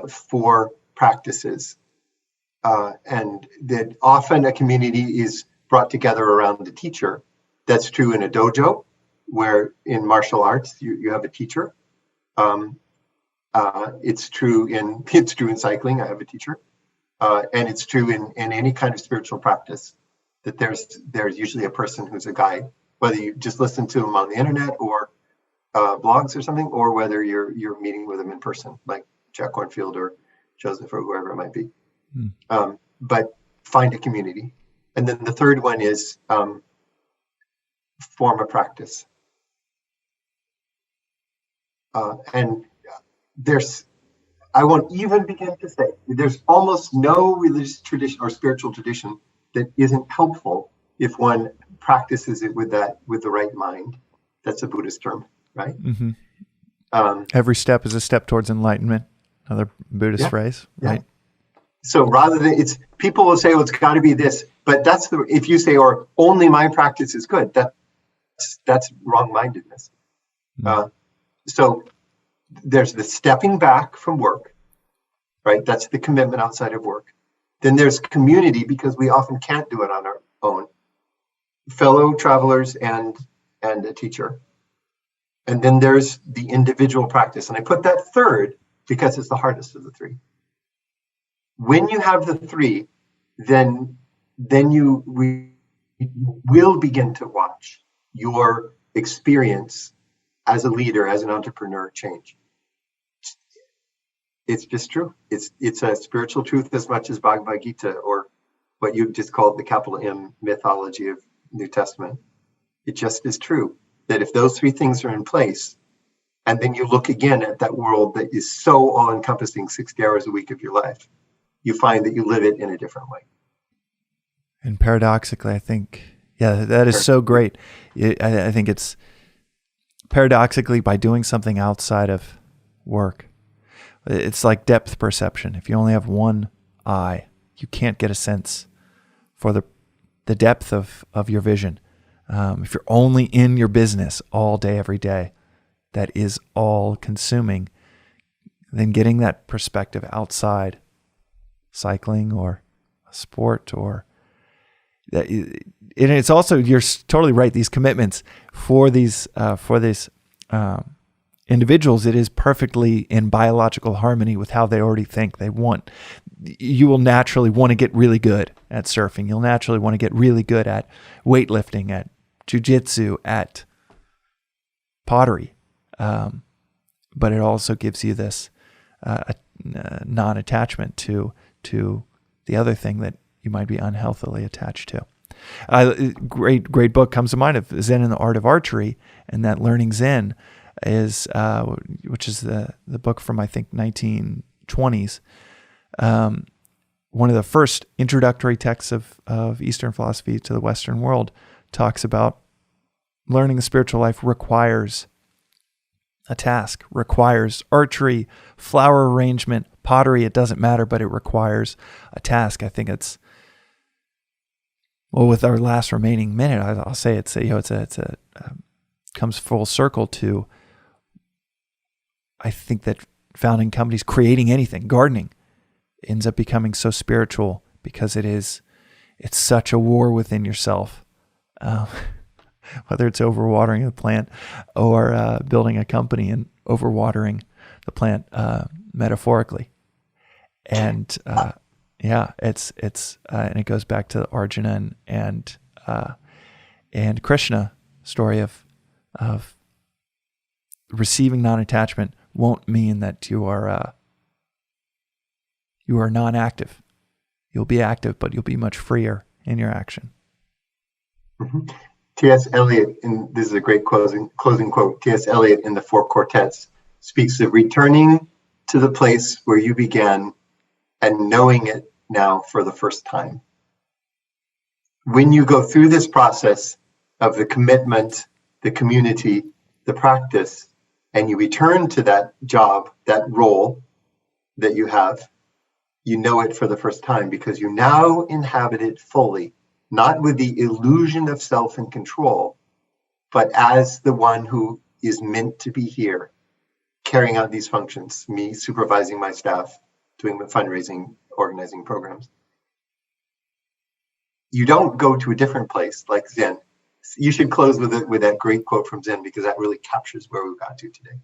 for practices. And that often a community is brought together around the teacher. That's true in a dojo, where in martial arts you have a teacher. It's true in cycling. I have a teacher, and it's true in any kind of spiritual practice that there's usually a person who's a guide, whether you just listen to them on the internet or blogs or something, or whether you're meeting with them in person, like Jack Kornfield or Joseph or whoever it might be. But find a community. And then the third one is form a practice. And I won't even begin to say, there's almost no religious tradition or spiritual tradition that isn't helpful if one practices it with the right mind. That's a Buddhist term, right? Every step is a step towards enlightenment. Another Buddhist phrase, right? So rather than people will say, well, it's got to be this, but if you say, or only my practice is good, that's wrong-mindedness. So there's the stepping back from work, right? That's the commitment outside of work. Then there's community, because we often can't do it on our own. Fellow travelers and a teacher. And then there's the individual practice. And I put that third because it's the hardest of the three. When you have the three, then we will begin to watch your experience as a leader, as an entrepreneur, change. It's just true. It's a spiritual truth as much as Bhagavad Gita, or what you just called the capital M mythology of New Testament. It just is true that if those three things are in place, and then you look again at that world that is so all-encompassing, 60 hours a week of your life, you find that you live it in a different way. And paradoxically, I think, that is so great. I think it's paradoxically, by doing something outside of work, it's like depth perception. If you only have one eye, you can't get a sense for the depth of your vision. If you're only in your business all day, every day, that is all consuming, then getting that perspective outside cycling or a sport, or that, and it's also, you're totally right, these commitments for these individuals, it is perfectly in biological harmony with how they already think. You will naturally want to get really good at surfing. You'll naturally want to get really good at weightlifting, at jiu-jitsu, at pottery. But it also gives you this non-attachment to the other thing that you might be unhealthily attached to. Great book comes to mind of Zen and the Art of Archery, and that Learning Zen is, which is the book from, I think, 1920s. One of the first introductory texts of Eastern philosophy to the Western world talks about learning the spiritual life requires a task, requires archery, flower arrangement, pottery. It doesn't matter, but it requires a task. I think it's, well, with our last remaining minute, I'll say it's comes full circle to, I think that founding companies, creating anything, gardening, ends up becoming so spiritual because it's such a war within yourself. Whether it's overwatering the plant or building a company and overwatering the plant metaphorically. And it's and it goes back to Arjuna and Krishna story of receiving non-attachment won't mean that you are non-active. You'll be active, but you'll be much freer in your action. Mm-hmm. T.S. Eliot, and this is a great closing quote, T.S. Eliot in the Four Quartets speaks of returning to the place where you began and knowing it now for the first time. When you go through this process of the commitment, the community, the practice, and you return to that job, that role that you have, you know it for the first time because you now inhabit it fully. Not with the illusion of self and control, but as the one who is meant to be here, carrying out these functions, me supervising my staff, doing fundraising, organizing programs. You don't go to a different place like Zen. you should close with that great quote from Zen, because that really captures where we got to today.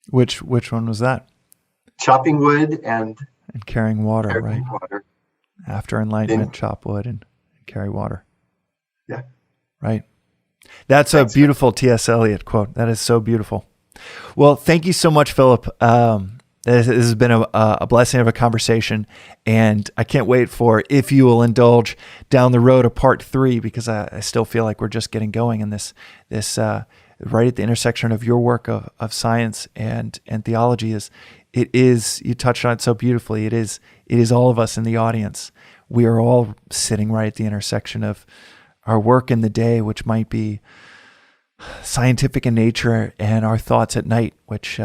Which one was that? Chopping wood and carrying water, right? Water. After enlightenment, chop wood and carry water. Yeah. Right. That's a beautiful T.S. Eliot quote. That is so beautiful. Well, thank you so much, Philip. This has been a blessing of a conversation, and I can't wait for, if you will indulge, down the road a part 3, because I still feel like we're just getting going in this right at the intersection of your work of science and theology. You touched on it so beautifully. It is all of us in the audience. We are all sitting right at the intersection of our work in the day, which might be scientific in nature, and our thoughts at night, which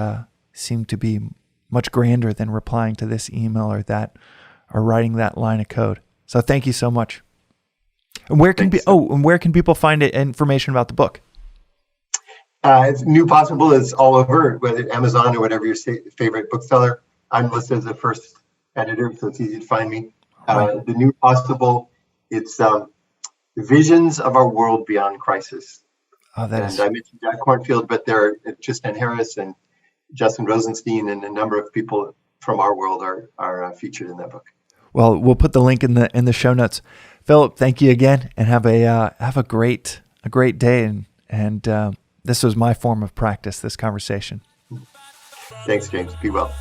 seem to be much grander than replying to this email or writing that line of code. So thank you so much. And where can people find information about the book? It's New Possible is all over, whether Amazon or whatever your favorite bookseller. I'm listed as the first editor, so it's easy to find me. The New Possible, it's Visions of Our World Beyond Crisis. I mentioned Jack Kornfield, but there are Tristan Harris and Justin Rosenstein and a number of people from our world are featured in that book. Well, we'll put the link in the show notes. Philip, thank you again, and have a great day. And this was my form of practice, this conversation. Thanks, James. Be well.